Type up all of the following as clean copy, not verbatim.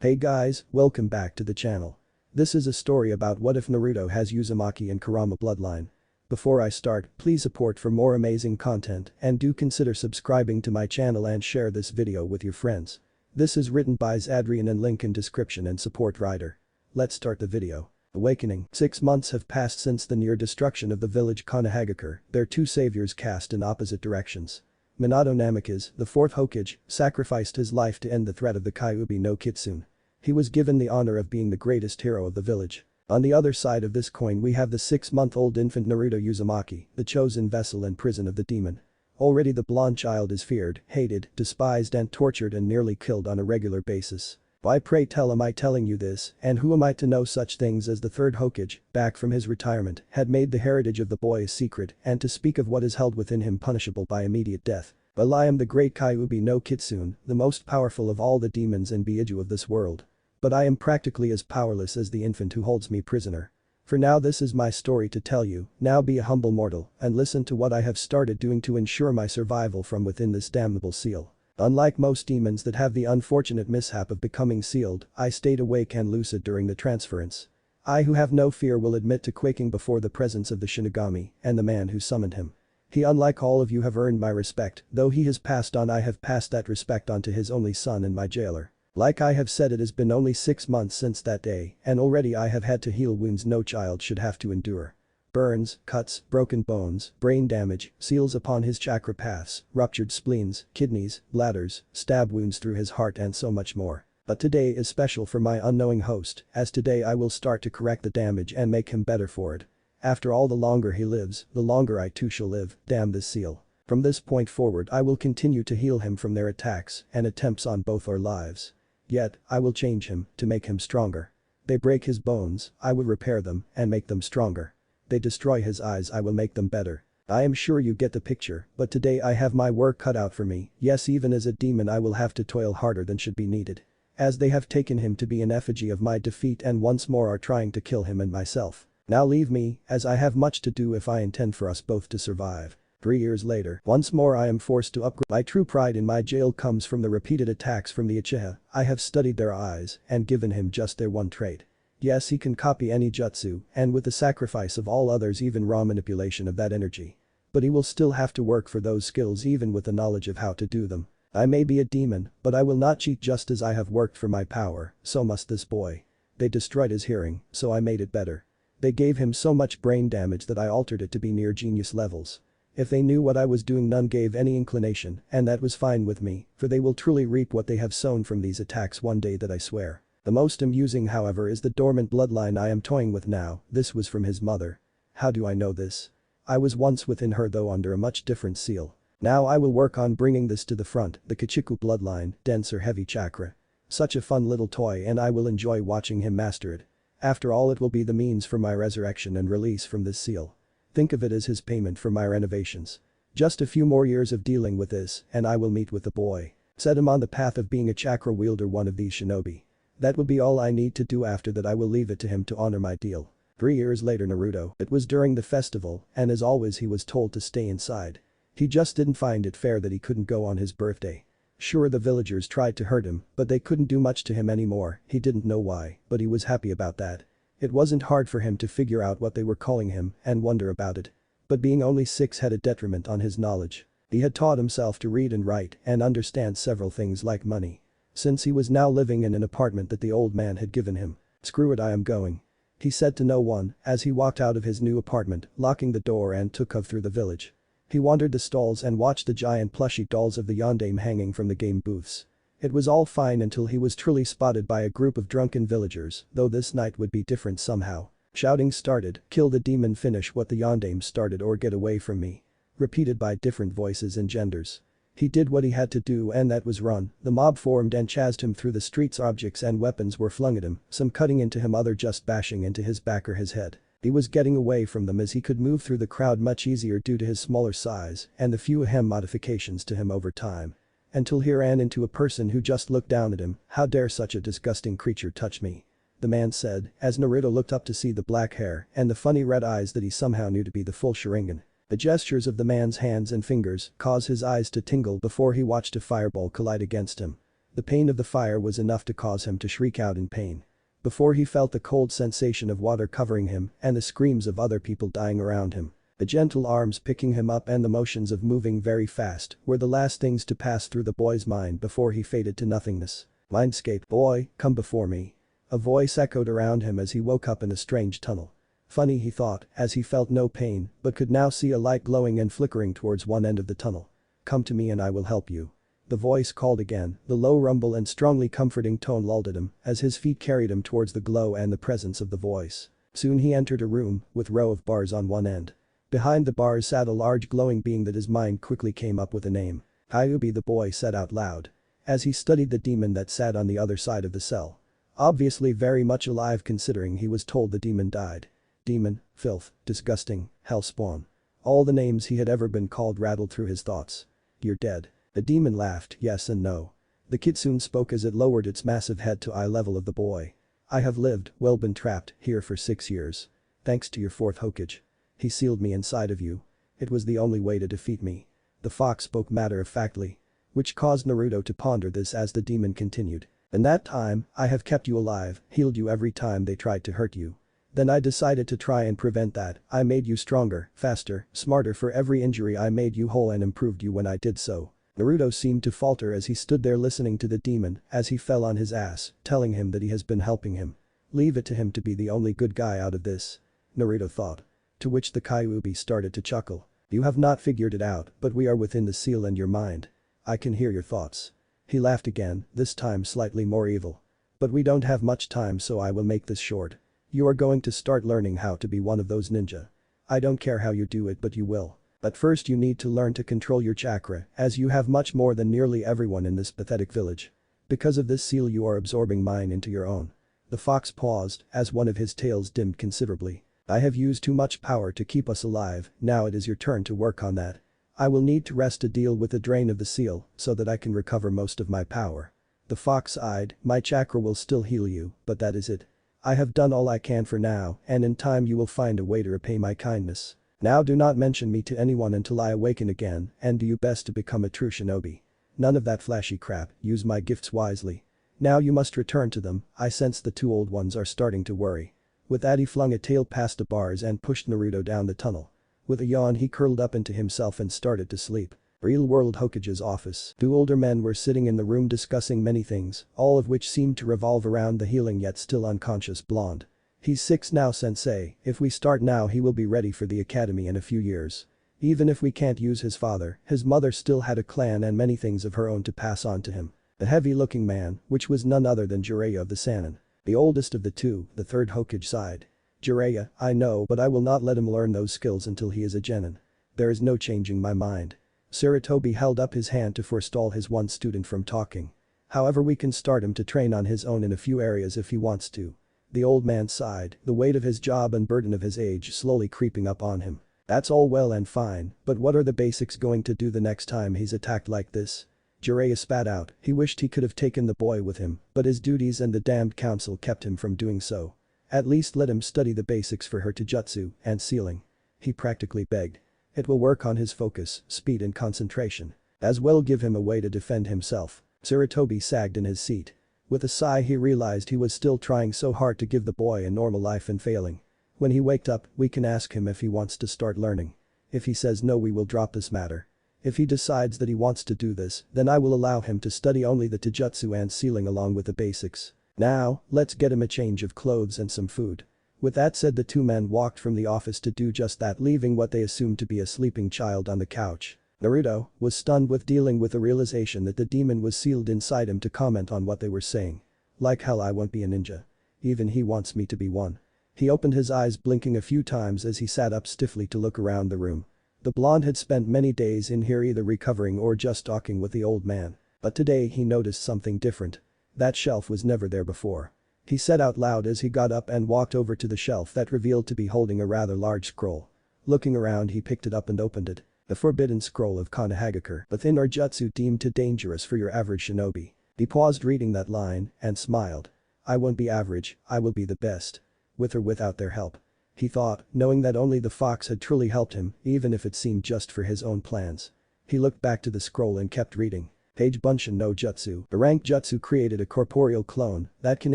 Hey guys, welcome back to the channel. This is a story about what if Naruto has Uzumaki and Kurama bloodline. Before I start, please support for more amazing content and do consider subscribing to my channel and share this video with your friends. This is written by Zadrien and link in description and support writer. Let's start the video. Awakening. 6 months have passed since the near destruction of the village Konohagakure, their two saviors cast in opposite directions. Minato Namikaze, the fourth Hokage, sacrificed his life to end the threat of the Kyuubi no Kitsune. He was given the honor of being the greatest hero of the village. On the other side of this coin we have the 6-month-old infant Naruto Uzumaki, the chosen vessel and prison of the demon. Already the blonde child is feared, hated, despised and tortured and nearly killed on a regular basis. Why pray tell am I telling you this, and who am I to know such things as the third Hokage, back from his retirement, had made the heritage of the boy a secret and to speak of what is held within him punishable by immediate death. Well, I am the great Kyuubi no Kitsune, the most powerful of all the demons and Byakuya of this world. But I am practically as powerless as the infant who holds me prisoner. For now this is my story to tell you, now be a humble mortal and listen to what I have started doing to ensure my survival from within this damnable seal. Unlike most demons that have the unfortunate mishap of becoming sealed, I stayed awake and lucid during the transference. I who have no fear will admit to quaking before the presence of the Shinigami and the man who summoned him. He, unlike all of you, have earned my respect, though he has passed on. I have passed that respect on to his only son and my jailer. Like I have said, it has been only 6 months since that day and already I have had to heal wounds no child should have to endure. Burns, cuts, broken bones, brain damage, seals upon his chakra paths, ruptured spleens, kidneys, bladders, stab wounds through his heart and so much more. But today is special for my unknowing host, as today I will start to correct the damage and make him better for it. After all, the longer he lives, the longer I too shall live, damn this seal. From this point forward I will continue to heal him from their attacks and attempts on both our lives. Yet, I will change him to make him stronger. They break his bones, I will repair them and make them stronger. They destroy his eyes, I will make them better. I am sure you get the picture, but today I have my work cut out for me. Yes, even as a demon I will have to toil harder than should be needed. As they have taken him to be an effigy of my defeat and once more are trying to kill him and myself. Now leave me, as I have much to do if I intend for us both to survive. 3 years later, once more I am forced to upgrade. My true pride in my jail comes from the repeated attacks from the Uchiha. I have studied their eyes and given him just their one trait. Yes, he can copy any jutsu, and with the sacrifice of all others, even raw manipulation of that energy. But he will still have to work for those skills even with the knowledge of how to do them. I may be a demon, but I will not cheat. Just as I have worked for my power, so must this boy. They destroyed his hearing, so I made it better. They gave him so much brain damage that I altered it to be near genius levels. If they knew what I was doing, none gave any inclination, and that was fine with me, for they will truly reap what they have sown from these attacks one day, that I swear. The most amusing, however, is the dormant bloodline I am toying with now. This was from his mother. How do I know this? I was once within her, though under a much different seal. Now I will work on bringing this to the front, the Kachiku bloodline, denser heavy chakra. Such a fun little toy and I will enjoy watching him master it. After all, it will be the means for my resurrection and release from this seal. Think of it as his payment for my renovations. Just a few more years of dealing with this and I will meet with the boy. Set him on the path of being a chakra wielder, one of these shinobi. That will be all I need to do. After that I will leave it to him to honor my deal. 3 years later, Naruto. It was during the festival and as always he was told to stay inside. He just didn't find it fair that he couldn't go on his birthday. Sure, the villagers tried to hurt him, but they couldn't do much to him anymore. He didn't know why, but he was happy about that. It wasn't hard for him to figure out what they were calling him and wonder about it. But being only 6 had a detriment on his knowledge. He had taught himself to read and write and understand several things like money. Since he was now living in an apartment that the old man had given him. Screw it, I am going. He said to no one as he walked out of his new apartment, locking the door, and took off through the village. He wandered the stalls and watched the giant plushie dolls of the yondaime hanging from the game booths. It was all fine until he was truly spotted by a group of drunken villagers, though this night would be different somehow. Shouting started, "Kill the demon, finish what the yondaime started, or get away from me." Repeated by different voices and genders. He did what he had to do, and that was run. The mob formed and chased him through the streets. Objects and weapons were flung at him, some cutting into him, other just bashing into his back or his head. He was getting away from them as he could move through the crowd much easier due to his smaller size and the few modifications to him over time. Until he ran into a person who just looked down at him. "How dare such a disgusting creature touch me?" the man said as Naruto looked up to see the black hair and the funny red eyes that he somehow knew to be the full Sharingan. The gestures of the man's hands and fingers caused his eyes to tingle before he watched a fireball collide against him. The pain of the fire was enough to cause him to shriek out in pain. Before he felt the cold sensation of water covering him and the screams of other people dying around him. The gentle arms picking him up and the motions of moving very fast were the last things to pass through the boy's mind before he faded to nothingness. Mindscape, boy, come before me. A voice echoed around him as he woke up in a strange tunnel. Funny, he thought, as he felt no pain but could now see a light glowing and flickering towards one end of the tunnel. Come to me and I will help you. The voice called again, the low rumble and strongly comforting tone lulled at him as his feet carried him towards the glow and the presence of the voice. Soon he entered a room with row of bars on one end. Behind the bars sat a large glowing being that his mind quickly came up with a name. Kyubi, the boy said out loud. As he studied the demon that sat on the other side of the cell. Obviously very much alive considering he was told the demon died. Demon, filth, disgusting, hellspawn. All the names he had ever been called rattled through his thoughts. You're dead. The demon laughed, yes and no. The kitsune spoke as it lowered its massive head to eye level of the boy. I have lived, well been trapped, here for 6 years. Thanks to your fourth Hokage. He sealed me inside of you. It was the only way to defeat me. The fox spoke matter-of-factly. Which caused Naruto to ponder this as the demon continued. In that time, I have kept you alive, healed you every time they tried to hurt you. Then I decided to try and prevent that. I made you stronger, faster, smarter for every injury. I made you whole and improved you when I did so. Naruto seemed to falter as he stood there listening to the demon as he fell on his ass, telling him that he has been helping him. Leave it to him to be the only good guy out of this. Naruto thought. To which the Kyubi started to chuckle. You have not figured it out, but we are within the seal and your mind. I can hear your thoughts. He laughed again, this time slightly more evil. But we don't have much time so I will make this short. You are going to start learning how to be one of those ninja. I don't care how you do it but you will. But first you need to learn to control your chakra as you have much more than nearly everyone in this pathetic village. Because of this seal you are absorbing mine into your own. The fox paused as one of his tails dimmed considerably. I have used too much power to keep us alive, now it is your turn to work on that. I will need to rest to deal with the drain of the seal so that I can recover most of my power. The fox sighed, my chakra will still heal you, but that is it. I have done all I can for now and in time you will find a way to repay my kindness. Now do not mention me to anyone until I awaken again and do your best to become a true shinobi. None of that flashy crap, use my gifts wisely. Now you must return to them, I sense the two old ones are starting to worry. With that he flung a tail past the bars and pushed Naruto down the tunnel. With a yawn he curled up into himself and started to sleep. Real-world Hokage's office. Two older men were sitting in the room discussing many things, all of which seemed to revolve around the healing yet still unconscious blonde. He's 6 now, sensei, if we start now he will be ready for the academy in a few years. Even if we can't use his father, his mother still had a clan and many things of her own to pass on to him. The heavy-looking man, which was none other than Jiraiya of the Sannin. The oldest of the two, the third Hokage sighed. Jiraiya, I know but I will not let him learn those skills until he is a genin. There is no changing my mind. Sarutobi held up his hand to forestall his one student from talking. However we can start him to train on his own in a few areas if he wants to. The old man sighed, the weight of his job and burden of his age slowly creeping up on him. That's all well and fine, but what are the basics going to do the next time he's attacked like this? Jiraiya spat out, he wished he could have taken the boy with him, but his duties and the damned council kept him from doing so. At least let him study the basics for her to jutsu and sealing. He practically begged. It will work on his focus, speed and concentration. As well give him a way to defend himself. Sarutobi sagged in his seat. With a sigh he realized he was still trying so hard to give the boy a normal life and failing. When he waked up, we can ask him if he wants to start learning. If he says no we will drop this matter. If he decides that he wants to do this, then I will allow him to study only the taijutsu and sealing along with the basics. Now, let's get him a change of clothes and some food. With that said the two men walked from the office to do just that, leaving what they assumed to be a sleeping child on the couch. Naruto was stunned with dealing with the realization that the demon was sealed inside him to comment on what they were saying. Like hell I won't be a ninja. Even he wants me to be one. He opened his eyes blinking a few times as he sat up stiffly to look around the room. The blonde had spent many days in here either recovering or just talking with the old man. But today he noticed something different. That shelf was never there before. He said out loud as he got up and walked over to the shelf that revealed to be holding a rather large scroll. Looking around he picked it up and opened it. The forbidden scroll of Konohagakure, a thin or jutsu deemed too dangerous for your average shinobi. He paused reading that line and smiled. I won't be average, I will be the best. With or without their help. He thought, knowing that only the fox had truly helped him, even if it seemed just for his own plans. He looked back to the scroll and kept reading. Page Bunshin no Jutsu. A rank jutsu created a corporeal clone that can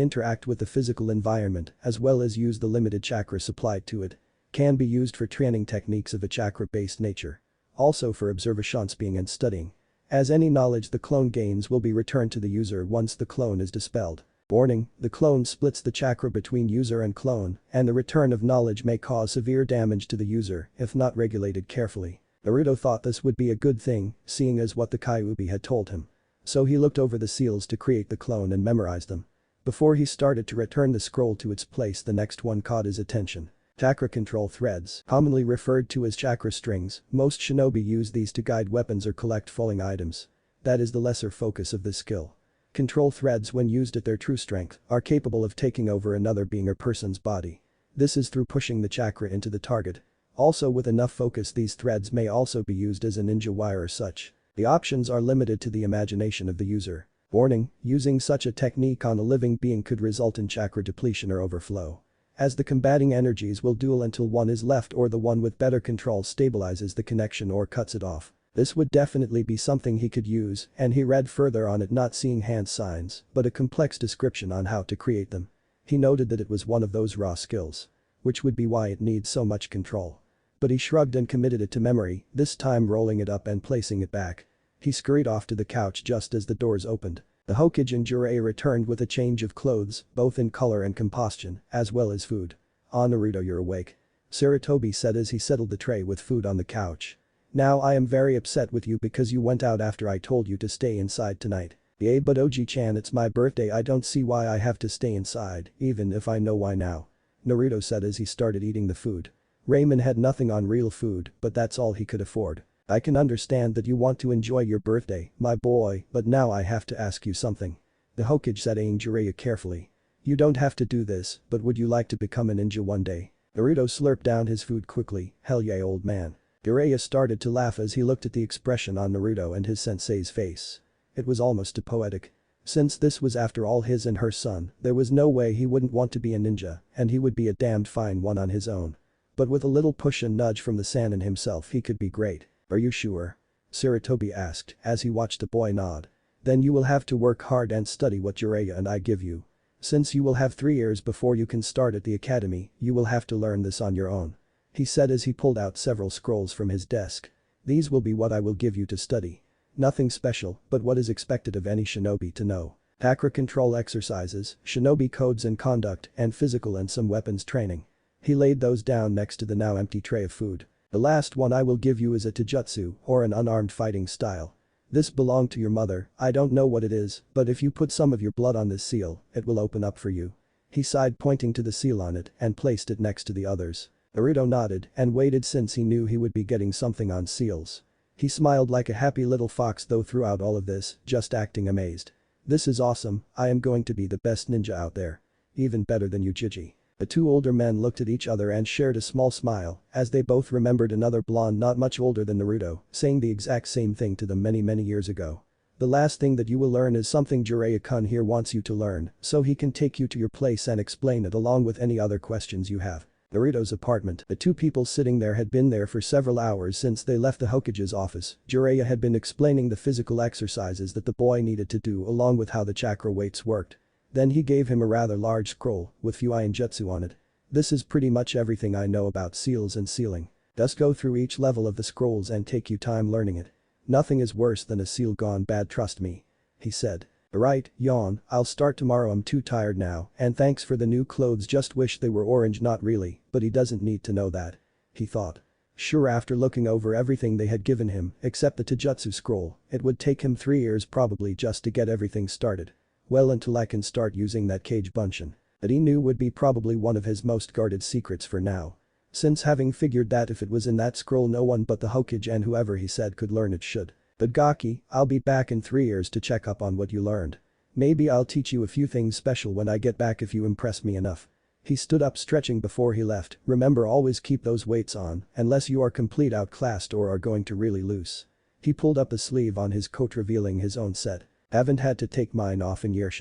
interact with the physical environment as well as use the limited chakra supplied to it. Can be used for training techniques of a chakra-based nature. Also for observationsbeing and studying. As any knowledge the clone gains will be returned to the user once the clone is dispelled. Warning, the clone splits the chakra between user and clone, and the return of knowledge may cause severe damage to the user if not regulated carefully. Naruto thought this would be a good thing, seeing as what the Kyuubi had told him. So he looked over the seals to create the clone and memorized them. Before he started to return the scroll to its place, the next one caught his attention. Chakra control threads, commonly referred to as chakra strings, most shinobi use these to guide weapons or collect falling items. That is the lesser focus of this skill. Control threads, when used at their true strength, are capable of taking over another being or person's body. This is through pushing the chakra into the target. Also, with enough focus, these threads may also be used as a ninja wire or such. The options are limited to the imagination of the user. Warning, using such a technique on a living being could result in chakra depletion or overflow. As the combating energies will duel until one is left or the one with better control stabilizes the connection or cuts it off. This would definitely be something he could use, and he read further on it, not seeing hand signs, but a complex description on how to create them. He noted that it was one of those raw skills. Which would be why it needs so much control. But he shrugged and committed it to memory, this time rolling it up and placing it back. He scurried off to the couch just as the doors opened. The Hokage and Jiraiya returned with a change of clothes, both in color and composition, as well as food. "Ah, Naruto, you're awake," Sarutobi said as he settled the tray with food on the couch. "Now I am very upset with you because you went out after I told you to stay inside tonight." "Yeah, but Oji-chan, it's my birthday, I don't see why I have to stay inside, even if I know why now," Naruto said as he started eating the food. Raymond had nothing on real food, but that's all he could afford. "I can understand that you want to enjoy your birthday, my boy, but now I have to ask you something," the Hokage said, eyeing Jiraiya carefully. "You don't have to do this, but would you like to become a ninja one day?" Naruto slurped down his food quickly. "Hell yeah, old man." Jiraiya started to laugh as he looked at the expression on Naruto and his sensei's face. It was almost too poetic. Since this was after all his and her son, there was no way he wouldn't want to be a ninja, and he would be a damned fine one on his own. But with a little push and nudge from the Sannin himself, he could be great. "Are you sure?" Sarutobi asked as he watched the boy nod. "Then you will have to work hard and study what Jiraiya and I give you. Since you will have 3 years before you can start at the academy, you will have to learn this on your own," he said as he pulled out several scrolls from his desk. "These will be what I will give you to study. Nothing special, but what is expected of any shinobi to know. Chakra control exercises, shinobi codes and conduct, and physical and some weapons training." He laid those down next to the now empty tray of food. "The last one I will give you is a taijutsu, or an unarmed fighting style. This belonged to your mother, I don't know what it is, but if you put some of your blood on this seal, it will open up for you." He sighed, pointing to the seal on it, and placed it next to the others. Naruto nodded and waited since he knew he would be getting something on seals. He smiled like a happy little fox though throughout all of this, just acting amazed. "This is awesome, I am going to be the best ninja out there. Even better than you, Gigi." The two older men looked at each other and shared a small smile as they both remembered another blonde not much older than Naruto saying the exact same thing to them many years ago. "The last thing that you will learn is something Jiraiya-kun here wants you to learn, so he can take you to your place and explain it along with any other questions you have." Naruto's apartment. The two people sitting there had been there for several hours since they left the Hokage's office. Jiraiya had been explaining the physical exercises that the boy needed to do along with how the chakra weights worked. Then he gave him a rather large scroll with few jutsu on it. "This is pretty much everything I know about seals and sealing. Just go through each level of the scrolls and take you time learning it. Nothing is worse than a seal gone bad, trust me," he said. "Right, yawn, I'll start tomorrow, I'm too tired now, and thanks for the new clothes, just wish they were orange, not really, but he doesn't need to know that," he thought. Sure, after looking over everything they had given him, except the taijutsu scroll, it would take him 3 years probably just to get everything started. Well, until I can start using that cage bunshin. That he knew would be probably one of his most guarded secrets for now. Since having figured that if it was in that scroll no one but the Hokage and whoever he said could learn it should. "But Gaki, I'll be back in 3 years to check up on what you learned. Maybe I'll teach you a few things special when I get back if you impress me enough." He stood up stretching before he left. "Remember, always keep those weights on unless you are complete outclassed or are going to really lose." He pulled up the sleeve on his coat revealing his own set. "Haven't had to take mine off in years."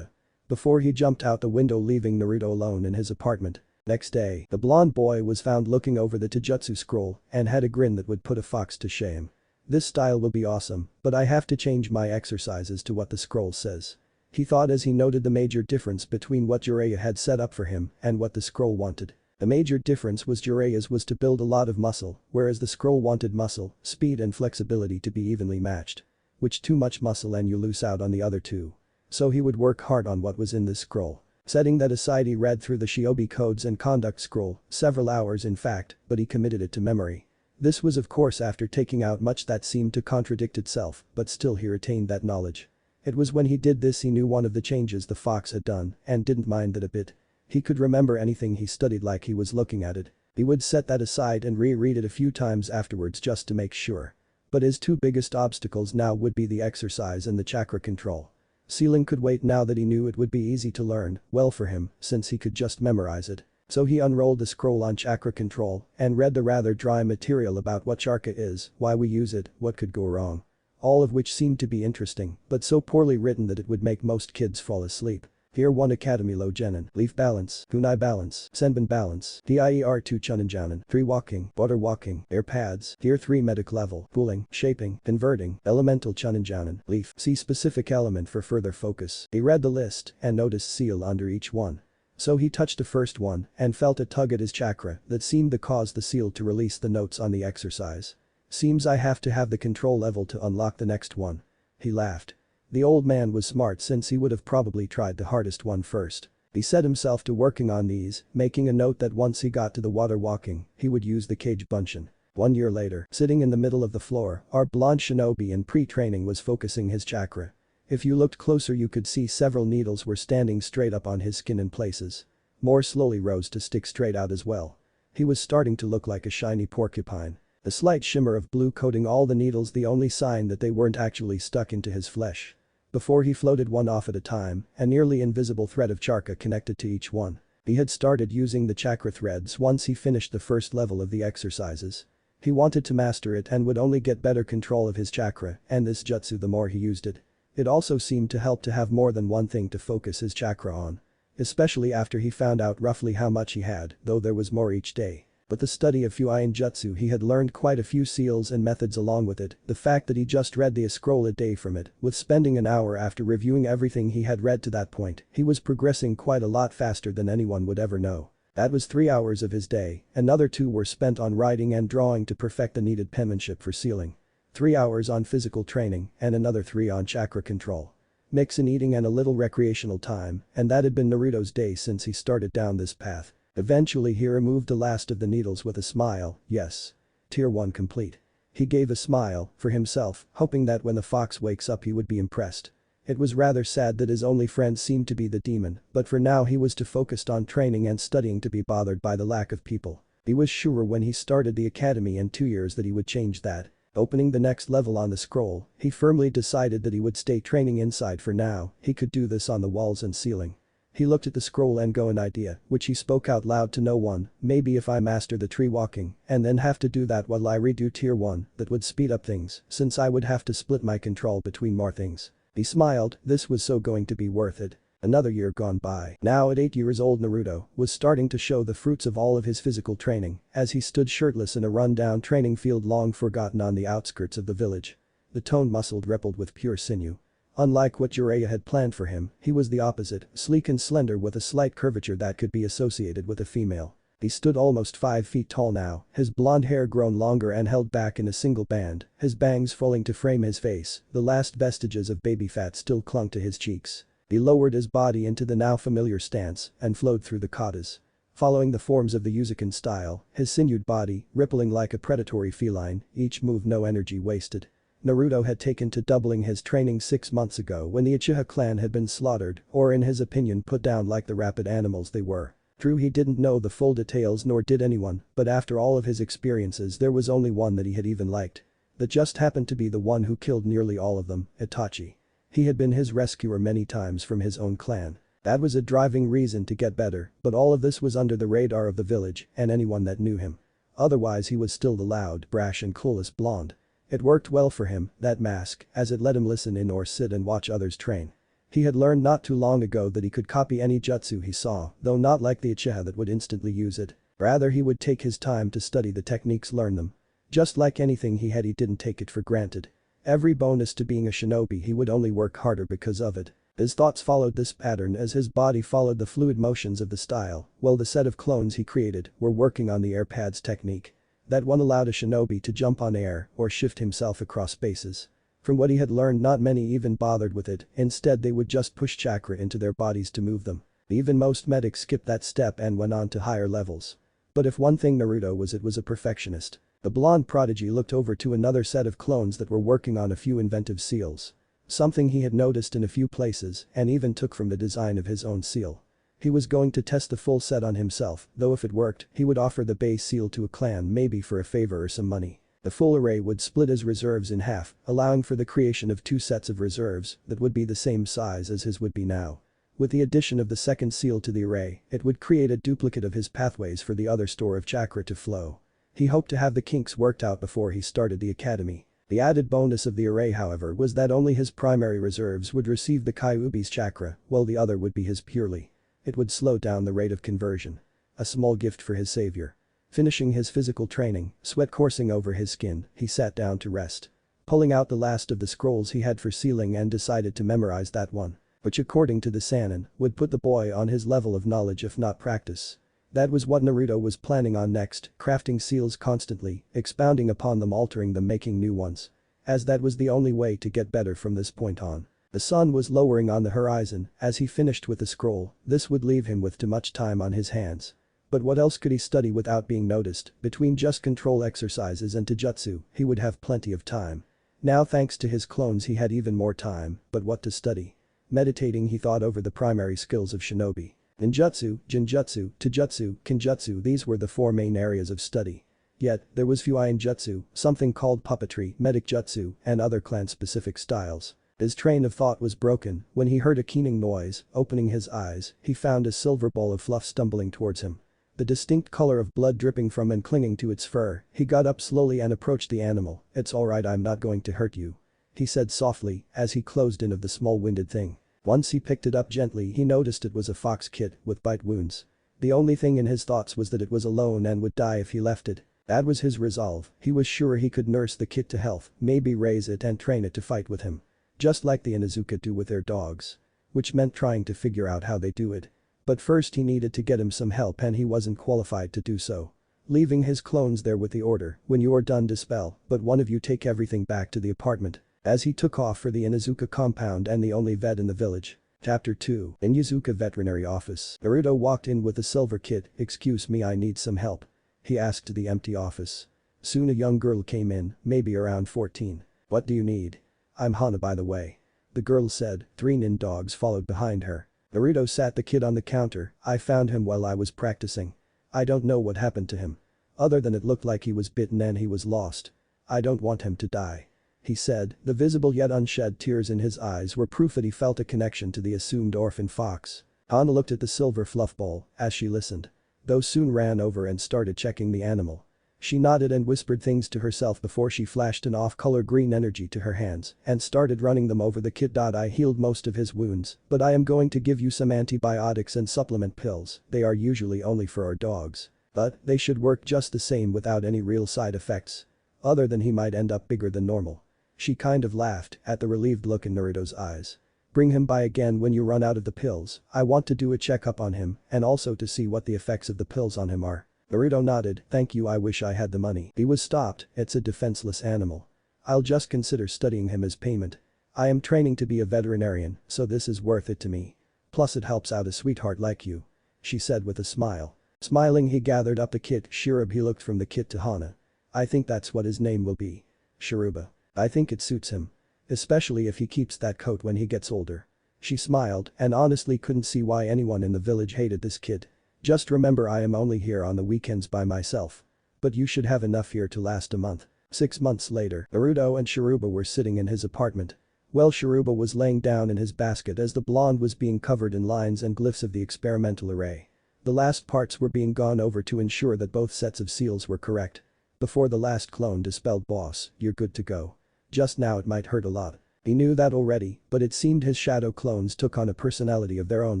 Before he jumped out the window leaving Naruto alone in his apartment. Next day, the blonde boy was found looking over the taijutsu scroll and had a grin that would put a fox to shame. This style will be awesome, but I have to change my exercises to what the scroll says. He thought as he noted the major difference between what Jiraiya had set up for him and what the scroll wanted. The major difference was Jiraiya's was to build a lot of muscle, whereas the scroll wanted muscle, speed and flexibility to be evenly matched. Which too much muscle and you lose out on the other two. So he would work hard on what was in this scroll. Setting that aside, he read through the Shiobi codes and conduct scroll, several hours in fact, but he committed it to memory. This was of course after taking out much that seemed to contradict itself, but still he retained that knowledge. It was when he did this he knew one of the changes the fox had done and didn't mind that a bit. He could remember anything he studied like he was looking at it. He would set that aside and reread it a few times afterwards just to make sure. But his two biggest obstacles now would be the exercise and the chakra control. Sealing could wait now that he knew it would be easy to learn, well for him, since he could just memorize it. So he unrolled the scroll on chakra control and read the rather dry material about what chakra is, why we use it, what could go wrong. All of which seemed to be interesting, but so poorly written that it would make most kids fall asleep. Here 1 Academy Low Genin, Leaf Balance, Kunai Balance, Senbon Balance, DIER 2 Chuninjanin, 3 Walking, Water Walking, Air Pads, Tier 3 Medic Level, Cooling, Shaping, Converting, Elemental Chuninjanin, Leaf, see specific element for further focus. He read the list and noticed seal under each one. So he touched the first one and felt a tug at his chakra that seemed to cause the seal to release the notes on the exercise. Seems I have to have the control level to unlock the next one. He laughed. The old man was smart since he would have probably tried the hardest one first. He set himself to working on these, making a note that once he got to the water walking, he would use the cage bunshin. 1 year later, sitting in the middle of the floor, our blonde shinobi in pre-training was focusing his chakra. If you looked closer you could see several needles were standing straight up on his skin in places. More slowly rose to stick straight out as well. He was starting to look like a shiny porcupine. A slight shimmer of blue coating all the needles, the only sign that they weren't actually stuck into his flesh. Before he floated one off at a time, a nearly invisible thread of chakra connected to each one. He had started using the chakra threads once he finished the first level of the exercises. He wanted to master it and would only get better control of his chakra and this jutsu the more he used it. It also seemed to help to have more than one thing to focus his chakra on. Especially after he found out roughly how much he had, though there was more each day. But the study of Fuian Jutsu he had learned quite a few seals and methods along with it, the fact that he just read the scroll a day from it, with spending an hour after reviewing everything he had read to that point, he was progressing quite a lot faster than anyone would ever know. That was 3 hours of his day, another 2 were spent on writing and drawing to perfect the needed penmanship for sealing. 3 hours on physical training and another 3 on chakra control. Mix in eating and a little recreational time, and that had been Naruto's day since he started down this path. Eventually he removed the last of the needles with a smile, yes. Tier 1 complete. He gave a smile, for himself, hoping that when the fox wakes up he would be impressed. It was rather sad that his only friend seemed to be the demon, but for now he was too focused on training and studying to be bothered by the lack of people. He was sure when he started the academy in 2 years that he would change that. Opening the next level on the scroll, he firmly decided that he would stay training inside for now, he could do this on the walls and ceiling. He looked at the scroll and got an idea, which he spoke out loud to no one, maybe if I master the tree walking, and then have to do that while I redo tier 1, that would speed up things, since I would have to split my control between more things. He smiled, this was so going to be worth it. Another year gone by. Now at 8 years old Naruto was starting to show the fruits of all of his physical training, as he stood shirtless in a run-down training field long forgotten on the outskirts of the village. The toned muscled rippled with pure sinew. Unlike what Jiraiya had planned for him, he was the opposite, sleek and slender with a slight curvature that could be associated with a female. He stood almost 5 feet tall now, his blonde hair grown longer and held back in a single band, his bangs falling to frame his face, the last vestiges of baby fat still clung to his cheeks. He lowered his body into the now familiar stance and flowed through the katas. Following the forms of the Uzukan style, his sinewed body, rippling like a predatory feline, each move no energy wasted. Naruto had taken to doubling his training 6 months ago when the Uchiha clan had been slaughtered or in his opinion put down like the rabid animals they were. True he didn't know the full details nor did anyone, but after all of his experiences there was only one that he had even liked. That just happened to be the one who killed nearly all of them, Itachi. He had been his rescuer many times from his own clan. That was a driving reason to get better, but all of this was under the radar of the village and anyone that knew him. Otherwise he was still the loud, brash and clueless blonde. It worked well for him, that mask, as it let him listen in or sit and watch others train. He had learned not too long ago that he could copy any jutsu he saw, though not like the Uchiha that would instantly use it. Rather he would take his time to study the techniques, learn them. Just like anything he didn't take it for granted. Every bonus to being a shinobi he would only work harder because of it. His thoughts followed this pattern as his body followed the fluid motions of the style, while the set of clones he created were working on the air pads technique. That one allowed a shinobi to jump on air or shift himself across spaces. From what he had learned, not many even bothered with it, instead they would just push chakra into their bodies to move them. Even most medics skipped that step and went on to higher levels. But if one thing Naruto was, it was a perfectionist. The blonde prodigy looked over to another set of clones that were working on a few inventive seals. Something he had noticed in a few places and even took from the design of his own seal. He was going to test the full set on himself, though if it worked, he would offer the base seal to a clan, maybe for a favor or some money. The full array would split his reserves in half, allowing for the creation of 2 sets of reserves that would be the same size as his would be now. With the addition of the second seal to the array, it would create a duplicate of his pathways for the other store of chakra to flow. He hoped to have the kinks worked out before he started the academy. The added bonus of the array, however, was that only his primary reserves would receive the Kyuubi's chakra, while the other would be his purely. It would slow down the rate of conversion. A small gift for his savior. Finishing his physical training, sweat coursing over his skin, he sat down to rest. Pulling out the last of the scrolls he had for sealing and decided to memorize that one, which according to the Sannin, would put the boy on his level of knowledge if not practice. That was what Naruto was planning on next, crafting seals constantly, expounding upon them, altering them, making new ones. As that was the only way to get better from this point on. The sun was lowering on the horizon as he finished with the scroll. This would leave him with too much time on his hands. But what else could he study without being noticed? Between just control exercises and jutsu, he would have plenty of time. Now thanks to his clones he had even more time, but what to study? Meditating, he thought over the primary skills of shinobi. Ninjutsu, Jinjutsu, Taijutsu, Kenjutsu, these were the 4 main areas of study. Yet, there was Fuin Jutsu, something called puppetry, medic jutsu, and other clan-specific styles. His train of thought was broken when he heard a keening noise. Opening his eyes, he found a silver ball of fluff stumbling towards him. The distinct color of blood dripping from and clinging to its fur. He got up slowly and approached the animal. "It's alright, I'm not going to hurt you," he said softly as he closed in of the small-winded thing. Once he picked it up gently, he noticed it was a fox kit with bite wounds. The only thing in his thoughts was that it was alone and would die if he left it. That was his resolve. He was sure he could nurse the kit to health, maybe raise it and train it to fight with him. Just like the Inuzuka do with their dogs. Which meant trying to figure out how they do it. But first he needed to get him some help and he wasn't qualified to do so. Leaving his clones there with the order, "When you're done dispel, but one of you take everything back to the apartment." As he took off for the Inuzuka compound and the only vet in the village. Chapter 2. Inuzuka Veterinary Office. Naruto walked in with a silver kit. "Excuse me, I need some help," he asked the empty office. Soon a young girl came in, maybe around 14. "What do you need?" "I'm Hana, by the way," the girl said. 3 nin dogs followed behind her. Naruto sat the kid on the counter. "I found him while I was practicing. I don't know what happened to him. Other than it looked like he was bitten and he was lost. I don't want him to die," he said. The visible yet unshed tears in his eyes were proof that he felt a connection to the assumed orphan fox. Hana looked at the silver fluff ball as she listened. Those soon ran over and started checking the animal. She nodded and whispered things to herself before she flashed an off-color green energy to her hands and started running them over the kid. "I healed most of his wounds, but I am going to give you some antibiotics and supplement pills. They are usually only for our dogs. But they should work just the same without any real side effects. Other than he might end up bigger than normal." She kind of laughed at the relieved look in Naruto's eyes. "Bring him by again when you run out of the pills. I want to do a checkup on him and also to see what the effects of the pills on him are." Naruto nodded. "Thank you, I wish I had the money." He was stopped. "It's a defenseless animal. I'll just consider studying him as payment. I am training to be a veterinarian, so this is worth it to me. Plus it helps out a sweetheart like you," she said with a smile. Smiling, he gathered up the kit. "Shirub," he looked from the kit to Hana. "I think that's what his name will be. Shiruba. I think it suits him. Especially if he keeps that coat when he gets older." She smiled and honestly couldn't see why anyone in the village hated this kid. "Just remember, I am only here on the weekends by myself. But you should have enough here to last a month." 6 months later, Naruto and Shiruba were sitting in his apartment. Well, Shiruba was laying down in his basket as the blonde was being covered in lines and glyphs of the experimental array. The last parts were being gone over to ensure that both sets of seals were correct. Before the last clone dispelled, "Boss, you're good to go. Just now it might hurt a lot." He knew that already, but it seemed his shadow clones took on a personality of their own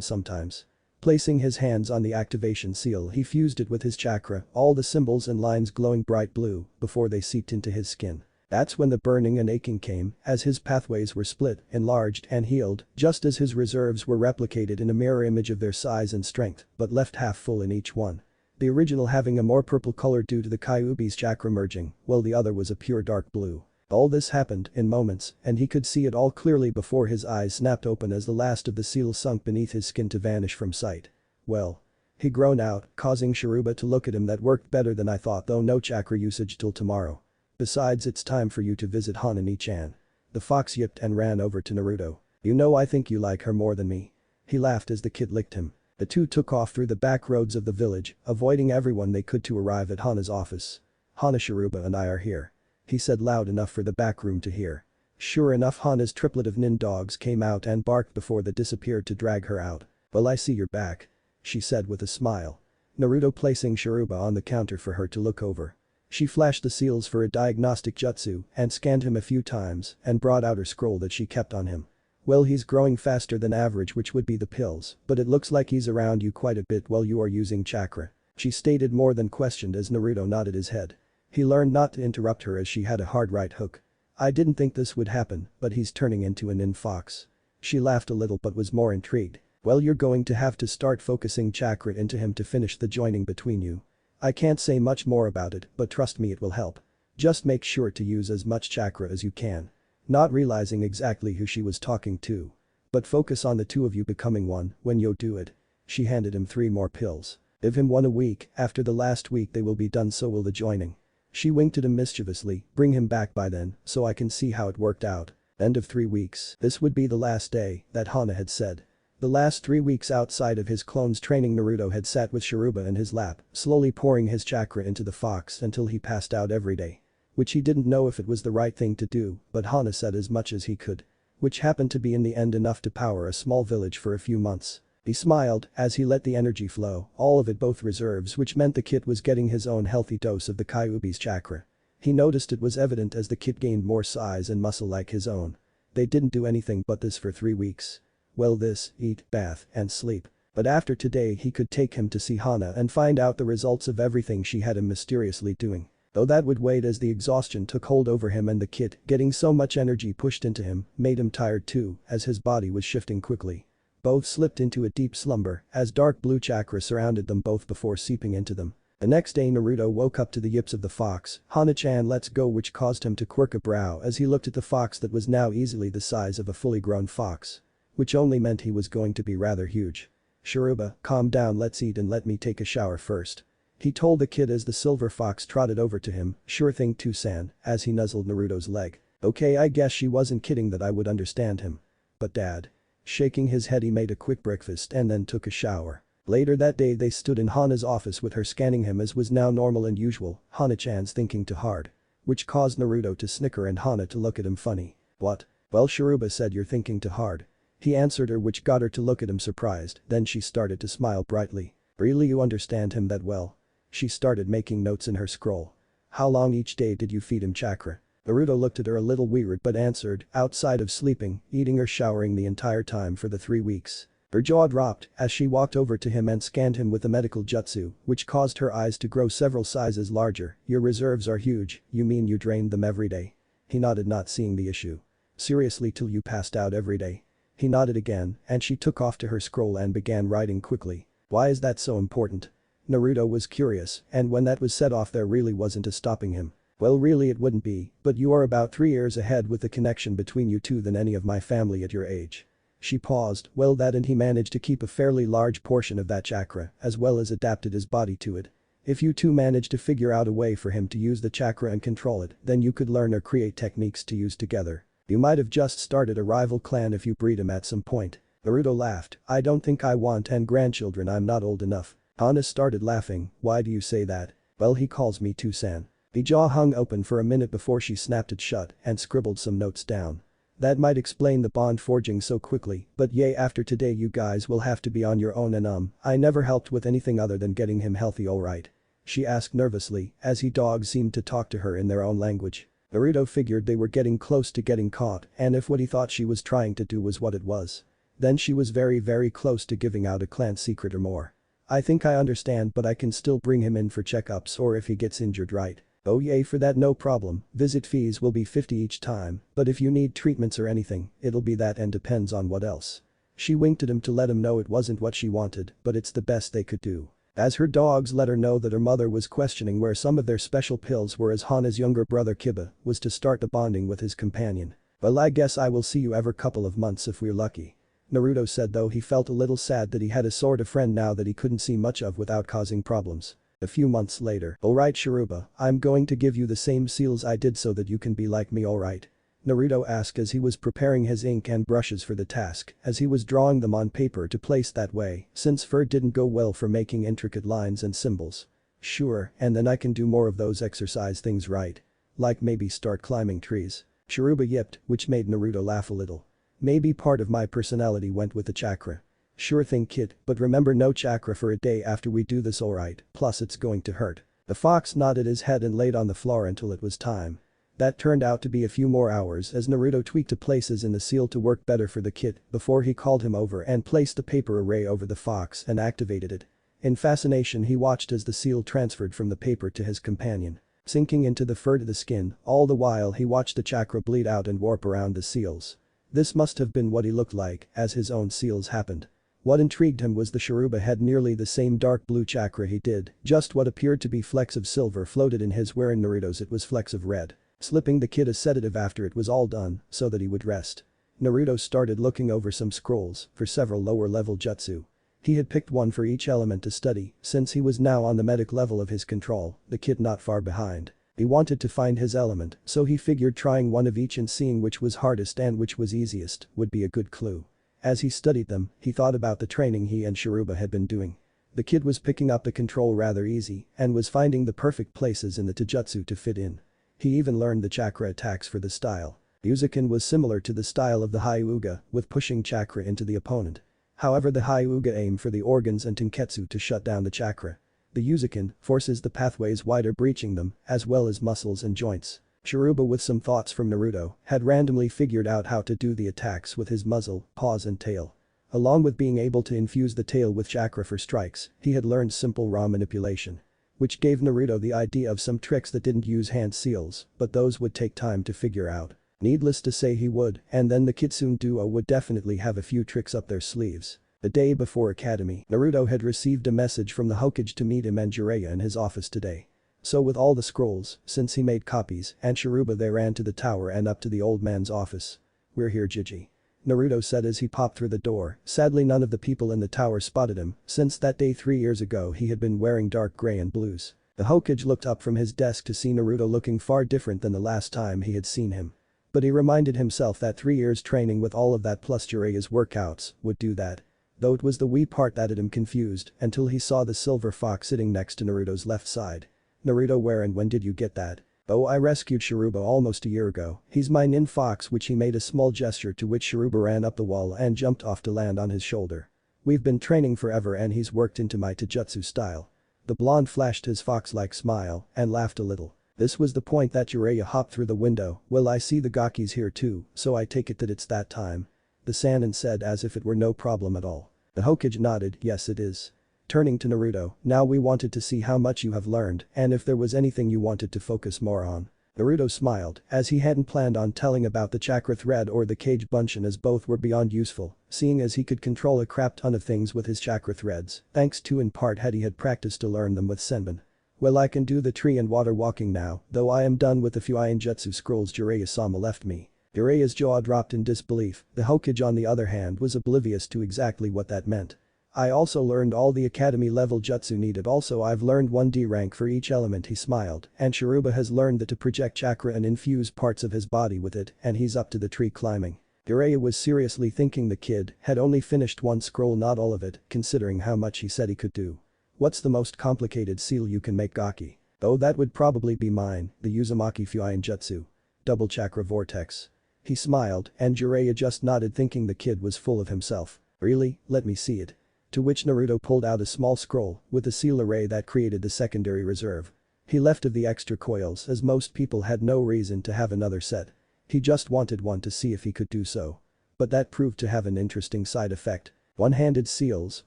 sometimes. Placing his hands on the activation seal, he fused it with his chakra, all the symbols and lines glowing bright blue before they seeped into his skin. That's when the burning and aching came, as his pathways were split, enlarged and healed, just as his reserves were replicated in a mirror image of their size and strength, but left half full in each one. The original having a more purple color due to the Kyuubi's chakra merging, while the other was a pure dark blue. All this happened in moments, and he could see it all clearly before his eyes snapped open as the last of the seal sunk beneath his skin to vanish from sight. Well. He groaned out, causing Sharuba to look at him. That worked better than I thought, though no chakra usage till tomorrow. Besides, it's time for you to visit Hanani-chan. The fox yipped and ran over to Naruto. You know, I think you like her more than me. He laughed as the kid licked him. The two took off through the back roads of the village, avoiding everyone they could to arrive at Hana's office. Hana, Sharuba and I are here. He said loud enough for the back room to hear. Sure enough, Hana's triplet of nin dogs came out and barked before they disappeared to drag her out. Well, I see you're back. She said with a smile. Naruto placing Sharuba on the counter for her to look over. She flashed the seals for a diagnostic jutsu and scanned him a few times and brought out her scroll that she kept on him. Well, he's growing faster than average, which would be the pills, but it looks like he's around you quite a bit while you are using chakra. She stated more than questioned as Naruto nodded his head. He learned not to interrupt her as she had a hard right hook. I didn't think this would happen, but he's turning into a nin-fox. She laughed a little but was more intrigued. Well, you're going to have to start focusing chakra into him to finish the joining between you. I can't say much more about it, but trust me, it will help. Just make sure to use as much chakra as you can. Not realizing exactly who she was talking to. But focus on the two of you becoming one when you do it. She handed him 3 more pills. Give him 1 a week, after the last week they will be done, so will the joining. She winked at him mischievously, bring him back by then, so I can see how it worked out. End of 3 weeks. This would be the last day, that Hana had said. The last 3 weeks outside of his clone's training, Naruto had sat with Sharuba in his lap, slowly pouring his chakra into the fox until he passed out every day. Which he didn't know if it was the right thing to do, but Hana said as much as he could. Which happened to be in the end enough to power a small village for a few months. He smiled as he let the energy flow, all of it, both reserves, which meant the kid was getting his own healthy dose of the Kyuubi's chakra. He noticed it was evident as the kid gained more size and muscle like his own. They didn't do anything but this for 3 weeks. Well, this, eat, bath, and sleep. But after today he could take him to see Hana and find out the results of everything she had him mysteriously doing. Though that would wait as the exhaustion took hold over him, and the kid, getting so much energy pushed into him, made him tired too, as his body was shifting quickly. Both slipped into a deep slumber as dark blue chakra surrounded them both before seeping into them. The next day Naruto woke up to the yips of the fox, Hana-chan let's go, which caused him to quirk a brow as he looked at the fox that was now easily the size of a fully grown fox. Which only meant he was going to be rather huge. Sharuba, calm down, let's eat and let me take a shower first. He told the kid as the silver fox trotted over to him, sure thing Tusan, as he nuzzled Naruto's leg. Okay, I guess she wasn't kidding that I would understand him. But dad. Shaking his head, he made a quick breakfast and then took a shower. Later that day they stood in Hana's office with her scanning him as was now normal and usual, Hana-chan's thinking too hard. Which caused Naruto to snicker and Hana to look at him funny. What? Well, Sharuba said you're thinking too hard. He answered her, which got her to look at him surprised, then she started to smile brightly. Really, you understand him that well? She started making notes in her scroll. How long each day did you feed him chakra? Naruto looked at her a little weird but answered, outside of sleeping, eating or showering the entire time for the 3 weeks. Her jaw dropped as she walked over to him and scanned him with a medical jutsu, which caused her eyes to grow several sizes larger. Your reserves are huge, you mean you drained them every day? He nodded, not seeing the issue. Seriously, till you passed out every day? He nodded again, and she took off to her scroll and began writing quickly. Why is that so important? Naruto was curious, and when that was set off there really wasn't a stopping him. Well, really it wouldn't be, but you are about 3 years ahead with the connection between you two than any of my family at your age. She paused, well that, and he managed to keep a fairly large portion of that chakra as well as adapted his body to it. If you two managed to figure out a way for him to use the chakra and control it, then you could learn or create techniques to use together. You might have just started a rival clan if you breed him at some point. Naruto laughed, I don't think I want any grandchildren, I'm not old enough. Hana started laughing, why do you say that? Well, he calls me Tusan. The jaw hung open for a minute before she snapped it shut and scribbled some notes down. That might explain the bond forging so quickly, but yeah, after today you guys will have to be on your own, and I never helped with anything other than getting him healthy, alright? She asked nervously as he dogs seemed to talk to her in their own language. Naruto figured they were getting close to getting caught, and if what he thought she was trying to do was what it was. Then she was very close to giving out a clan secret or more. I think I understand, but I can still bring him in for checkups or if he gets injured, right? Oh yay, for that, no problem. Visit fees will be 50 each time, but if you need treatments or anything, it'll be that and depends on what else. She winked at him to let him know it wasn't what she wanted, but it's the best they could do. As her dogs let her know that her mother was questioning where some of their special pills were, as Hana's younger brother Kiba was to start the bonding with his companion. Well, I guess I will see you every couple of months if we're lucky. Naruto said, though he felt a little sad that he had a sort of friend now that he couldn't see much of without causing problems. A few months later. Alright Shiruba, I'm going to give you the same seals I did so that you can be like me, alright? Naruto asked as he was preparing his ink and brushes for the task, as he was drawing them on paper to place that way, since fur didn't go well for making intricate lines and symbols. Sure, and then I can do more of those exercise things, right? Like maybe start climbing trees. Shiruba yipped, which made Naruto laugh a little. Maybe part of my personality went with the chakra. Sure thing kid, but remember, no chakra for a day after we do this, alright, plus it's going to hurt. The fox nodded his head and laid on the floor until it was time. That turned out to be a few more hours as Naruto tweaked the places in the seal to work better for the kid before he called him over and placed the paper array over the fox and activated it. In fascination he watched as the seal transferred from the paper to his companion, sinking into the fur to the skin, all the while he watched the chakra bleed out and warp around the seals. This must have been what he looked like as his own seals happened. What intrigued him was the Shiruba had nearly the same dark blue chakra he did, just what appeared to be flecks of silver floated in his, where in Naruto's it was flecks of red. Slipping the kid a sedative after it was all done so that he would rest. Naruto started looking over some scrolls for several lower level jutsu. He had picked one for each element to study since he was now on the medic level of his control, the kid not far behind. He wanted to find his element, so he figured trying one of each and seeing which was hardest and which was easiest would be a good clue. As he studied them, he thought about the training he and Shiruba had been doing. The kid was picking up the control rather easy and was finding the perfect places in the taijutsu to fit in. He even learned the chakra attacks for the style. Uzukin was similar to the style of the Hyuga, with pushing chakra into the opponent. However, the Hyuga aim for the organs and Tenketsu to shut down the chakra. The Uzukin forces the pathways wider, breaching them, as well as muscles and joints. Shiruba, with some thoughts from Naruto, had randomly figured out how to do the attacks with his muzzle, paws and tail. Along with being able to infuse the tail with chakra for strikes, he had learned simple raw manipulation. Which gave Naruto the idea of some tricks that didn't use hand seals, but those would take time to figure out. Needless to say he would, and then the Kitsune duo would definitely have a few tricks up their sleeves. The day before academy, Naruto had received a message from the Hokage to meet him and Jiraiya in his office today. So with all the scrolls, since he made copies, and Shiruba, they ran to the tower and up to the old man's office. "We're here, Gigi," Naruto said as he popped through the door. Sadly, none of the people in the tower spotted him, since that day 3 years ago he had been wearing dark gray and blues. The Hokage looked up from his desk to see Naruto looking far different than the last time he had seen him. But he reminded himself that 3 years training with all of that plus Jiraiya's workouts would do that. Though it was the wee part that had him confused until he saw the silver fox sitting next to Naruto's left side. Naruto, where and when did you get that? Oh, I rescued Shiruba almost a year ago. He's my nin-fox, which he made a small gesture to which Shiruba ran up the wall and jumped off to land on his shoulder. We've been training forever and he's worked into my taijutsu style. The blonde flashed his fox-like smile and laughed a little. This was the point that Jiraiya hopped through the window. Well, I see the Gakis here too, so I take it that it's that time. The Sannin said as if it were no problem at all. The Hokage nodded, yes it is. Turning to Naruto, now we wanted to see how much you have learned and if there was anything you wanted to focus more on. Naruto smiled, as he hadn't planned on telling about the chakra thread or the cage bunshin, as both were beyond useful, seeing as he could control a crap ton of things with his chakra threads, thanks to in part he had practiced to learn them with Senbon. Well, I can do the tree and water walking now, though I am done with the few Ainjutsu scrolls Jiraiya-sama left me. Jiraiya's jaw dropped in disbelief. The Hokage on the other hand was oblivious to exactly what that meant. I also learned all the academy level jutsu needed. Also, I've learned 1D rank for each element, he smiled, and Shiruba has learned that to project chakra and infuse parts of his body with it, and he's up to the tree climbing. Jiraiya was seriously thinking the kid had only finished one scroll, not all of it, considering how much he said he could do. What's the most complicated seal you can make, Gaki? Oh, that would probably be mine, the Uzumaki Fuin Jutsu. Double chakra vortex. He smiled, and Jiraiya just nodded, thinking the kid was full of himself. Really? Let me see it. To which Naruto pulled out a small scroll with a seal array that created the secondary reserve. He left of the extra coils as most people had no reason to have another set. He just wanted one to see if he could do so. But that proved to have an interesting side effect. One-handed seals,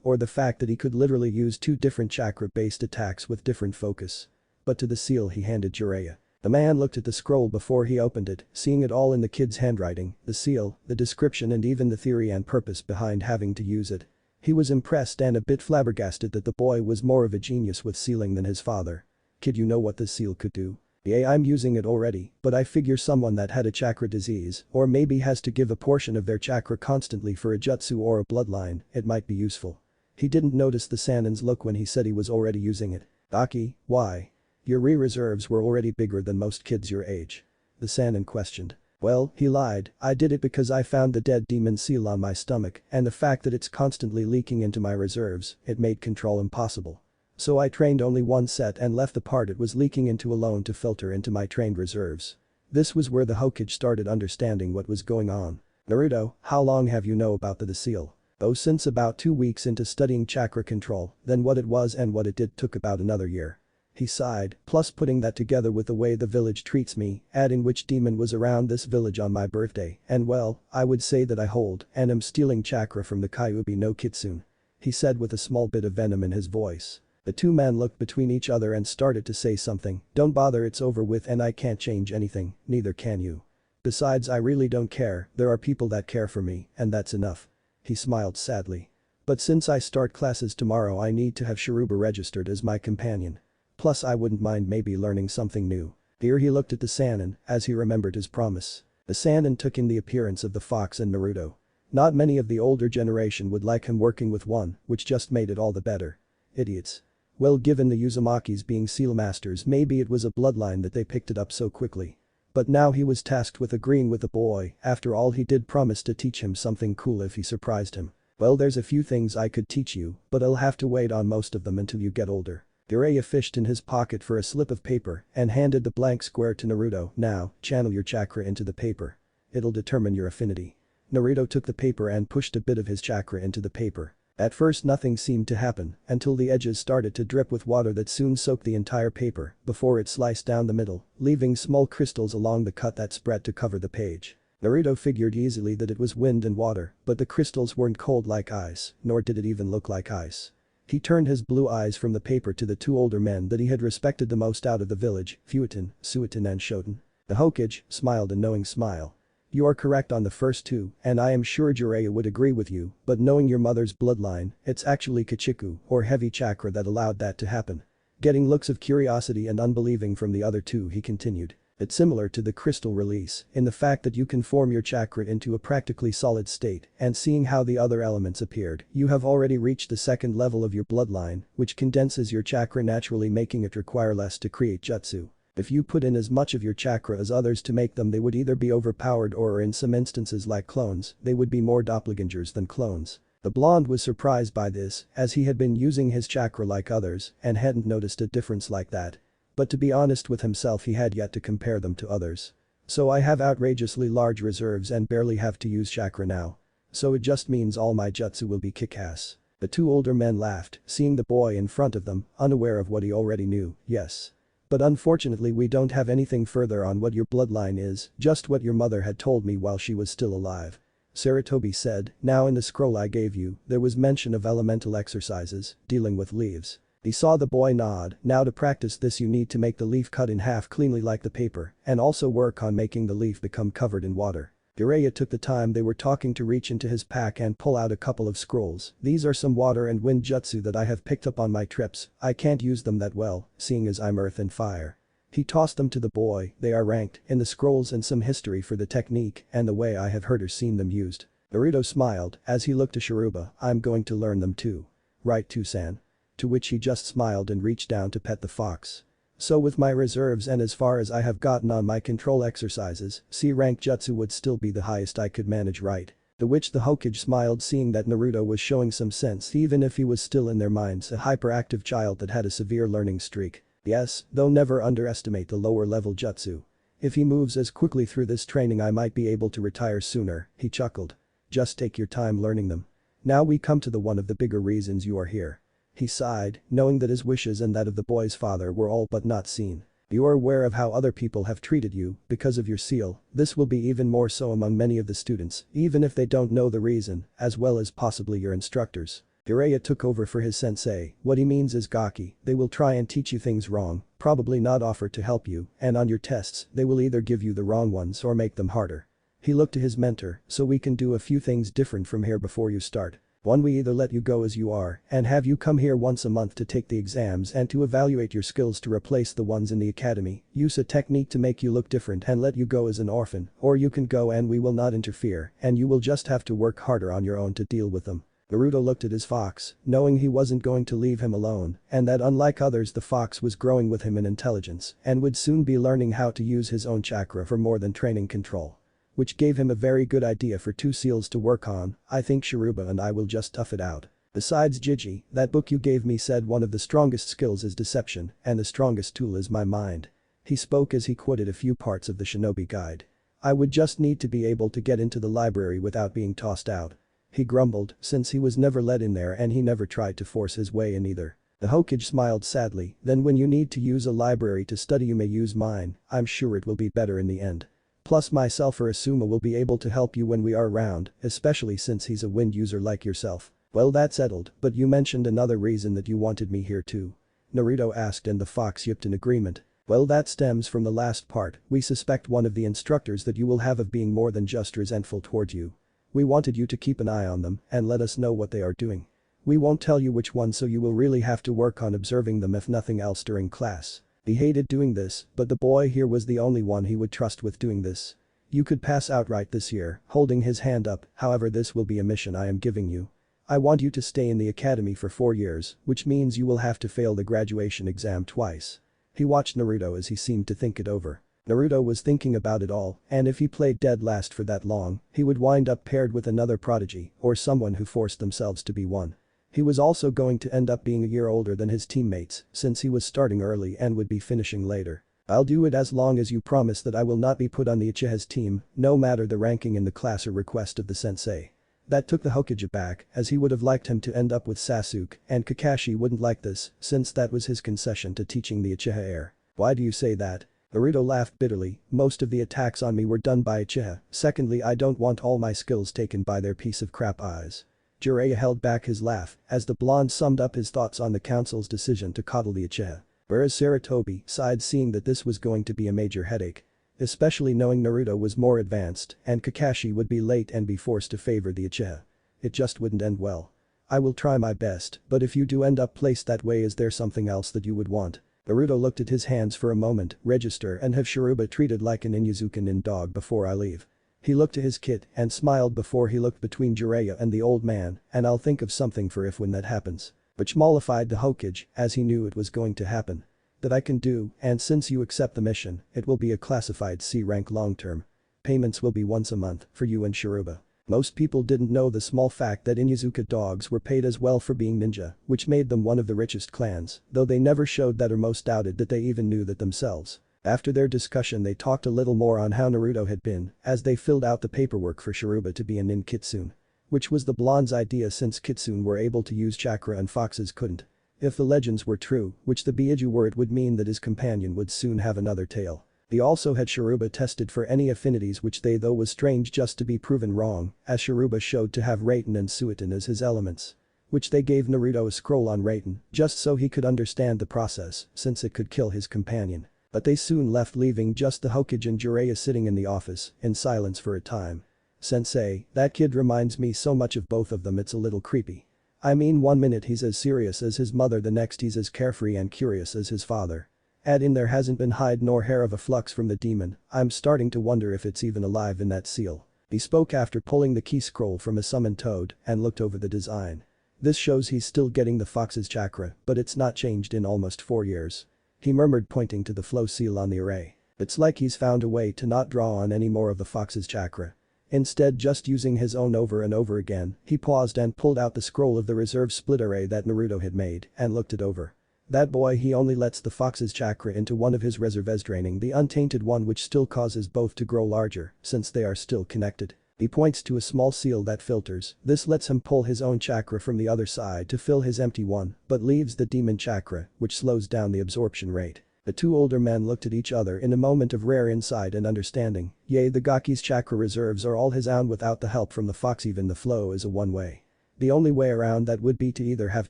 or the fact that he could literally use two different chakra-based attacks with different focus. But to the seal he handed Jiraiya. The man looked at the scroll before he opened it, seeing it all in the kid's handwriting, the seal, the description and even the theory and purpose behind having to use it. He was impressed and a bit flabbergasted that the boy was more of a genius with sealing than his father. "Kid, you know what this seal could do?" "Yeah, I'm using it already, but I figure someone that had a chakra disease or maybe has to give a portion of their chakra constantly for a jutsu or a bloodline, it might be useful." He didn't notice the Sanin's look when he said he was already using it. "Aki, why? Your reserves were already bigger than most kids your age." The Sanin questioned. "Well," he lied, "I did it because I found the dead demon seal on my stomach and the fact that it's constantly leaking into my reserves, it made control impossible. So I trained only one set and left the part it was leaking into alone to filter into my trained reserves." This was where the Hokage started understanding what was going on. "Naruto, how long have you know about the seal?" "Oh, since about 2 weeks into studying chakra control, then what it was and what it did took about another year." He sighed, plus putting that together with the way the village treats me, adding which demon was around this village on my birthday, and well, I would say that I hold and am stealing chakra from the Kyuubi no Kitsune. He said with a small bit of venom in his voice. The two men looked between each other and started to say something. "Don't bother, it's over with and I can't change anything, neither can you. Besides, I really don't care, there are people that care for me, and that's enough." He smiled sadly. "But since I start classes tomorrow I need to have Shiruba registered as my companion. Plus I wouldn't mind maybe learning something new." Here he looked at the Sanin, as he remembered his promise. The Sanin took in the appearance of the fox and Naruto. Not many of the older generation would like him working with one, which just made it all the better. Idiots. Well, given the Uzumakis being seal masters, maybe it was a bloodline that they picked it up so quickly. But now he was tasked with agreeing with the boy, after all he did promise to teach him something cool if he surprised him. "Well, there's a few things I could teach you, but I'll have to wait on most of them until you get older." Jiraiya fished in his pocket for a slip of paper and handed the blank square to Naruto. "Now, channel your chakra into the paper. It'll determine your affinity." Naruto took the paper and pushed a bit of his chakra into the paper. At first nothing seemed to happen until the edges started to drip with water that soon soaked the entire paper before it sliced down the middle, leaving small crystals along the cut that spread to cover the page. Naruto figured easily that it was wind and water, but the crystals weren't cold like ice, nor did it even look like ice. He turned his blue eyes from the paper to the two older men that he had respected the most out of the village, Futon, Suiton and Shoten. The Hokage smiled a knowing smile. "You are correct on the first two, and I am sure Jiraiya would agree with you, but knowing your mother's bloodline, it's actually Kachiku, or heavy chakra that allowed that to happen." Getting looks of curiosity and unbelieving from the other two, he continued. "It's similar to the crystal release in the fact that you can form your chakra into a practically solid state, and seeing how the other elements appeared, you have already reached the second level of your bloodline, which condenses your chakra naturally, making it require less to create jutsu. If you put in as much of your chakra as others to make them, they would either be overpowered or, in some instances like clones, they would be more doppelgangers than clones." The blonde was surprised by this, as he had been using his chakra like others and hadn't noticed a difference like that. But to be honest with himself, he had yet to compare them to others. "So I have outrageously large reserves and barely have to use chakra now. So it just means all my jutsu will be kick-ass." The two older men laughed, seeing the boy in front of them, unaware of what he already knew. "Yes. But unfortunately we don't have anything further on what your bloodline is, just what your mother had told me while she was still alive." Saratobi said, "Now in the scroll I gave you, there was mention of elemental exercises, dealing with leaves." He saw the boy nod. "Now to practice this you need to make the leaf cut in half cleanly like the paper and also work on making the leaf become covered in water." Jiraiya took the time they were talking to reach into his pack and pull out a couple of scrolls. "These are some water and wind jutsu that I have picked up on my trips. I can't use them that well, seeing as I'm earth and fire." He tossed them to the boy. "They are ranked in the scrolls and some history for the technique and the way I have heard or seen them used." Naruto smiled as he looked to Shiruba. "I'm going to learn them too. Right, Tusan?" To which he just smiled and reached down to pet the fox. "So with my reserves and as far as I have gotten on my control exercises, C-rank jutsu would still be the highest I could manage, right?" To which the Hokage smiled, seeing that Naruto was showing some sense even if he was still in their minds a hyperactive child that had a severe learning streak. "Yes, though never underestimate the lower level jutsu. If he moves as quickly through this training I might be able to retire sooner," he chuckled. "Just take your time learning them. Now we come to the one of the bigger reasons you are here." He sighed, knowing that his wishes and that of the boy's father were all but not seen. You are aware of how other people have treated you because of your seal. This will be even more so among many of the students, even if they don't know the reason, as well as possibly your instructors. Jiraiya took over for his sensei. What he means is gaki, they will try and teach you things wrong, probably not offer to help you, and on your tests, they will either give you the wrong ones or make them harder. He looked to his mentor, so we can do a few things different from here before you start. 1. We either let you go as you are and have you come here once a month to take the exams and to evaluate your skills to replace the ones in the academy, use a technique to make you look different and let you go as an orphan, or you can go and we will not interfere and you will just have to work harder on your own to deal with them. Naruto looked at his fox, knowing he wasn't going to leave him alone, and that unlike others the fox was growing with him in intelligence and would soon be learning how to use his own chakra for more than training control. Which gave him a very good idea for 2 seals to work on. I think Sharuba and I will just tough it out. Besides Gigi, that book you gave me said one of the strongest skills is deception and the strongest tool is my mind. He spoke as he quoted a few parts of the Shinobi Guide. I would just need to be able to get into the library without being tossed out. He grumbled since he was never let in there and he never tried to force his way in either. The Hokage smiled sadly. Then when you need to use a library to study you may use mine. I'm sure it will be better in the end. Plus myself or Asuma will be able to help you when we are around, especially since he's a wind user like yourself. Well, that's settled, but you mentioned another reason that you wanted me here too. Naruto asked and the fox yipped in agreement. Well, that stems from the last part. We suspect one of the instructors that you will have of being more than just resentful toward you. We wanted you to keep an eye on them and let us know what they are doing. We won't tell you which one so you will really have to work on observing them if nothing else during class. He hated doing this, but the boy here was the only one he would trust with doing this. You could pass outright this year, holding his hand up, however this will be a mission I am giving you. I want you to stay in the academy for 4 years, which means you will have to fail the graduation exam twice. He watched Naruto as he seemed to think it over. Naruto was thinking about it all, and if he played dead last for that long, he would wind up paired with another prodigy or someone who forced themselves to be one. He was also going to end up being a year older than his teammates since he was starting early and would be finishing later. I'll do it as long as you promise that I will not be put on the Uchiha's team, no matter the ranking in the class or request of the sensei. That took the Hokage aback as he would have liked him to end up with Sasuke and Kakashi wouldn't like this since that was his concession to teaching the Uchiha heir. Why do you say that? Naruto laughed bitterly. Most of the attacks on me were done by Uchiha. Secondly, I don't want all my skills taken by their piece of crap eyes. Jiraiya held back his laugh as the blonde summed up his thoughts on the council's decision to coddle the Uchiha. Whereas Sarutobi sighed seeing that this was going to be a major headache. Especially knowing Naruto was more advanced and Kakashi would be late and be forced to favor the Uchiha. It just wouldn't end well. I will try my best, but if you do end up placed that way, is there something else that you would want? Naruto looked at his hands for a moment. Register and have Sharuba treated like an Inuzuka nin dog before I leave. He looked at his kit and smiled before he looked between Jiraiya and the old man, and I'll think of something for if when that happens. Which mollified the Hokage as he knew it was going to happen. That I can do, and since you accept the mission, it will be a classified C rank long term. Payments will be once a month for you and Sharuba. Most people didn't know the small fact that Inuzuka dogs were paid as well for being ninja, which made them one of the richest clans, though they never showed that or most doubted that they even knew that themselves. After their discussion they talked a little more on how Naruto had been as they filled out the paperwork for Sharuba to be a nin kitsune. Which was the blonde's idea since kitsune were able to use chakra and foxes couldn't. If the legends were true, which the Byaji were, it would mean that his companion would soon have another tail. They also had Sharuba tested for any affinities, which they though was strange just to be proven wrong, as Sharuba showed to have Raiten and Suiton as his elements. Which they gave Naruto a scroll on Raiten, just so he could understand the process, since it could kill his companion. But they soon left, leaving just the Hokage and Jiraiya sitting in the office, in silence for a time. Sensei, that kid reminds me so much of both of them, it's a little creepy. I mean, one minute he's as serious as his mother, the next he's as carefree and curious as his father. Add in there hasn't been hide nor hair of a flux from the demon. I'm starting to wonder if it's even alive in that seal. He spoke after pulling the key scroll from a summoned toad and looked over the design. This shows he's still getting the fox's chakra, but it's not changed in almost 4 years. He murmured, pointing to the flow seal on the array. It's like he's found a way to not draw on any more of the fox's chakra. Instead, just using his own over and over again. He paused and pulled out the scroll of the reserve split array that Naruto had made and looked it over. That boy, he only lets the fox's chakra into one of his reserves, draining the untainted one, which still causes both to grow larger since they are still connected. He points to a small seal that filters. This lets him pull his own chakra from the other side to fill his empty one, but leaves the demon chakra, which slows down the absorption rate. The two older men looked at each other in a moment of rare insight and understanding. The Gaki's chakra reserves are all his own without the help from the fox. Even the flow is a one-way. The only way around that would be to either have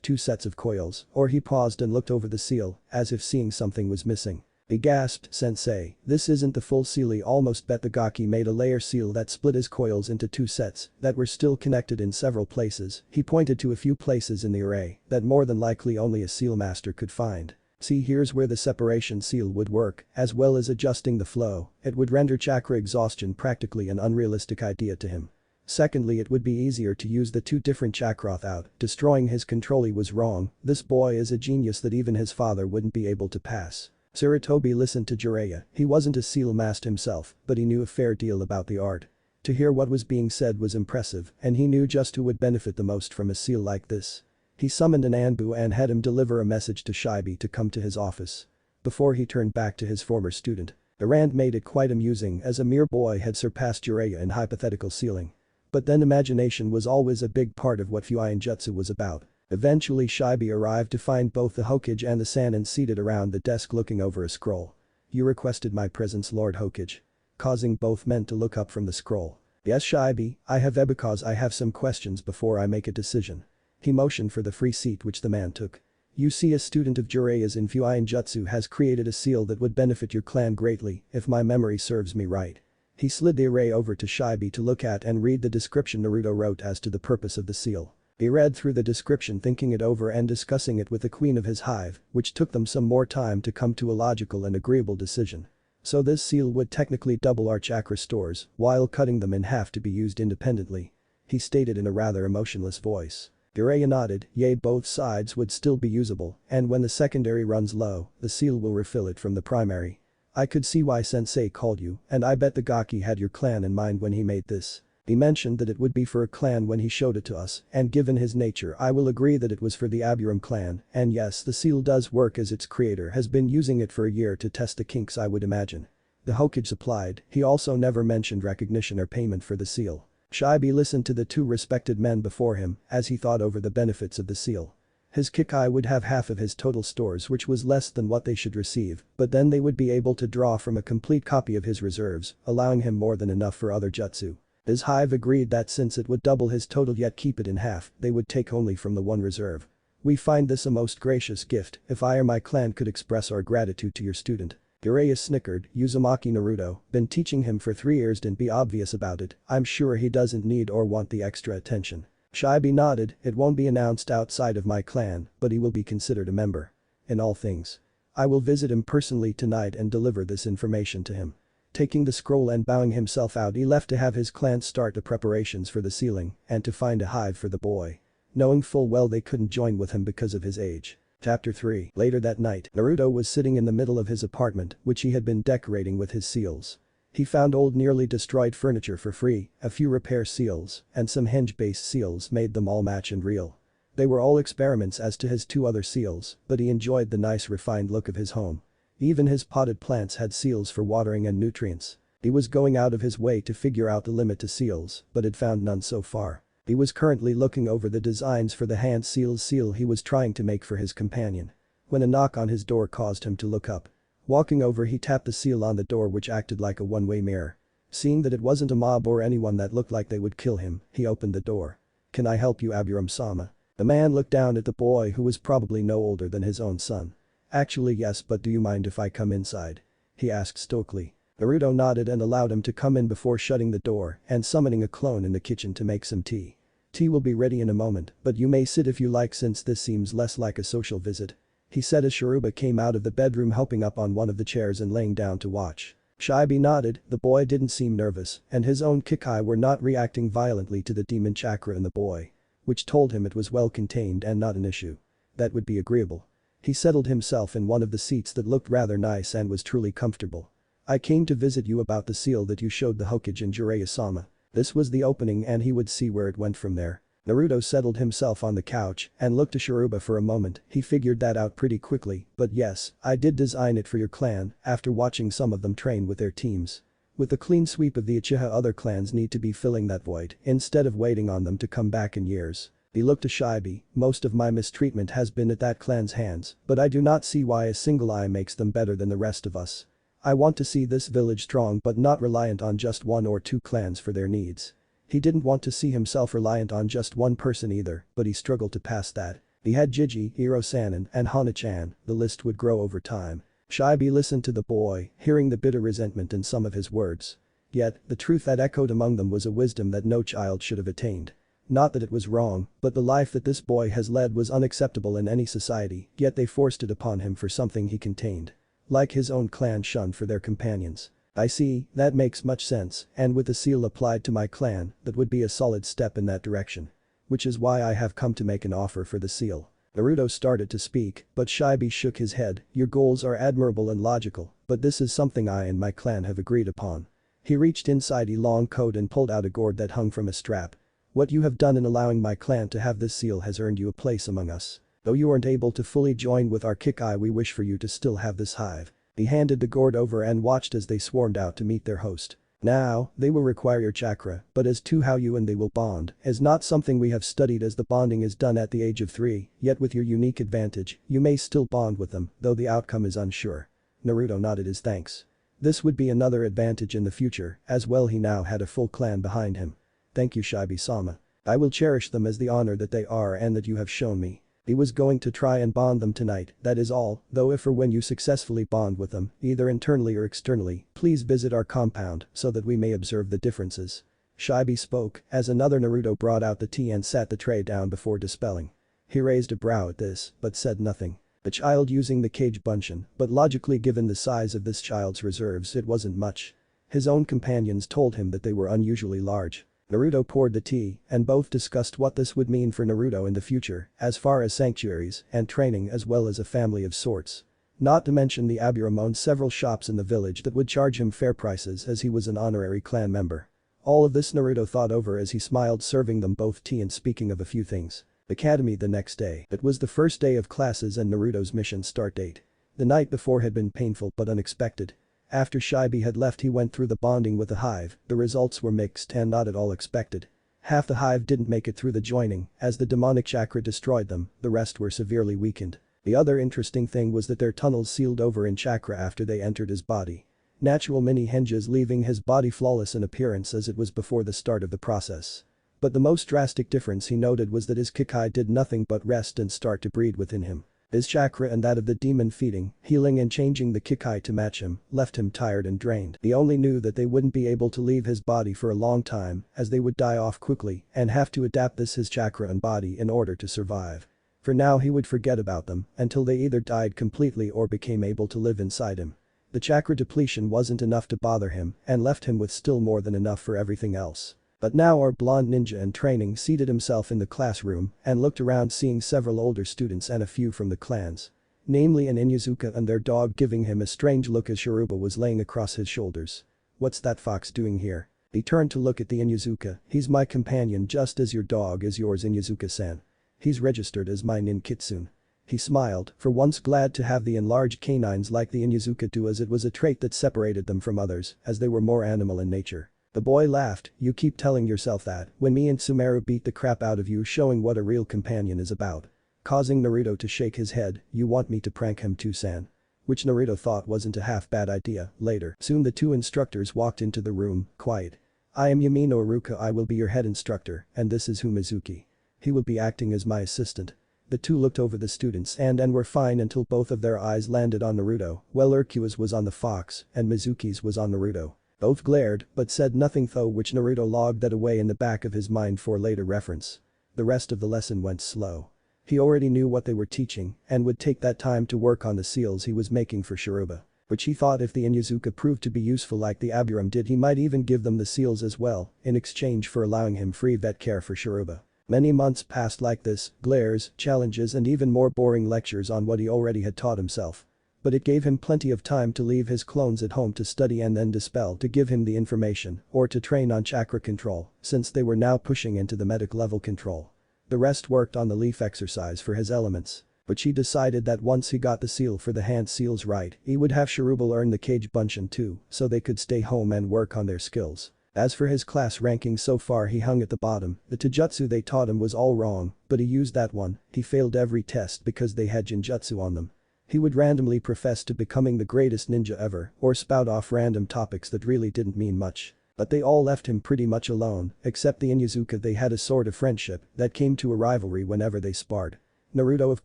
two sets of coils, or he paused and looked over the seal, as if seeing something was missing. He gasped, "Sensei, this isn't the full seal." He almost bet the Gaki made a layer seal that split his coils into two sets that were still connected in several places. He pointed to a few places in the array that more than likely only a seal master could find. See, here's where the separation seal would work, as well as adjusting the flow. It would render chakra exhaustion practically an unrealistic idea to him. Secondly, it would be easier to use the two different chakra without destroying his control. He was wrong. This boy is a genius that even his father wouldn't be able to pass. Sarutobi listened to Jiraiya. He wasn't a seal master himself, but he knew a fair deal about the art. To hear what was being said was impressive, and he knew just who would benefit the most from a seal like this. He summoned an Anbu and had him deliver a message to Shibi to come to his office. Before he turned back to his former student, the rant made it quite amusing as a mere boy had surpassed Jiraiya in hypothetical sealing. But then imagination was always a big part of what Fuin Jutsu was about. Eventually Shibi arrived to find both the Hokage and the Sannin seated around the desk looking over a scroll. "You requested my presence, Lord Hokage," causing both men to look up from the scroll. "Yes, Shibi, I have because I have some questions before I make a decision." He motioned for the free seat which the man took. "You see, a student of Jiraiya's in Fuin Jutsu has created a seal that would benefit your clan greatly, if my memory serves me right." He slid the array over to Shibi to look at and read the description Naruto wrote as to the purpose of the seal. He read through the description, thinking it over and discussing it with the queen of his hive, which took them some more time to come to a logical and agreeable decision. "So this seal would technically double our chakra stores, while cutting them in half to be used independently," he stated in a rather emotionless voice. Jiraiya nodded. Both sides would still be usable, and when the secondary runs low, the seal will refill it from the primary. "I could see why Sensei called you, and I bet the Gaki had your clan in mind when he made this. He mentioned that it would be for a clan when he showed it to us, and given his nature I will agree that it was for the Aburame clan, and yes, the seal does work as its creator has been using it for a year to test the kinks, I would imagine." The Hokage supplied. He also never mentioned recognition or payment for the seal. Shibi listened to the two respected men before him as he thought over the benefits of the seal. His Kikai would have half of his total stores, which was less than what they should receive, but then they would be able to draw from a complete copy of his reserves, allowing him more than enough for other jutsu. His hive agreed that since it would double his total yet keep it in half, they would take only from the one reserve. "We find this a most gracious gift. If I or my clan could express our gratitude to your student." Jiraiya snickered. "Uzumaki Naruto, been teaching him for 3 years, didn't be obvious about it. I'm sure he doesn't need or want the extra attention." Shibi nodded. "It won't be announced outside of my clan, but he will be considered a member. In all things. I will visit him personally tonight and deliver this information to him." Taking the scroll and bowing himself out, he left to have his clan start the preparations for the sealing and to find a hive for the boy. Knowing full well they couldn't join with him because of his age. Chapter 3. Later that night, Naruto was sitting in the middle of his apartment, which he had been decorating with his seals. He found old nearly destroyed furniture for free, a few repair seals, and some hinge-based seals made them all match and real. They were all experiments as to his 2 other seals, but he enjoyed the nice refined look of his home. Even his potted plants had seals for watering and nutrients. He was going out of his way to figure out the limit to seals, but had found none so far. He was currently looking over the designs for the hand seal he was trying to make for his companion. When a knock on his door caused him to look up. Walking over, he tapped the seal on the door, which acted like a one-way mirror. Seeing that it wasn't a mob or anyone that looked like they would kill him, he opened the door. "Can I help you, Aburame-sama?" The man looked down at the boy, who was probably no older than his own son. "Actually yes, but do you mind if I come inside?" he asked stoically. Naruto nodded and allowed him to come in before shutting the door and summoning a clone in the kitchen to make some tea. "Tea will be ready in a moment, but you may sit if you like since this seems less like a social visit," he said as Sharuba came out of the bedroom, helping up on one of the chairs and laying down to watch. Shibi nodded. The boy didn't seem nervous, and his own Kikai were not reacting violently to the demon chakra in the boy, which told him it was well contained and not an issue. That would be agreeable. He settled himself in one of the seats that looked rather nice and was truly comfortable. "I came to visit you about the seal that you showed the Hokage and Jiraiya-sama." This was the opening and he would see where it went from there. Naruto settled himself on the couch and looked to Sharuba for a moment. He figured that out pretty quickly, but yes, I did design it for your clan after watching some of them train with their teams. With the clean sweep of the Uchiha, other clans need to be filling that void instead of waiting on them to come back in years. He looked to Shibe. Most of my mistreatment has been at that clan's hands, but I do not see why a single eye makes them better than the rest of us. I want to see this village strong but not reliant on just one or two clans for their needs. He didn't want to see himself reliant on just one person either, but he struggled to pass that. He had Jiji, Iro-sanin, and Hana-chan, the list would grow over time. Shibe listened to the boy, hearing the bitter resentment in some of his words. Yet, the truth that echoed among them was a wisdom that no child should have attained. Not that it was wrong, but the life that this boy has led was unacceptable in any society, yet they forced it upon him for something he contained. Like his own clan shunned for their companions. I see, that makes much sense, and with the seal applied to my clan, that would be a solid step in that direction. Which is why I have come to make an offer for the seal. Naruto started to speak, but Shibe shook his head. Your goals are admirable and logical, but this is something I and my clan have agreed upon. He reached inside a long coat and pulled out a gourd that hung from a strap. What you have done in allowing my clan to have this seal has earned you a place among us. Though you aren't able to fully join with our Kikai, we wish for you to still have this hive. He handed the gourd over and watched as they swarmed out to meet their host. Now, they will require your chakra, but as to how you and they will bond is not something we have studied, as the bonding is done at the age of 3, yet with your unique advantage, you may still bond with them, though the outcome is unsure. Naruto nodded his thanks. This would be another advantage in the future, as well he now had a full clan behind him. Thank you, Shibe-sama. I will cherish them as the honor that they are and that you have shown me. He was going to try and bond them tonight, that is all, though if or when you successfully bond with them, either internally or externally, please visit our compound so that we may observe the differences. Shibe spoke as another Naruto brought out the tea and sat the tray down before dispelling. He raised a brow at this, but said nothing. A child using the cage bunshin, but logically given the size of this child's reserves it wasn't much. His own companions told him that they were unusually large. Naruto poured the tea, and both discussed what this would mean for Naruto in the future, as far as sanctuaries and training as well as a family of sorts. Not to mention the Aburame owned several shops in the village that would charge him fair prices as he was an honorary clan member. All of this Naruto thought over as he smiled, serving them both tea and speaking of a few things. Academy the next day. It was the first day of classes and Naruto's mission start date. The night before had been painful but unexpected. After Shibe had left, he went through the bonding with the hive. The results were mixed and not at all expected. Half the hive didn't make it through the joining, as the demonic chakra destroyed them, the rest were severely weakened. The other interesting thing was that their tunnels sealed over in chakra after they entered his body. Natural mini hinges, leaving his body flawless in appearance as it was before the start of the process. But the most drastic difference he noted was that his Kikai did nothing but rest and start to breed within him. His chakra and that of the demon feeding, healing and changing the Kikai to match him, left him tired and drained. He only knew that they wouldn't be able to leave his body for a long time, as they would die off quickly and have to adapt his chakra and body in order to survive. For now he would forget about them until they either died completely or became able to live inside him. The chakra depletion wasn't enough to bother him and left him with still more than enough for everything else. But now our blonde ninja in training seated himself in the classroom and looked around, seeing several older students and a few from the clans. Namely an Inuzuka and their dog, giving him a strange look as Shiruba was laying across his shoulders. What's that fox doing here? He turned to look at the Inuzuka. He's my companion just as your dog is yours, Inuzuka-san. He's registered as my nin-kitsune. He smiled, for once glad to have the enlarged canines like the Inuzuka do, as it was a trait that separated them from others as they were more animal in nature. The boy laughed. You keep telling yourself that when me and Sumeru beat the crap out of you, showing what a real companion is about. Causing Naruto to shake his head. You want me to prank him too, san? Which Naruto thought wasn't a half bad idea. Later, soon the two instructors walked into the room, quiet. I am Yamino Iruka, I will be your head instructor, and this is Mizuki. He will be acting as my assistant. The two looked over the students and were fine until both of their eyes landed on Naruto. Well, Urkua's was on the fox and Mizuki's was on Naruto. Both glared, but said nothing, though, which Naruto logged that away in the back of his mind for later reference. The rest of the lesson went slow. He already knew what they were teaching and would take that time to work on the seals he was making for Shiruba. Which he thought if the Inuzuka proved to be useful like the Aburame did, he might even give them the seals as well, in exchange for allowing him free vet care for Shiruba. Many months passed like this, glares, challenges and even more boring lectures on what he already had taught himself. But it gave him plenty of time to leave his clones at home to study and then dispel to give him the information or to train on chakra control, since they were now pushing into the medic level control. The rest worked on the leaf exercise for his elements. But she decided that once he got the seal for the hand seals right, he would have Shiruba learn the cage bunshin too, so they could stay home and work on their skills. As for his class ranking so far, he hung at the bottom. The taijutsu they taught him was all wrong, but he used that one. He failed every test because they had jinjutsu on them. He would randomly profess to becoming the greatest ninja ever or spout off random topics that really didn't mean much. But they all left him pretty much alone, except the Inyazuka. They had a sort of friendship that came to a rivalry whenever they sparred. Naruto of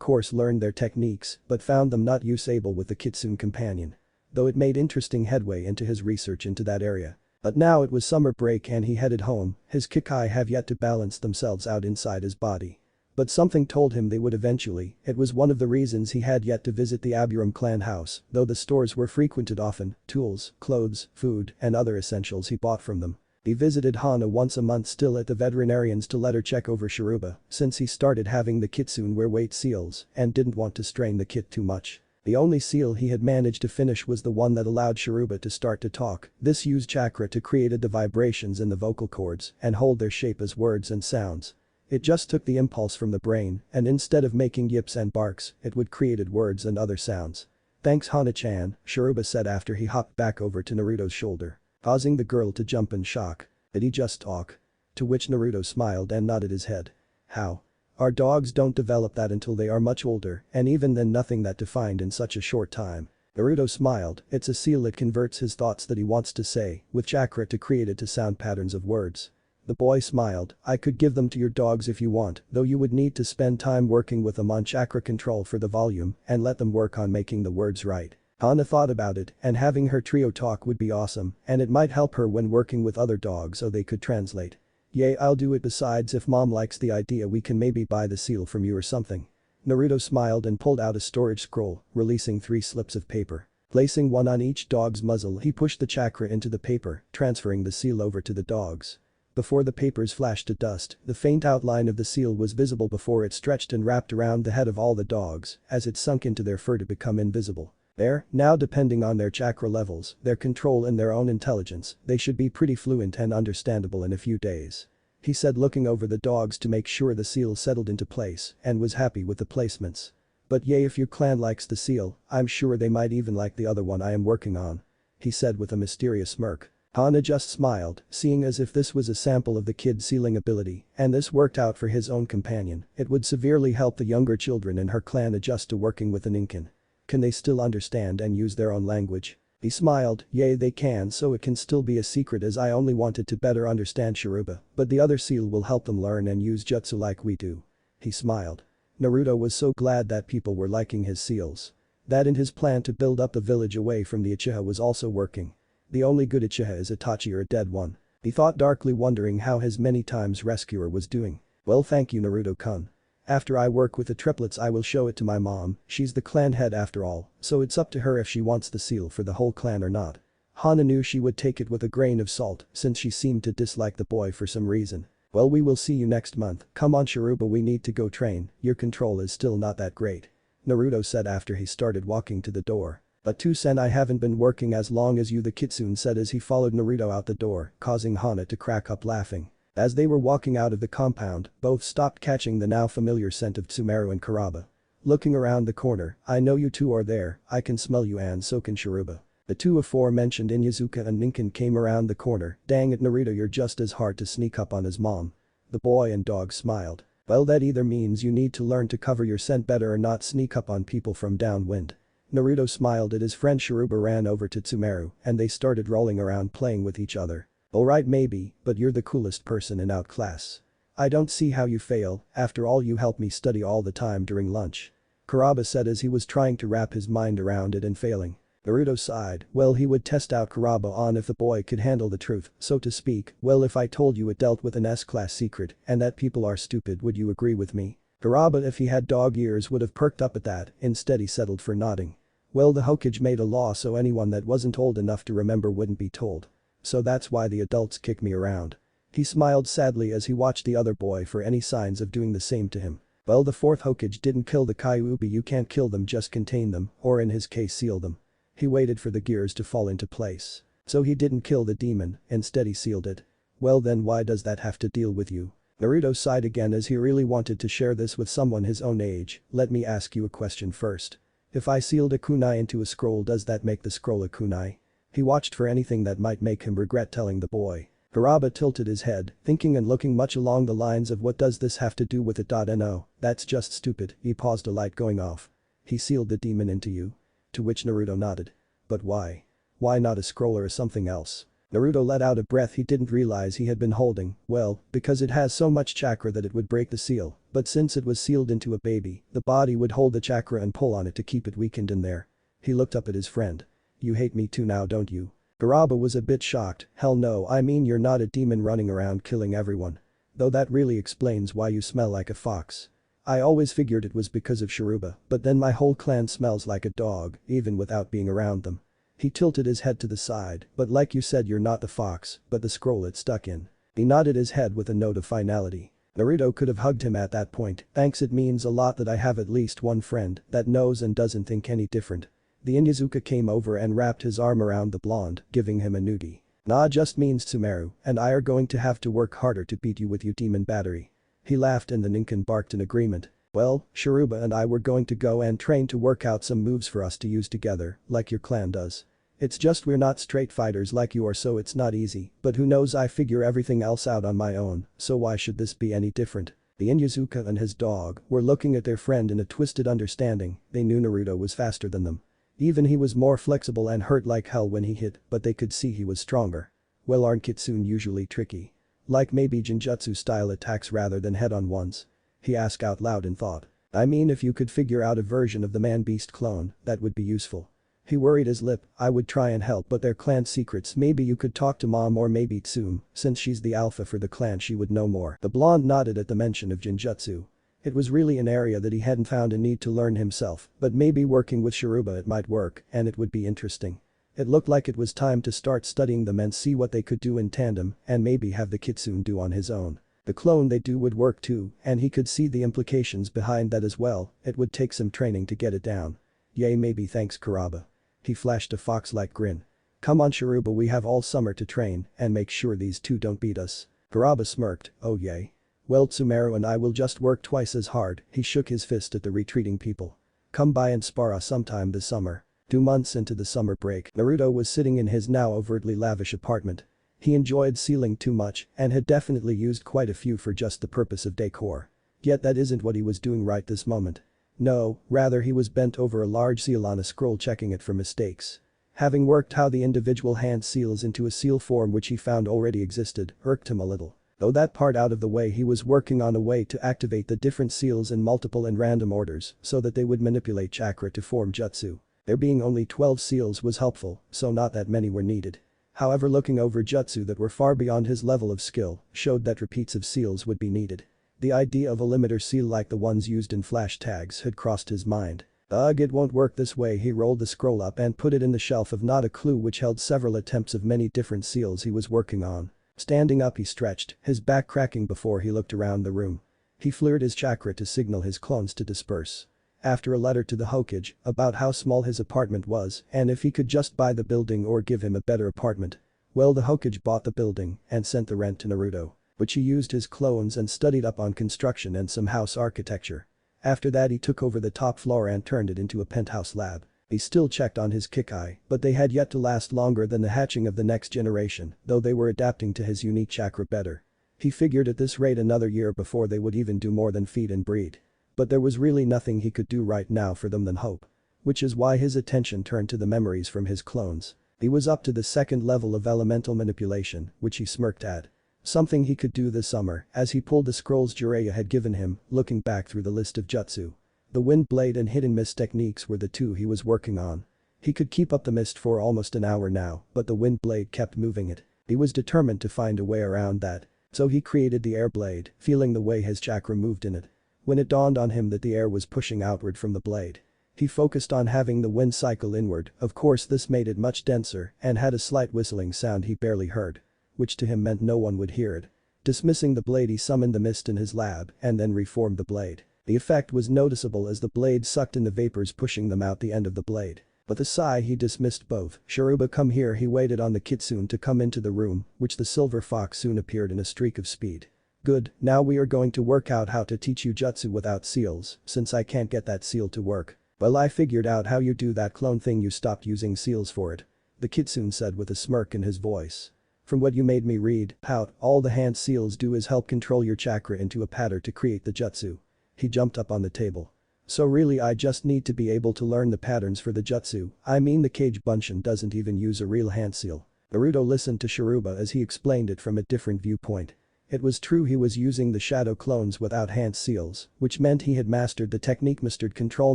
course learned their techniques but found them not usable with the Kitsune companion. Though it made interesting headway into his research into that area. But now it was summer break and he headed home. His Kikai have yet to balance themselves out inside his body. But something told him they would eventually. It was one of the reasons he had yet to visit the Aburame clan house, though the stores were frequented often. Tools, clothes, food, and other essentials he bought from them. He visited Hana once a month still at the veterinarians to let her check over Shiruba, since he started having the kitsune wear weight seals and didn't want to strain the kit too much. The only seal he had managed to finish was the one that allowed Shiruba to start to talk. This used chakra to create the vibrations in the vocal cords and hold their shape as words and sounds. It just took the impulse from the brain, and instead of making yips and barks, it would created words and other sounds. "Thanks Hana-chan," Shiruba said after he hopped back over to Naruto's shoulder, causing the girl to jump in shock. "Did he just talk?" To which Naruto smiled and nodded his head. "How? Our dogs don't develop that until they are much older, and even then nothing that defined in such a short time." Naruto smiled. "It's a seal that converts his thoughts that he wants to say, with chakra to create it to sound patterns of words." The boy smiled. "I could give them to your dogs if you want, though you would need to spend time working with them on chakra control for the volume and let them work on making the words right." Hana thought about it, and having her trio talk would be awesome, and it might help her when working with other dogs so they could translate. "Yeah, I'll do it. Besides, if mom likes the idea, we can maybe buy the seal from you or something." Naruto smiled and pulled out a storage scroll, releasing 3 slips of paper. Placing one on each dog's muzzle, he pushed the chakra into the paper, transferring the seal over to the dogs. Before the papers flashed to dust, the faint outline of the seal was visible before it stretched and wrapped around the head of all the dogs as it sunk into their fur to become invisible. There, now depending on their chakra levels, their control and their own intelligence, they should be pretty fluent and understandable in a few days. He said, looking over the dogs to make sure the seal settled into place and was happy with the placements. "But yeah, if your clan likes the seal, I'm sure they might even like the other one I am working on," he said with a mysterious smirk. Hana just smiled, seeing as if this was a sample of the kid's sealing ability, and this worked out for his own companion. It would severely help the younger children in her clan adjust to working with an Incan. Can they still understand and use their own language? He smiled. "Yay, they can, so it can still be a secret, as I only wanted to better understand Shiruba, but the other seal will help them learn and use jutsu like we do." He smiled. Naruto was so glad that people were liking his seals. That and his plan to build up the village away from the Uchiha was also working. The only good Uchiha is Itachi or a dead one. He thought darkly, wondering how his many times rescuer was doing. "Well, thank you Naruto-kun. After I work with the triplets I will show it to my mom, she's the clan head after all, so it's up to her if she wants the seal for the whole clan or not." Hana knew she would take it with a grain of salt since she seemed to dislike the boy for some reason. "Well, we will see you next month. Come on Shiruba, we need to go train, your control is still not that great," Naruto said after he started walking to the door. "But Sen, I haven't been working as long as you," the kitsune said as he followed Naruto out the door, causing Hana to crack up laughing. As they were walking out of the compound, both stopped, catching the now familiar scent of Tsumeru and Kurama. Looking around the corner, "I know you two are there, I can smell you, and so can Shiruba." The two aforementioned Inyazuka and Ninken came around the corner. "Dang it Naruto, you're just as hard to sneak up on as mom." The boy and dog smiled. "Well, that either means you need to learn to cover your scent better or not sneak up on people from downwind." Naruto smiled at his friend. Shiruba ran over to Tsumeru and they started rolling around playing with each other. "Alright maybe, but you're the coolest person in our class. I don't see how you fail, after all you helped me study all the time during lunch," Kurama said as he was trying to wrap his mind around it and failing. Naruto sighed. Well, he would test out Kurama on if the boy could handle the truth, so to speak. "Well, if I told you it dealt with an S-class secret and that people are stupid, would you agree with me?" Kurama, if he had dog ears, would have perked up at that. Instead he settled for nodding. "Well, the Hokage made a law so anyone that wasn't old enough to remember wouldn't be told. So that's why the adults kick me around." He smiled sadly as he watched the other boy for any signs of doing the same to him. "Well, the 4th Hokage didn't kill the Kyuubi, you can't kill them, just contain them, or in his case seal them." He waited for the gears to fall into place. "So he didn't kill the demon, instead he sealed it. Well then why does that have to deal with you?" Naruto sighed again as he really wanted to share this with someone his own age. "Let me ask you a question first. If I sealed a kunai into a scroll, does that make the scroll a kunai?" He watched for anything that might make him regret telling the boy. Kurama tilted his head, thinking and looking much along the lines of what does this have to do with it. No, that's just stupid. He paused, a light going off. He sealed the demon into you. To which Naruto nodded. But why? Why not a scroll or something else? Naruto let out a breath he didn't realize he had been holding. Well, because it has so much chakra that it would break the seal, but since it was sealed into a baby, the body would hold the chakra and pull on it to keep it weakened in there. He looked up at his friend. You hate me too now, don't you? Kurama was a bit shocked. Hell no, I mean you're not a demon running around killing everyone. Though that really explains why you smell like a fox. I always figured it was because of Shiruba, but then my whole clan smells like a dog, even without being around them. He tilted his head to the side, but like you said, you're not the fox, but the scroll it's stuck in. He nodded his head with a note of finality. Naruto could have hugged him at that point. Thanks, it means a lot that I have at least one friend that knows and doesn't think any different. The Inyazuka came over and wrapped his arm around the blonde, giving him a noogie. Nah, just means Tsumeru and I are going to have to work harder to beat you with your demon battery. He laughed and the Ninken barked in agreement. Well, Shiruba and I were going to go and train to work out some moves for us to use together, like your clan does. It's just we're not straight fighters like you are, so it's not easy, but who knows, I figure everything else out on my own, so why should this be any different? The Inyazuka and his dog were looking at their friend in a twisted understanding. They knew Naruto was faster than them. Even he was more flexible and hurt like hell when he hit, but they could see he was stronger. Well, aren't kitsune usually tricky? Like maybe Genjutsu style attacks rather than head-on ones? He asked out loud in thought. I mean, if you could figure out a version of the man-beast clone, that would be useful. He worried his lip. I would try and help, but they're clan secrets. Maybe you could talk to mom or maybe Tsume, since she's the alpha for the clan, she would know more. The blonde nodded at the mention of Genjutsu. It was really an area that he hadn't found a need to learn himself, but maybe working with Shiruba it might work, and it would be interesting. It looked like it was time to start studying them and see what they could do in tandem, and maybe have the kitsune do on his own. The clone they do would work too, and he could see the implications behind that as well. It would take some training to get it down. Yay, maybe, thanks Kurama. He flashed a fox-like grin. Come on Shiruba, we have all summer to train and make sure these two don't beat us. Kurama smirked. Oh yay. Well, Tsumeru and I will just work twice as hard. He shook his fist at the retreating people. Come by and spar us sometime this summer. 2 months into the summer break, Naruto was sitting in his now overtly lavish apartment. He enjoyed sealing too much and had definitely used quite a few for just the purpose of decor. Yet that isn't what he was doing right this moment. No, rather he was bent over a large seal on a scroll, checking it for mistakes. Having worked how the individual hand seals into a seal form which he found already existed irked him a little. Though that part out of the way, he was working on a way to activate the different seals in multiple and random orders so that they would manipulate chakra to form jutsu. There being only 12 seals was helpful, so not that many were needed. However, looking over jutsu that were far beyond his level of skill showed that repeats of seals would be needed. The idea of a limiter seal like the ones used in flash tags had crossed his mind. Ugh, it won't work this way. He rolled the scroll up and put it in the shelf of not a clue which held several attempts of many different seals he was working on. Standing up he stretched, his back cracking before he looked around the room. He flared his chakra to signal his clones to disperse. After a letter to the Hokage about how small his apartment was and if he could just buy the building or give him a better apartment. Well, the Hokage bought the building and sent the rent to Naruto. But he used his clones and studied up on construction and some house architecture. After that he took over the top floor and turned it into a penthouse lab. He still checked on his Kikai, but they had yet to last longer than the hatching of the next generation, though they were adapting to his unique chakra better. He figured at this rate another year before they would even do more than feed and breed. But there was really nothing he could do right now for them than hope. Which is why his attention turned to the memories from his clones. He was up to the second level of elemental manipulation, which he smirked at. Something he could do this summer, as he pulled the scrolls Jiraiya had given him, looking back through the list of jutsu. The wind blade and hidden mist techniques were the two he was working on. He could keep up the mist for almost an hour now, but the wind blade kept moving it. He was determined to find a way around that. So he created the air blade, feeling the way his chakra moved in it. When it dawned on him that the air was pushing outward from the blade, he focused on having the wind cycle inward. Of course, this made it much denser and had a slight whistling sound he barely heard. Which to him meant no one would hear it. Dismissing the blade, he summoned the mist in his lab and then reformed the blade. The effect was noticeable as the blade sucked in the vapors, pushing them out the end of the blade. With a sigh he dismissed both. Shiruba, come here. He waited on the kitsune to come into the room, which the silver fox soon appeared in a streak of speed. Good, now we are going to work out how to teach you jutsu without seals, since I can't get that seal to work. Well, I figured out how you do that clone thing, you stopped using seals for it. The kitsune said with a smirk in his voice. From what you made me read, pout, all the hand seals do is help control your chakra into a pattern to create the jutsu. He jumped up on the table. So really I just need to be able to learn the patterns for the jutsu, I mean the Kage Bunshin doesn't even use a real hand seal. Naruto listened to Shiruba as he explained it from a different viewpoint. It was true he was using the shadow clones without hand seals, which meant he had mastered the technique. Mastered control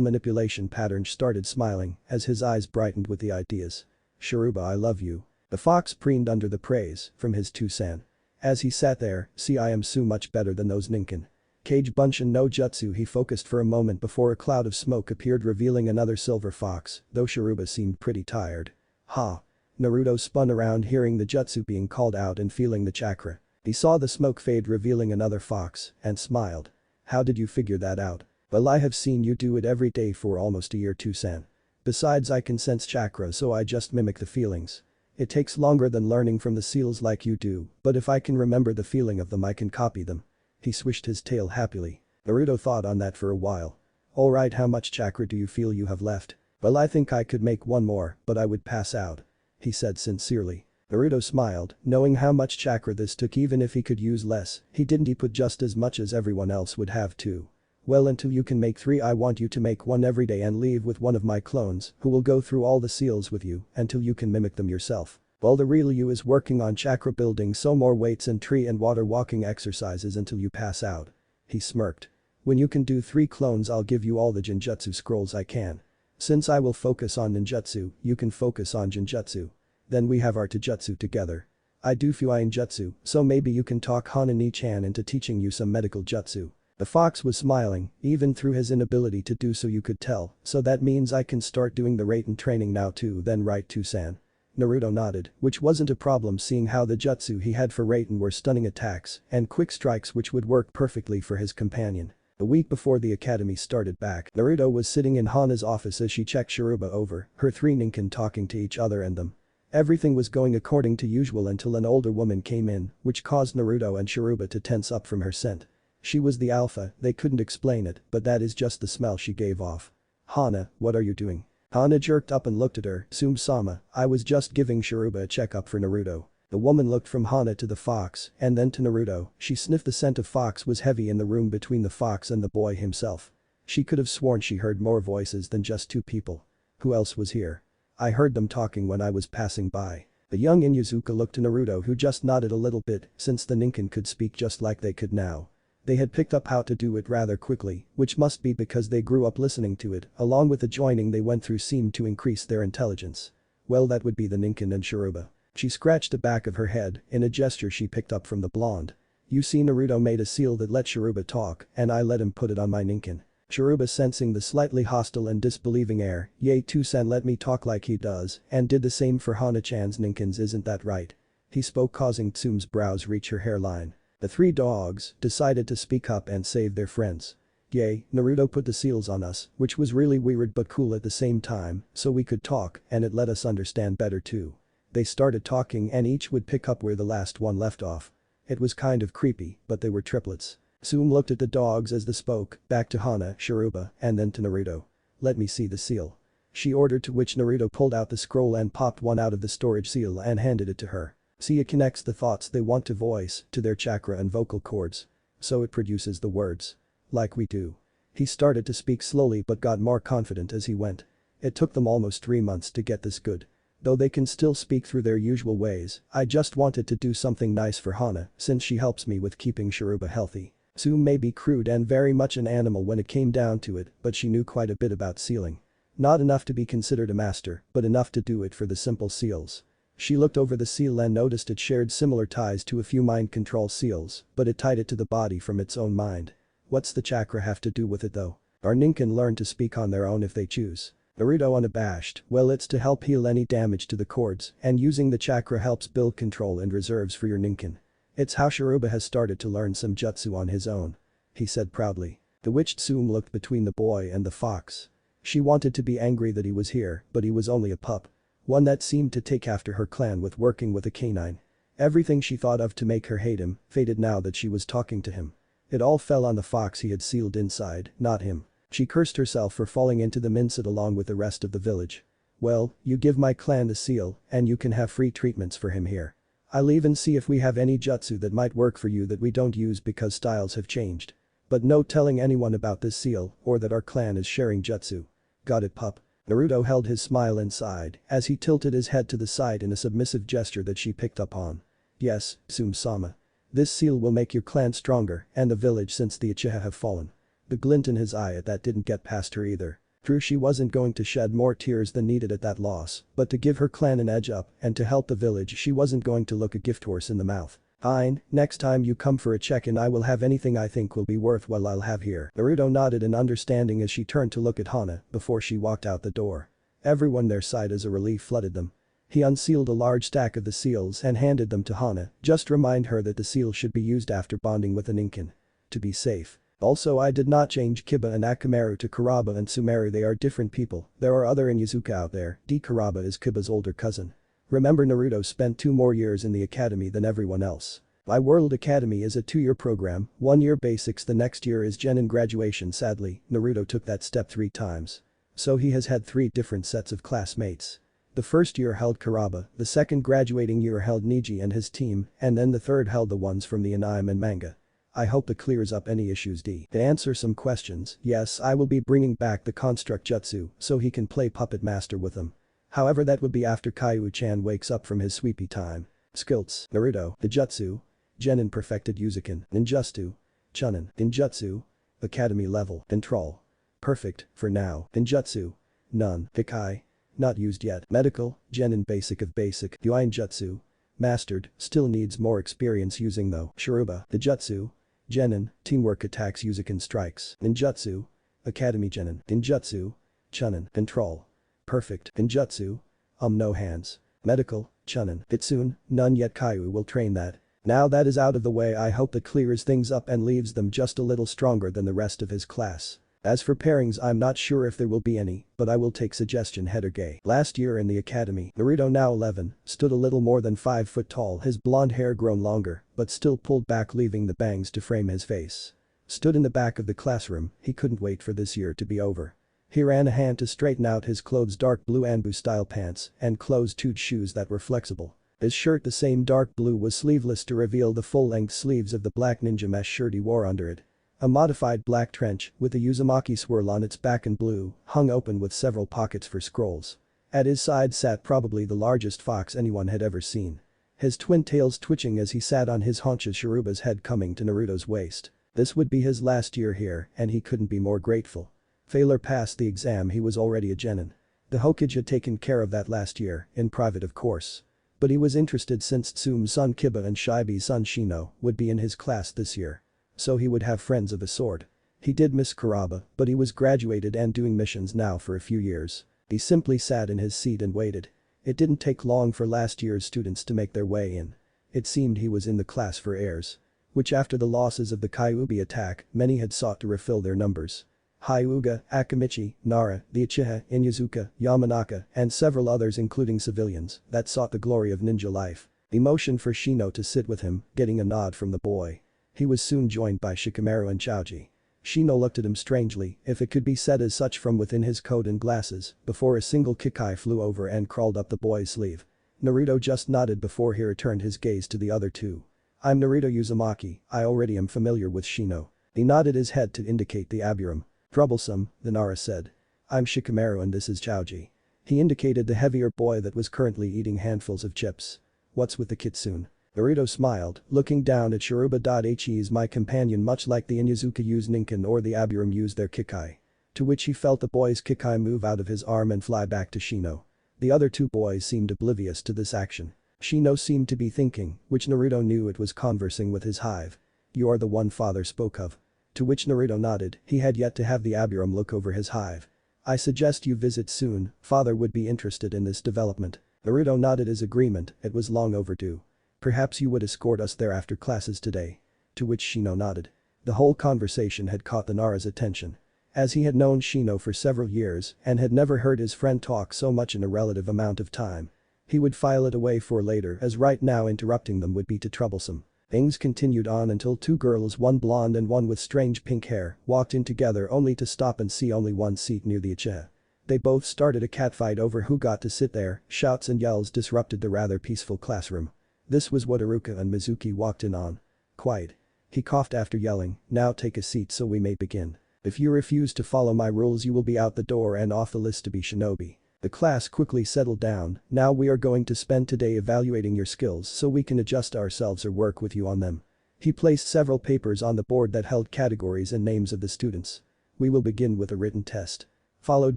manipulation pattern. Started smiling as his eyes brightened with the ideas. Shiruba, I love you. The fox preened under the praise from his 2-san. As he sat there, see, I am so much better than those ninkin. Kage Bunshin no jutsu. He focused for a moment before a cloud of smoke appeared revealing another silver fox, though Shiruba seemed pretty tired. Ha. Naruto spun around hearing the jutsu being called out and feeling the chakra. He saw the smoke fade revealing another fox and smiled. How did you figure that out? Well, I have seen you do it every day for almost a year 2-san. Besides, I can sense chakra, so I just mimic the feelings. It takes longer than learning from the seals like you do, but if I can remember the feeling of them I can copy them. He swished his tail happily. Naruto thought on that for a while. Alright, how much chakra do you feel you have left? Well, I think I could make one more, but I would pass out. He said sincerely. Naruto smiled, knowing how much chakra this took. Even if he could use less, he didn't put just as much as everyone else would have to. Well, until you can make 3 I want you to make 1 every day and leave with one of my clones who will go through all the seals with you until you can mimic them yourself. Well, the real you is working on chakra building, so more weights and tree and water walking exercises until you pass out. He smirked. When you can do 3 clones I'll give you all the Jinjutsu scrolls I can. Since I will focus on ninjutsu, you can focus on Jinjutsu. Then we have our taijutsu together. I do fui jutsu, so maybe you can talk Hana-ni-chan into teaching you some medical jutsu. The fox was smiling, even through his inability to do so you could tell, so that means I can start doing the Raiten training now too, then right 2-san. Naruto nodded, which wasn't a problem seeing how the jutsu he had for Raiten were stunning attacks and quick strikes which would work perfectly for his companion. A week before the academy started back, Naruto was sitting in Hana's office as she checked Shiruba over, her 3 ninkin talking to each other and them. Everything was going according to usual until an older woman came in, which caused Naruto and Shiruba to tense up from her scent. She was the alpha, they couldn't explain it, but that is just the smell she gave off. Hana, what are you doing? Hana jerked up and looked at her. Sume-sama, I was just giving Shiruba a checkup for Naruto. The woman looked from Hana to the fox and then to Naruto. She sniffed. The scent of fox was heavy in the room between the fox and the boy himself. She could have sworn she heard more voices than just 2 people. Who else was here? I heard them talking when I was passing by. The young Inuzuka looked to Naruto, who just nodded a little bit since the ninkin could speak just like they could now. They had picked up how to do it rather quickly, which must be because they grew up listening to it, along with the joining they went through seemed to increase their intelligence. Well, that would be the ninkin and Shiruba. She scratched the back of her head in a gesture she picked up from the blonde. You see, Naruto made a seal that let Shiruba talk and I let him put it on my ninkin. Shiruba, sensing the slightly hostile and disbelieving air, yay 2-san let me talk like he does and did the same for Hana-chan's ninkins, isn't that right? He spoke, causing Tsume's brows reach her hairline. The 3 dogs decided to speak up and save their friends. Yay, Naruto put the seals on us, which was really weird but cool at the same time, so we could talk and it let us understand better too. They started talking and each would pick up where the last one left off. It was kind of creepy, but they were triplets. Tsume looked at the dogs as they spoke, back to Hana, Shiruba, and then to Naruto. Let me see the seal. She ordered, to which Naruto pulled out the scroll and popped one out of the storage seal and handed it to her. See, it connects the thoughts they want to voice to their chakra and vocal cords. So it produces the words. Like we do. He started to speak slowly but got more confident as he went. It took them almost 3 months to get this good. Though they can still speak through their usual ways, I just wanted to do something nice for Hana since she helps me with keeping Shiruba healthy. Tsume may be crude and very much an animal when it came down to it, but she knew quite a bit about sealing. Not enough to be considered a master, but enough to do it for the simple seals. She looked over the seal and noticed it shared similar ties to a few mind control seals, but it tied it to the body from its own mind. What's the chakra have to do with it though? Our ninkin learn to speak on their own if they choose. Naruto unabashed, well, it's to help heal any damage to the cords, and using the chakra helps build control and reserves for your ninkin. It's how Shiruba has started to learn some jutsu on his own. He said proudly. The witch Tsume looked between the boy and the fox. She wanted to be angry that he was here, but he was only a pup. One that seemed to take after her clan with working with a canine. Everything she thought of to make her hate him faded now that she was talking to him. It all fell on the fox he had sealed inside, not him. She cursed herself for falling into the mindset along with the rest of the village. Well, you give my clan the seal and you can have free treatments for him here. I'll even see if we have any jutsu that might work for you that we don't use because styles have changed. But no telling anyone about this seal or that our clan is sharing jutsu. Got it, pup? Naruto held his smile inside as he tilted his head to the side in a submissive gesture that she picked up on. Yes, Tsume-sama. This seal will make your clan stronger and the village since the Uchiha have fallen. The glint in his eye at that didn't get past her either. True, she wasn't going to shed more tears than needed at that loss, but to give her clan an edge up and to help the village she wasn't going to look a gift horse in the mouth. Fine, next time you come for a check-in I will have anything I think will be worthwhile I'll have here. Naruto nodded in understanding as she turned to look at Hana before she walked out the door. Everyone there sighed as a relief flooded them. He unsealed a large stack of the seals and handed them to Hana, just remind her that the seal should be used after bonding with an Incan. To be safe. Also, I did not change Kiba and Akamaru to Kuraba and Sumeru, they are different people, there are other Inyazuka out there, Kuraba is Kiba's older cousin. Remember, Naruto spent 2 more years in the academy than everyone else. My World Academy is a 2-year program, 1 year basics, the next year is Genin graduation. Sadly, Naruto took that step 3 times. So he has had 3 different sets of classmates. The first year held Kuraba, the second graduating year held Neji and his team, and then the third held the ones from the anime and manga. I hope that clears up any issues. To answer some questions, yes, I will be bringing back the construct jutsu so he can play puppet master with them. However, that would be after Kaiu-chan wakes up from his sleepy time. Skills: Naruto, the jutsu. Genin perfected Uzukin, ninjutsu. Chunin, ninjutsu. Academy level, control. Perfect, for now, ninjutsu. None, Kikai. Not used yet. Medical, Genin basic of basic, Yuin jutsu. Mastered, still needs more experience using though. Shiruba, the jutsu. Genin, teamwork attacks Uzukin strikes. Ninjutsu. Academy Genin, ninjutsu. Chunin, control. Perfect, ninjutsu. No hands. Medical, Chunin, Bitsune, none yet. Kaiu will train that. Now that is out of the way, I hope that clears things up and leaves them just a little stronger than the rest of his class. As for pairings, I'm not sure if there will be any, but I will take suggestion. Hokage. Last year in the academy, Naruto, now 11, stood a little more than 5 foot tall, his blonde hair grown longer, but still pulled back leaving the bangs to frame his face. Stood in the back of the classroom, he couldn't wait for this year to be over. He ran a hand to straighten out his clothes, dark blue Anbu style pants and closed-toed shoes that were flexible. His shirt, the same dark blue, was sleeveless to reveal the full-length sleeves of the black ninja mesh shirt he wore under it. A modified black trench with a uzumaki swirl on its back and blue, hung open with several pockets for scrolls. At his side sat probably the largest fox anyone had ever seen. His twin tails twitching as he sat on his haunches, Shiruba's head coming to Naruto's waist. This would be his last year here and he couldn't be more grateful. Failure passed the exam, he was already a Genin. The Hokage had taken care of that last year, in private of course. But he was interested since Tsume's son Kiba and Shibi's son Shino would be in his class this year. So he would have friends of a sort. He did miss Kuraba, but he was graduated and doing missions now for a few years. He simply sat in his seat and waited. It didn't take long for last year's students to make their way in. It seemed he was in the class for heirs. Which after the losses of the Kyuubi attack, many had sought to refill their numbers. Hyuga, Akamichi, Nara, the Uchiha, Inyazuka, Yamanaka, and several others including civilians that sought the glory of ninja life. He motioned for Shino to sit with him, getting a nod from the boy. He was soon joined by Shikamaru and Choji. Shino looked at him strangely, if it could be said as such, from within his coat and glasses, before a single Kikai flew over and crawled up the boy's sleeve. Naruto just nodded before he returned his gaze to the other two. I'm Naruto Uzumaki, I already am familiar with Shino. He nodded his head to indicate the Aburame. Troublesome, the Nara said. I'm Shikamaru and this is Choji. He indicated the heavier boy that was currently eating handfuls of chips. What's with the kitsune? Naruto smiled, looking down at Shiruba. He is my companion, much like the Inyazuka use Ninken or the Aburame use their Kikai. To which he felt the boy's Kikai move out of his arm and fly back to Shino. The other two boys seemed oblivious to this action. Shino seemed to be thinking, which Naruto knew it was conversing with his hive. You are the one father spoke of. To which Naruto nodded, he had yet to have the Aburame look over his hive. I suggest you visit soon, father would be interested in this development. Naruto nodded his agreement, it was long overdue. Perhaps you would escort us there after classes today. To which Shino nodded. The whole conversation had caught the Nara's attention. As he had known Shino for several years and had never heard his friend talk so much in a relative amount of time. He would file it away for later, as right now interrupting them would be too troublesome. Things continued on until two girls, one blonde and one with strange pink hair, walked in together only to stop and see only one seat near the Uchiha. They both started a catfight over who got to sit there, shouts and yells disrupted the rather peaceful classroom. This was what Iruka and Mizuki walked in on. Quiet. He coughed after yelling, "Now take a seat so we may begin. If you refuse to follow my rules you will be out the door and off the list to be shinobi." The class quickly settled down. "Now we are going to spend today evaluating your skills so we can adjust ourselves or work with you on them." He placed several papers on the board that held categories and names of the students. "We will begin with a written test. Followed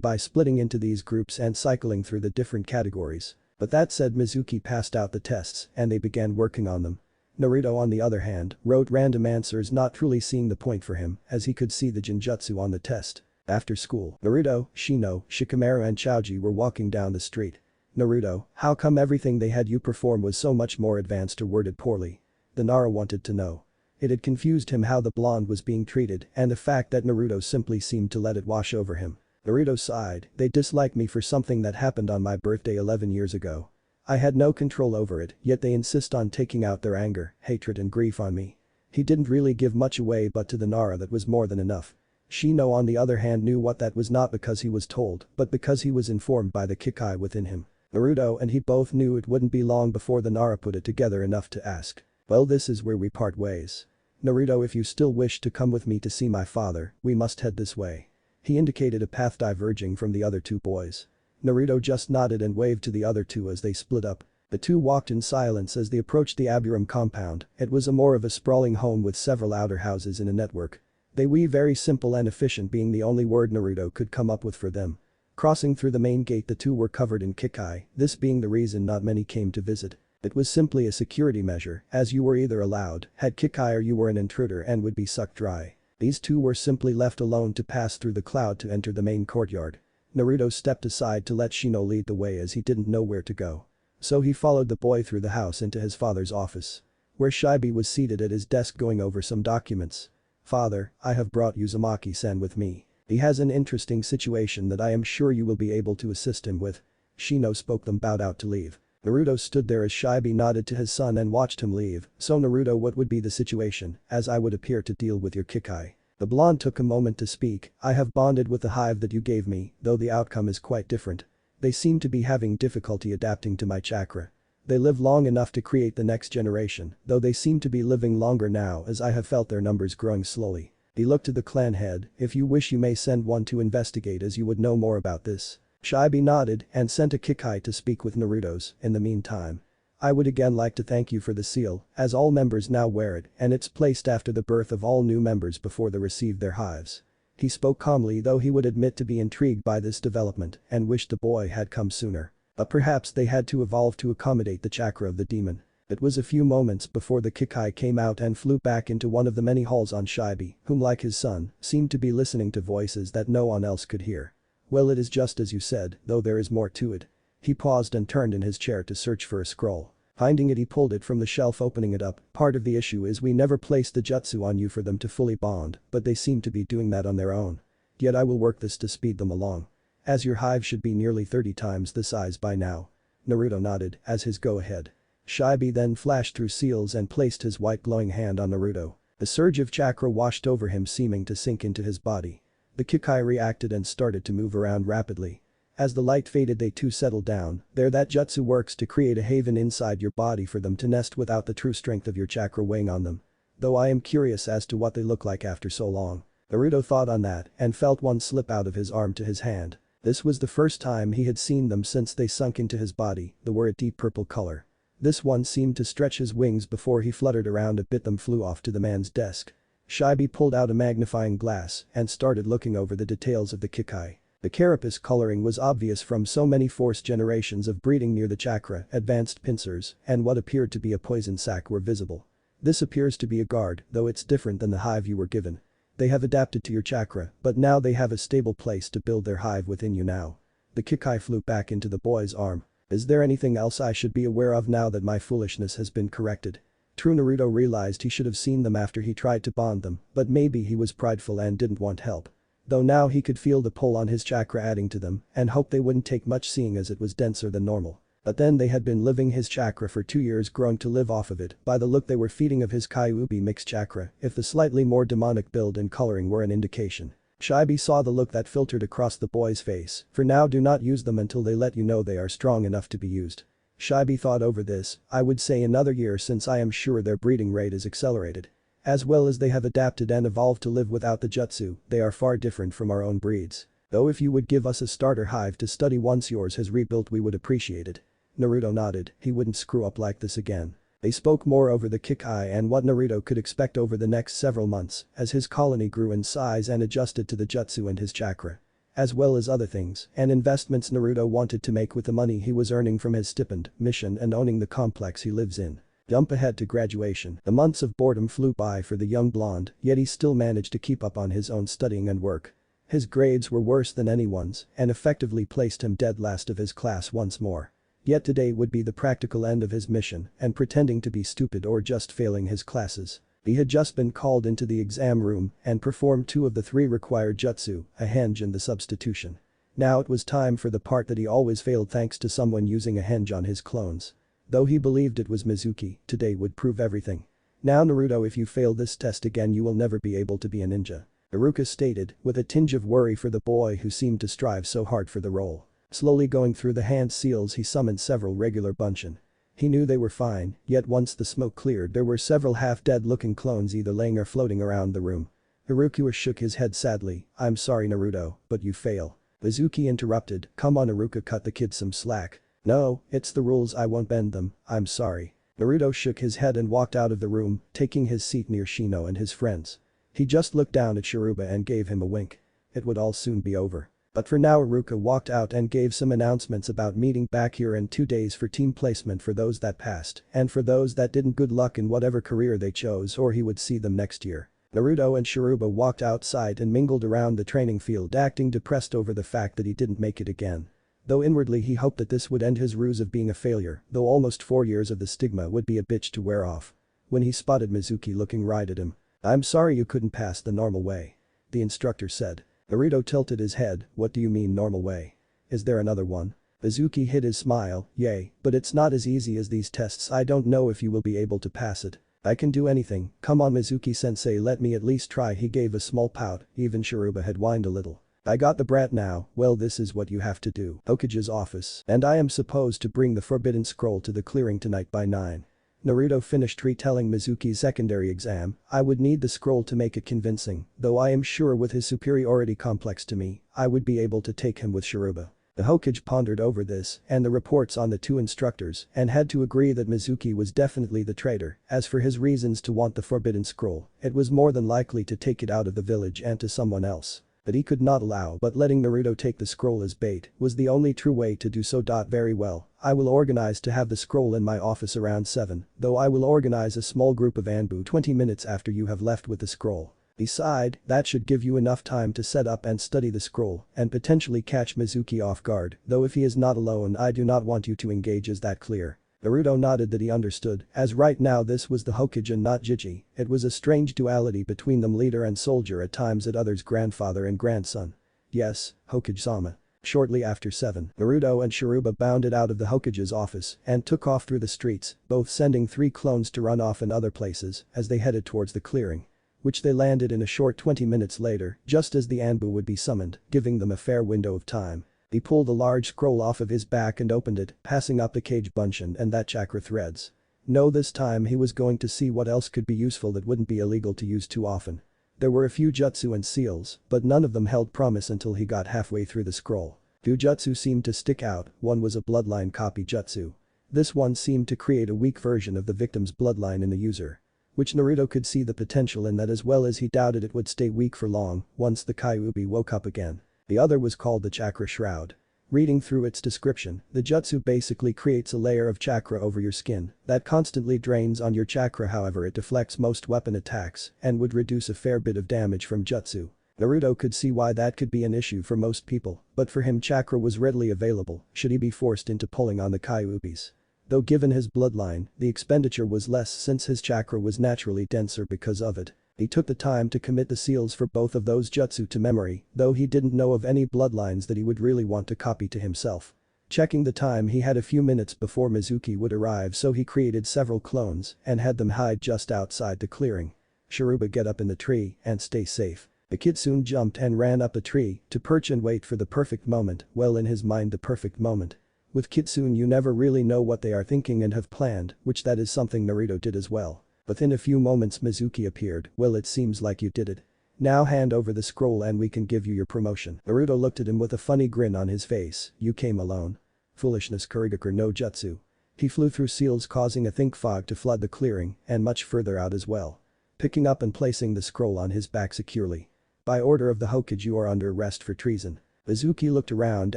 by splitting into these groups and cycling through the different categories." But that said, Mizuki passed out the tests and they began working on them. Naruto on the other hand wrote random answers, not truly seeing the point for him as he could see the genjutsu on the test. After school, Naruto, Shino, Shikamaru and Choji were walking down the street. "Naruto, how come everything they had you perform was so much more advanced or worded poorly?" The Nara wanted to know. It had confused him how the blonde was being treated and the fact that Naruto simply seemed to let it wash over him. Naruto sighed, "They dislike me for something that happened on my birthday 11 years ago. I had no control over it, yet they insist on taking out their anger, hatred and grief on me." He didn't really give much away, but to the Nara that was more than enough. Shino on the other hand knew what that was, not because he was told, but because he was informed by the Kikai within him. Naruto and he both knew it wouldn't be long before the Nara put it together enough to ask. "Well, this is where we part ways. Naruto, if you still wish to come with me to see my father, we must head this way." He indicated a path diverging from the other two boys. Naruto just nodded and waved to the other two as they split up. The two walked in silence as they approached the Aburame compound. It was more of a sprawling home with several outer houses in a network. They were very simple and efficient, being the only word Naruto could come up with for them. Crossing through the main gate, the two were covered in Kikai, this being the reason not many came to visit. It was simply a security measure, as you were either allowed, had Kikai, or you were an intruder and would be sucked dry. These two were simply left alone to pass through the cloud to enter the main courtyard. Naruto stepped aside to let Shino lead the way as he didn't know where to go. So he followed the boy through the house into his father's office. Where Shibi was seated at his desk going over some documents. "Father, I have brought Uzumaki-san with me. He has an interesting situation that I am sure you will be able to assist him with." Shino spoke them bowed out to leave. Naruto stood there as Shibi nodded to his son and watched him leave. "So Naruto, what would be the situation, as I would appear to deal with your Kikai?" The blonde took a moment to speak. "I have bonded with the hive that you gave me, though the outcome is quite different. They seem to be having difficulty adapting to my chakra. They live long enough to create the next generation, though they seem to be living longer now as I have felt their numbers growing slowly." He looked to the clan head. "If you wish you may send one to investigate, as you would know more about this." Shibi nodded and sent a Kikai to speak with Naruto's. "In the meantime, I would again like to thank you for the seal, as all members now wear it and it's placed after the birth of all new members before they receive their hives." He spoke calmly, though he would admit to be intrigued by this development and wished the boy had come sooner. But perhaps they had to evolve to accommodate the chakra of the demon. It was a few moments before the Kikai came out and flew back into one of the many halls on Shibi, whom like his son, seemed to be listening to voices that no one else could hear. "Well, it is just as you said, though there is more to it." He paused and turned in his chair to search for a scroll. Finding it, he pulled it from the shelf, opening it up. "Part of the issue is we never placed the jutsu on you for them to fully bond, but they seem to be doing that on their own. Yet I will work this to speed them along. As your hive should be nearly 30 times the size by now." Naruto nodded as his go-ahead. Shibi then flashed through seals and placed his white glowing hand on Naruto. A surge of chakra washed over him, seeming to sink into his body. The Kikai reacted and started to move around rapidly. As the light faded, they too settled down. There, that jutsu works to create a haven inside your body for them to nest without the true strength of your chakra weighing on them. Though I am curious as to what they look like after so long. Naruto thought on that and felt one slip out of his arm to his hand. This was the first time he had seen them since they sunk into his body. They were a deep purple color. This one seemed to stretch his wings before he fluttered around a bit. Them flew off to the man's desk. Shibi pulled out a magnifying glass and started looking over the details of the Kikai. The carapace coloring was obvious from so many forced generations of breeding near the chakra. Advanced pincers and what appeared to be a poison sac were visible. "This appears to be a guard, though it's different than the hive you were given. They have adapted to your chakra, but now they have a stable place to build their hive within you now." The Kikai flew back into the boy's arm. "Is there anything else I should be aware of now that my foolishness has been corrected?" True, Naruto realized he should have seen them after he tried to bond them, but maybe he was prideful and didn't want help. Though now he could feel the pull on his chakra adding to them and hoped they wouldn't take much, seeing as it was denser than normal. But then they had been living his chakra for 2 years, growing to live off of it. By the look they were feeding of his Kyuubi mixed chakra, if the slightly more demonic build and coloring were an indication. Shibi saw the look that filtered across the boy's face. "For now, do not use them until they let you know they are strong enough to be used." Shibi thought over this, I would say another year since I am sure their breeding rate is accelerated. As well as they have adapted and evolved to live without the jutsu, they are far different from our own breeds. Though if you would give us a starter hive to study once yours has rebuilt we would appreciate it. Naruto nodded, he wouldn't screw up like this again. They spoke more over the Kikai and what Naruto could expect over the next several months as his colony grew in size and adjusted to the jutsu and his chakra. As well as other things and investments Naruto wanted to make with the money he was earning from his stipend, mission and owning the complex he lives in. Jump ahead to graduation. The months of boredom flew by for the young blonde, yet he still managed to keep up on his own studying and work. His grades were worse than anyone's and effectively placed him dead last of his class once more. Yet today would be the practical end of his mission and pretending to be stupid or just failing his classes. He had just been called into the exam room and performed 2 of the 3 required jutsu, a henge and the substitution. Now it was time for the part that he always failed thanks to someone using a henge on his clones. Though he believed it was Mizuki, today would prove everything. Now Naruto, if you fail this test again you will never be able to be a ninja. Iruka stated, with a tinge of worry for the boy who seemed to strive so hard for the role. Slowly going through the hand seals he summoned several regular bunshin. He knew they were fine, yet once the smoke cleared there were several half-dead looking clones either laying or floating around the room. Iruka shook his head sadly, I'm sorry Naruto, but you fail. Mizuki interrupted, come on Iruka, cut the kid some slack. No, it's the rules, I won't bend them, I'm sorry. Naruto shook his head and walked out of the room, taking his seat near Shino and his friends. He just looked down at Shiruba and gave him a wink. It would all soon be over. But for now Iruka walked out and gave some announcements about meeting back here in 2 days for team placement for those that passed and for those that didn't, good luck in whatever career they chose or he would see them next year. Naruto and Shiruba walked outside and mingled around the training field acting depressed over the fact that he didn't make it again. Though inwardly he hoped that this would end his ruse of being a failure, though almost 4 years of the stigma would be a bitch to wear off. When he spotted Mizuki looking right at him. I'm sorry you couldn't pass the normal way. The instructor said. Naruto tilted his head, what do you mean normal way? Is there another one? Mizuki hid his smile, yay, but it's not as easy as these tests, I don't know if you will be able to pass it. I can do anything, come on Mizuki-sensei, let me at least try. He gave a small pout, even Shiruba had whined a little. I got the brat now, well this is what you have to do. Hokage's office, and I am supposed to bring the forbidden scroll to the clearing tonight by 9. Naruto finished retelling Mizuki's secondary exam, I would need the scroll to make it convincing, though I am sure with his superiority complex to me, I would be able to take him with Shiruba. The Hokage pondered over this and the reports on the 2 instructors and had to agree that Mizuki was definitely the traitor. As for his reasons to want the forbidden scroll, it was more than likely to take it out of the village and to someone else. That he could not allow, but letting Naruto take the scroll as bait was the only true way to do so. Very well, I will organize to have the scroll in my office around 7, though I will organize a small group of Anbu 20 minutes after you have left with the scroll. Beside, that should give you enough time to set up and study the scroll and potentially catch Mizuki off guard, though if he is not alone I do not want you to engage, is that clear? Naruto nodded that he understood, as right now this was the Hokage and not Jiji, it was a strange duality between them, leader and soldier, at times at others grandfather and grandson. Yes, Hokage-sama. Shortly after 7, Naruto and Shiruba bounded out of the Hokage's office and took off through the streets, both sending 3 clones to run off in other places as they headed towards the clearing. Which they landed in a short 20 minutes later, just as the Anbu would be summoned, giving them a fair window of time. He pulled a large scroll off of his back and opened it, passing up the cage bunshin and that chakra threads. No, this time he was going to see what else could be useful that wouldn't be illegal to use too often. There were a few jutsu and seals, but none of them held promise until he got halfway through the scroll. 2 jutsu seemed to stick out, one was a bloodline copy jutsu. This one seemed to create a weak version of the victim's bloodline in the user. Which Naruto could see the potential in that, as well as he doubted it would stay weak for long once the Kyuubi woke up again. The other was called the Chakra Shroud. Reading through its description, the jutsu basically creates a layer of chakra over your skin that constantly drains on your chakra, however it deflects most weapon attacks and would reduce a fair bit of damage from jutsu. Naruto could see why that could be an issue for most people, but for him chakra was readily available should he be forced into pulling on the Kyuubis. Though given his bloodline, the expenditure was less since his chakra was naturally denser because of it. He took the time to commit the seals for both of those jutsu to memory, though he didn't know of any bloodlines that he would really want to copy to himself. Checking the time, he had a few minutes before Mizuki would arrive, so he created several clones and had them hide just outside the clearing. Shiruba, get up in the tree and stay safe. The kid soon jumped and ran up the tree to perch and wait for the perfect moment, well in his mind the perfect moment With Kitsune you never really know what they are thinking and have planned, which that is something Naruto did as well. Within a few moments Mizuki appeared. Well, it seems like you did it. Now hand over the scroll and we can give you your promotion. Naruto looked at him with a funny grin on his face. You came alone. Foolishness Kurigaku no jutsu. He flew through seals causing a think fog to flood the clearing and much further out as well. Picking up and placing the scroll on his back securely. By order of the Hokage you are under arrest for treason. Mizuki looked around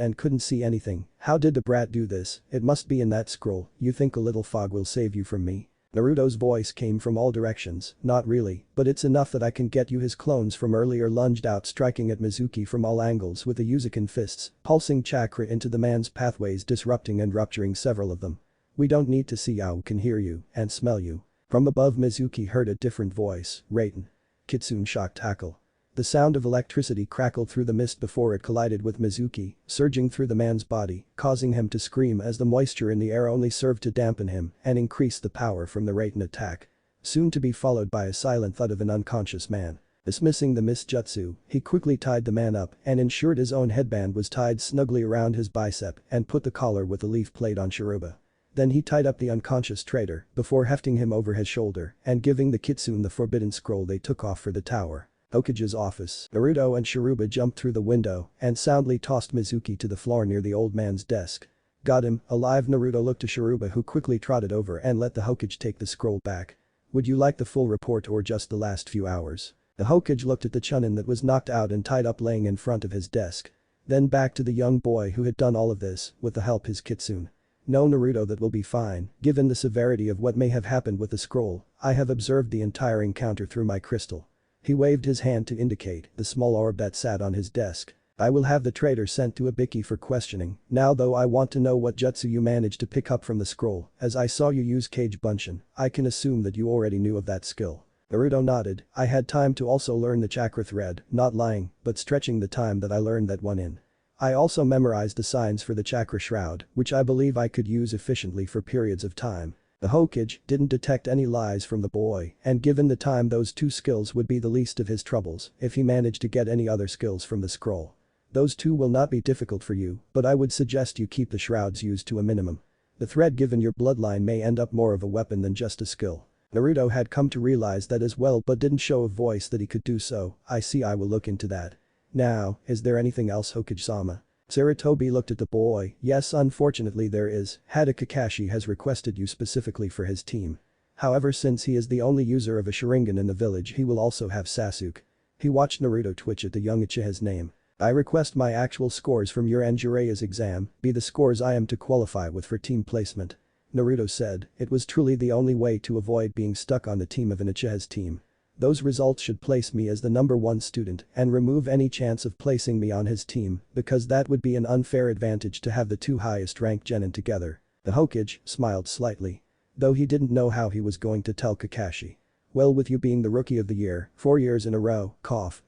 and couldn't see anything. How did the brat do this? It must be in that scroll. You think a little fog will save you from me? Naruto's voice came from all directions. Not really, but it's enough that I can get you. His clones from earlier lunged out striking at Mizuki from all angles with the Uzukan fists, pulsing chakra into the man's pathways disrupting and rupturing several of them. We don't need to see you can hear you and smell you. From above Mizuki heard a different voice. Raiden. Kitsune shock tackle. The sound of electricity crackled through the mist before it collided with Mizuki, surging through the man's body, causing him to scream as the moisture in the air only served to dampen him and increase the power from the Raiden attack. Soon to be followed by a silent thud of an unconscious man. Dismissing the mist jutsu, he quickly tied the man up and ensured his own headband was tied snugly around his bicep and put the collar with the leaf plate on Shiruba. Then he tied up the unconscious traitor before hefting him over his shoulder and giving the Kitsune the forbidden scroll. They took off for the tower. Hokage's office. Naruto and Shiruba jumped through the window and soundly tossed Mizuki to the floor near the old man's desk. Got him, alive. Naruto looked to Shiruba who quickly trotted over and let the Hokage take the scroll back. Would you like the full report or just the last few hours? The Hokage looked at the Chunin that was knocked out and tied up laying in front of his desk. Then back to the young boy who had done all of this with the help his Kitsune. No Naruto, that will be fine, given the severity of what may have happened with the scroll. I have observed the entire encounter through my crystal. He waved his hand to indicate the small orb that sat on his desk. I will have the traitor sent to Ibiki for questioning. Now though I want to know what jutsu you managed to pick up from the scroll, as I saw you use Kage Bunshin, I can assume that you already knew of that skill. Naruto nodded. I had time to also learn the chakra thread, not lying, but stretching the time that I learned that one in. I also memorized the signs for the chakra shroud, which I believe I could use efficiently for periods of time. The Hokage didn't detect any lies from the boy, and given the time those two skills would be the least of his troubles if he managed to get any other skills from the scroll. Those two will not be difficult for you, but I would suggest you keep the shrouds used to a minimum. The thread given your bloodline may end up more of a weapon than just a skill. Naruto had come to realize that as well but didn't show a voice that he could do so. I see, I will look into that. Now, is there anything else, Hokage-sama? Sarutobi looked at the boy. Yes, unfortunately there is. Hada Kakashi has requested you specifically for his team. However, since he is the only user of a Sharingan in the village, he will also have Sasuke. He watched Naruto twitch at the young Uchiha's name. I request my actual scores from your and Jiraiya's exam be the scores I am to qualify with for team placement. Naruto said. It was truly the only way to avoid being stuck on the team of an Uchiha's team. Those results should place me as the number 1 student and remove any chance of placing me on his team because that would be an unfair advantage to have the two highest ranked genin together. The Hokage smiled slightly. Though he didn't know how he was going to tell Kakashi. Well, with you being the rookie of the year, 4 years in a row,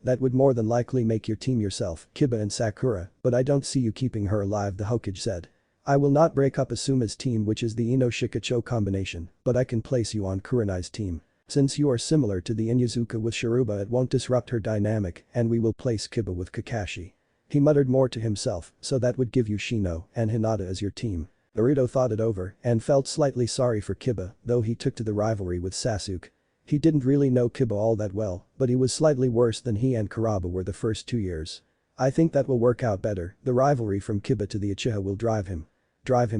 that would more than likely make your team yourself, Kiba and Sakura, but I don't see you keeping her alive, the Hokage said. I will not break up Asuma's team, which is the Ino-Shikacho combination, but I can place you on Kurenai's team. Since you are similar to the Inuzuka with Shiruba, it won't disrupt her dynamic and we will place Kiba with Kakashi. He muttered more to himself, so that would give you Shino and Hinata as your team. Naruto thought it over and felt slightly sorry for Kiba, though he took to the rivalry with Sasuke. He didn't really know Kiba all that well, but he was slightly worse than he and Kurama were the first 2 years. I think that will work out better. The rivalry from Kiba to the Uchiha will drive him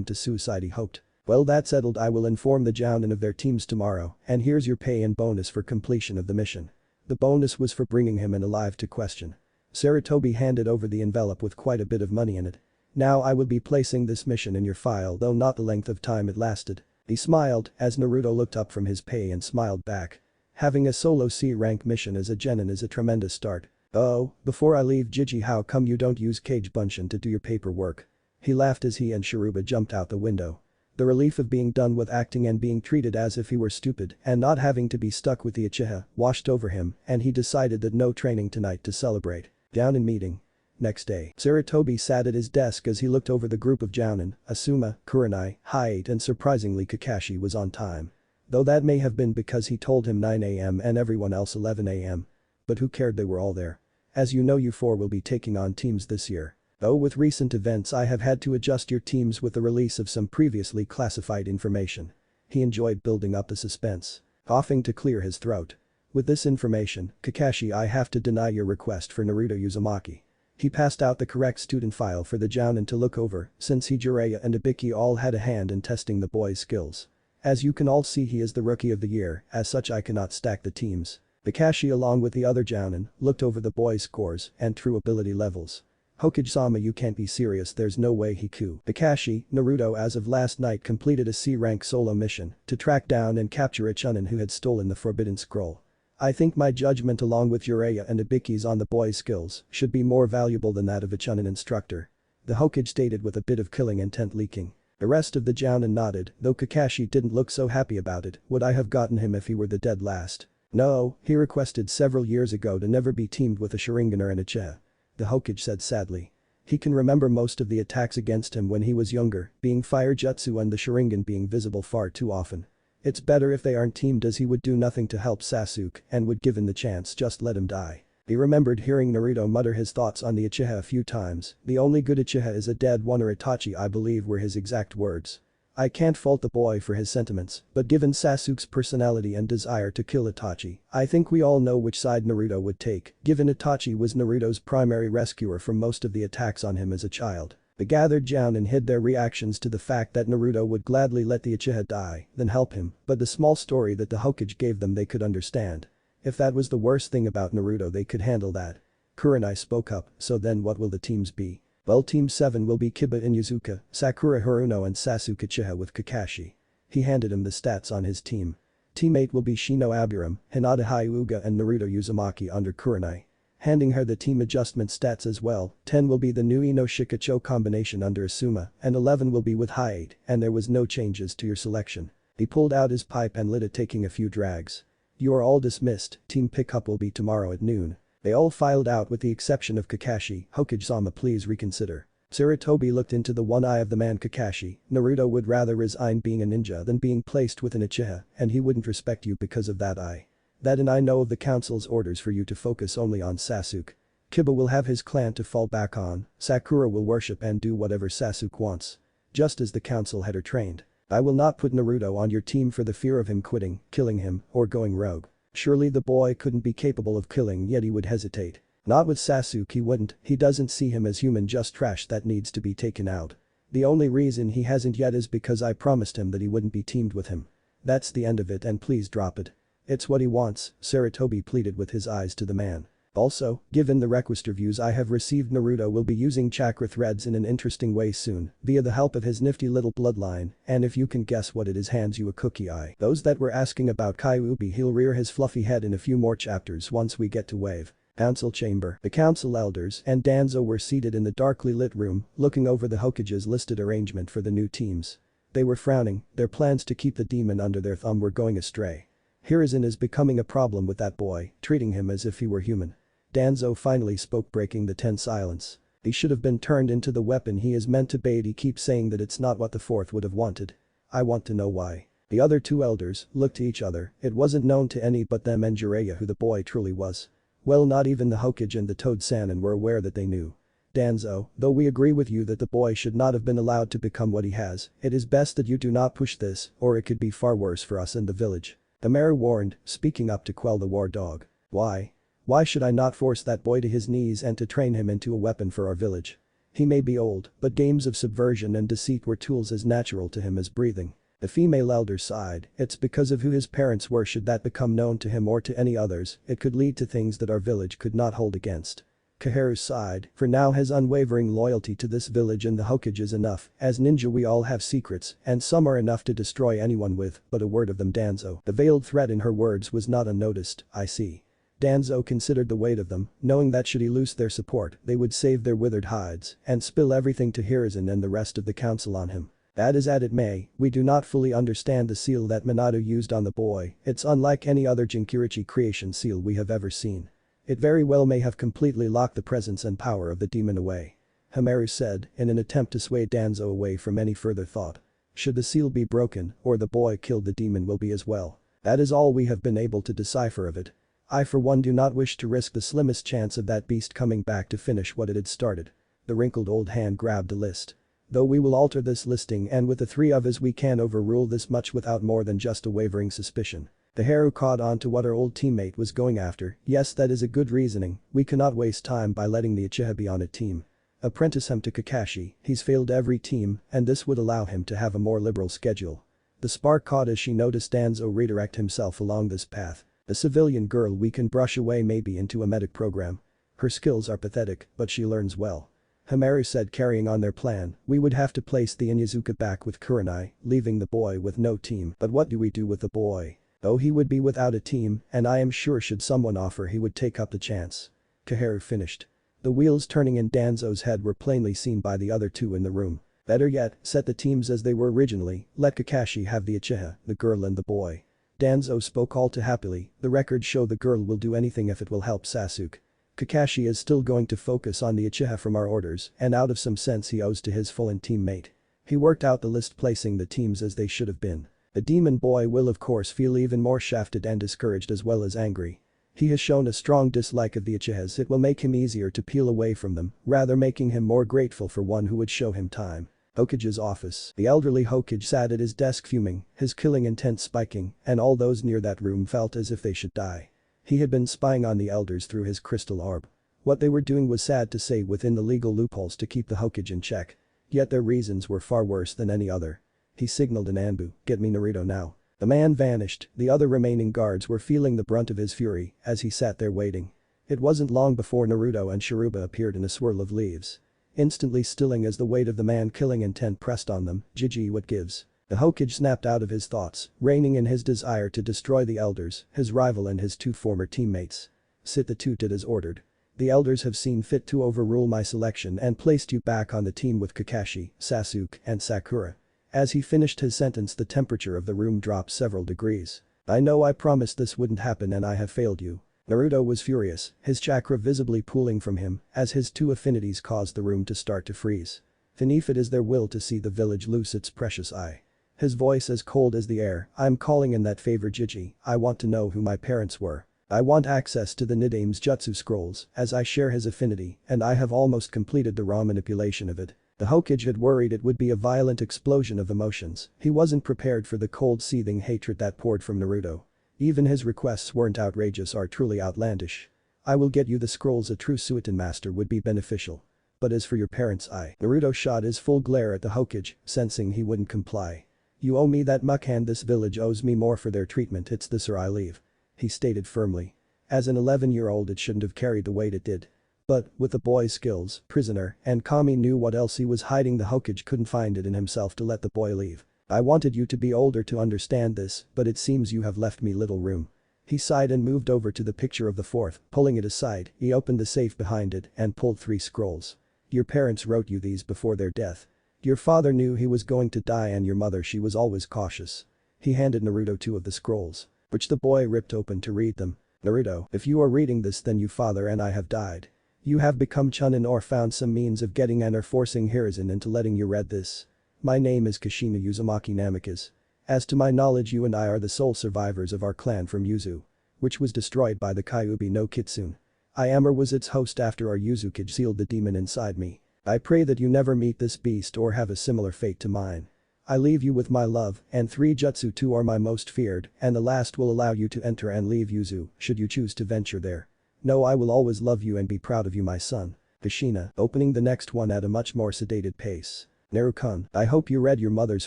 to suicide, he hoped. Well, that's settled. I will inform the Jounin of their teams tomorrow, and here's your pay and bonus for completion of the mission. The bonus was for bringing him in alive to question. Sarutobi handed over the envelope with quite a bit of money in it. Now I will be placing this mission in your file, though not the length of time it lasted. He smiled as Naruto looked up from his pay and smiled back. Having a solo C-rank mission as a genin is a tremendous start. Oh, before I leave, Jiji, how come you don't use Kage Bunshin to do your paperwork? He laughed as he and Shiruba jumped out the window. The relief of being done with acting and being treated as if he were stupid and not having to be stuck with the Uchiha washed over him, and he decided that no training tonight to celebrate. Down in meeting. Next day, Sarutobi sat at his desk as he looked over the group of Jounin. Asuma, Kurenai, Hayate and surprisingly Kakashi was on time. Though that may have been because he told him 9 AM and everyone else 11 AM. But who cared, they were all there. As you know, you 4 will be taking on teams this year. Though with recent events I have had to adjust your teams with the release of some previously classified information. He enjoyed building up the suspense, coughing to clear his throat. With this information, Kakashi, I have to deny your request for Naruto Uzumaki. He passed out the correct student file for the Jounin to look over since he, Jiraiya and Ibiki all had a hand in testing the boy's skills. As you can all see, he is the rookie of the year, as such I cannot stack the teams. Kakashi along with the other Jounin looked over the boy's scores and true ability levels. Hokage-sama, you can't be serious, there's no way he could. Kakashi, Naruto as of last night completed a C-rank solo mission to track down and capture a Chunin who had stolen the Forbidden Scroll. I think my judgment along with Jiraiya and Ibiki's on the boy's skills should be more valuable than that of a Chunin instructor. The Hokage stated with a bit of killing intent leaking. The rest of the Jounin nodded, though Kakashi didn't look so happy about it. Would I have gotten him if he were the dead last? No, he requested several years ago to never be teamed with a Sharinganer and a Uchiha. The Hokage said sadly. He can remember most of the attacks against him when he was younger, being fire jutsu and the Sharingan being visible far too often. It's better if they aren't teamed, as he would do nothing to help Sasuke and would, given the chance, just let him die. He remembered hearing Naruto mutter his thoughts on the Uchiha a few times. The only good Uchiha is a dead one, or Itachi, I believe were his exact words. I can't fault the boy for his sentiments, but given Sasuke's personality and desire to kill Itachi, I think we all know which side Naruto would take, given Itachi was Naruto's primary rescuer from most of the attacks on him as a child. The gathered Jounin hid their reactions to the fact that Naruto would gladly let the Uchiha die than help him, but the small story that the Hokage gave them they could understand. If that was the worst thing about Naruto, they could handle that. Kurenai spoke up, so then what will the teams be? Well, Team 7 will be Kiba and Inuzuka, Sakura Haruno and Sasuke Uchiha with Kakashi. He handed him the stats on his team. Team 8 will be Shino Aburame, Hinata Hyuga and Naruto Uzumaki under Kurenai. Handing her the team adjustment stats as well. 10 will be the new Ino Shikacho combination under Asuma, and 11 will be with High 8, and there was no changes to your selection. He pulled out his pipe and lit it, taking a few drags. You are all dismissed, team pickup will be tomorrow at noon. They all filed out with the exception of Kakashi. Hokage-sama, please reconsider. Sarutobi looked into the one eye of the man Kakashi. Naruto would rather resign being a ninja than being placed with an Uchiha, and he wouldn't respect you because of that eye. That, and I know of the council's orders for you to focus only on Sasuke. Kiba will have his clan to fall back on, Sakura will worship and do whatever Sasuke wants. Just as the council had her trained. I will not put Naruto on your team for the fear of him quitting, killing him, or going rogue. Surely the boy couldn't be capable of killing, yet he would hesitate. Not with Sasuke, he wouldn't. He doesn't see him as human, just trash that needs to be taken out. The only reason he hasn't yet is because I promised him that he wouldn't be teamed with him. That's the end of it, and please drop it. It's what he wants, Sarutobi pleaded with his eyes to the man. Also, given the request reviews I have received, Naruto will be using chakra threads in an interesting way soon, via the help of his nifty little bloodline, and if you can guess what it is, hands you a cookie eye. Those that were asking about Kyuubi, he'll rear his fluffy head in a few more chapters once we get to Wave. Council chamber. The council elders and Danzo were seated in the darkly lit room, looking over the Hokage's listed arrangement for the new teams. They were frowning, their plans to keep the demon under their thumb were going astray. Hiruzen is becoming a problem with that boy, treating him as if he were human. Danzo finally spoke, breaking the tense silence. He should have been turned into the weapon he is meant to be. He keeps saying that it's not what the fourth would have wanted. I want to know why. The other two elders looked to each other. It wasn't known to any but them and Jiraiya who the boy truly was. Well, not even the Hokage and the Toad Sannin were aware that they knew. Danzo, though we agree with you that the boy should not have been allowed to become what he has, it is best that you do not push this, or it could be far worse for us in the village. The mayor warned, speaking up to quell the war dog. Why? Why should I not force that boy to his knees and to train him into a weapon for our village? He may be old, but games of subversion and deceit were tools as natural to him as breathing. The female elder sighed. It's because of who his parents were. Should that become known to him or to any others, it could lead to things that our village could not hold against. Kaharu sighed. For now his unwavering loyalty to this village and the Hokage is enough. As ninja we all have secrets, and some are enough to destroy anyone with, but a word of them. Danzo. The veiled threat in her words was not unnoticed. I see. Danzo considered the weight of them, knowing that should he lose their support, they would save their withered hides and spill everything to Hiruzen and the rest of the council on him. That is as it may, we do not fully understand the seal that Minato used on the boy. It's unlike any other Jinkurichi creation seal we have ever seen. It very well may have completely locked the presence and power of the demon away. Hamaru said, in an attempt to sway Danzo away from any further thought. Should the seal be broken, or the boy killed, the demon will be as well. That is all we have been able to decipher of it. I for one do not wish to risk the slimmest chance of that beast coming back to finish what it had started. The wrinkled old hand grabbed a list. Though we will alter this listing and with the three of us we can overrule this much without more than just a wavering suspicion. The hero caught on to what our old teammate was going after. Yes, that is a good reasoning, we cannot waste time by letting the Uchiha be on a team. Apprentice him to Kakashi, he's failed every team and this would allow him to have a more liberal schedule. The spark caught as she noticed Danzo redirect himself along this path. A civilian girl we can brush away maybe into a medic program. Her skills are pathetic, but she learns well. Hamaru said carrying on their plan, we would have to place the Inyazuka back with Kurenai, leaving the boy with no team. But what do we do with the boy? Oh, he would be without a team, and I am sure should someone offer he would take up the chance. Kaharu finished. The wheels turning in Danzo's head were plainly seen by the other two in the room. Better yet, set the teams as they were originally, let Kakashi have the Uchiha, the girl and the boy. Danzo spoke all too happily, the records show the girl will do anything if it will help Sasuke. Kakashi is still going to focus on the Uchiha from our orders and out of some sense he owes to his fallen teammate. He worked out the list placing the teams as they should have been. The demon boy will of course feel even more shafted and discouraged as well as angry. He has shown a strong dislike of the Uchihas, it will make him easier to peel away from them, rather making him more grateful for one who would show him time. Hokage's office. The elderly Hokage sat at his desk fuming, his killing intent spiking, and all those near that room felt as if they should die. He had been spying on the elders through his crystal orb. What they were doing was sad to say within the legal loopholes to keep the Hokage in check. Yet their reasons were far worse than any other. He signaled an Anbu, get me Naruto now. The man vanished, the other remaining guards were feeling the brunt of his fury as he sat there waiting. It wasn't long before Naruto and Shiruba appeared in a swirl of leaves. Instantly stilling as the weight of the man killing intent pressed on them, Gigi what gives. The Hokage snapped out of his thoughts, reining in his desire to destroy the elders, his rival and his two former teammates. Sit the two did as ordered. The elders have seen fit to overrule my selection and placed you back on the team with Kakashi, Sasuke, and Sakura. As he finished his sentence the temperature of the room dropped several degrees. I know I promised this wouldn't happen and I have failed you. Naruto was furious, his chakra visibly pooling from him as his two affinities caused the room to start to freeze. Beneath it is their will to see the village lose its precious eye. His voice as cold as the air, I'm calling in that favor Gigi, I want to know who my parents were. I want access to the Nidame's jutsu scrolls as I share his affinity and I have almost completed the raw manipulation of it. The Hokage had worried it would be a violent explosion of emotions, he wasn't prepared for the cold seething hatred that poured from Naruto. Even his requests weren't outrageous or truly outlandish. I will get you the scrolls, a true Suiton master would be beneficial. But as for your parents Naruto shot his full glare at the Hokage, sensing he wouldn't comply. You owe me that muckhand, this village owes me more for their treatment, it's this or I leave. He stated firmly. As an 11-year-old it shouldn't have carried the weight it did. But, with the boy's skills, prisoner, and Kami knew what else he was hiding, the Hokage couldn't find it in himself to let the boy leave. I wanted you to be older to understand this, but it seems you have left me little room. He sighed and moved over to the picture of the fourth, pulling it aside, he opened the safe behind it and pulled 3 scrolls. Your parents wrote you these before their death. Your father knew he was going to die and your mother, she was always cautious. He handed Naruto 2 of the scrolls, which the boy ripped open to read them. Naruto, if you are reading this then you father and I have died. You have become Chunin or found some means of getting and are forcing Hiruzen into letting you read this. My name is Kashina Uzumaki Namikaze. As to my knowledge you and I are the sole survivors of our clan from Yuzu, which was destroyed by the Kyuubi no Kitsune. I am or was its host after our Uzukage sealed the demon inside me. I pray that you never meet this beast or have a similar fate to mine. I leave you with my love, and 3 jutsu 2 are my most feared, and the last will allow you to enter and leave Yuzu, should you choose to venture there. No, I will always love you and be proud of you, my son. Kashina, opening the next one at a much more sedated pace. Naru-kun, I hope you read your mother's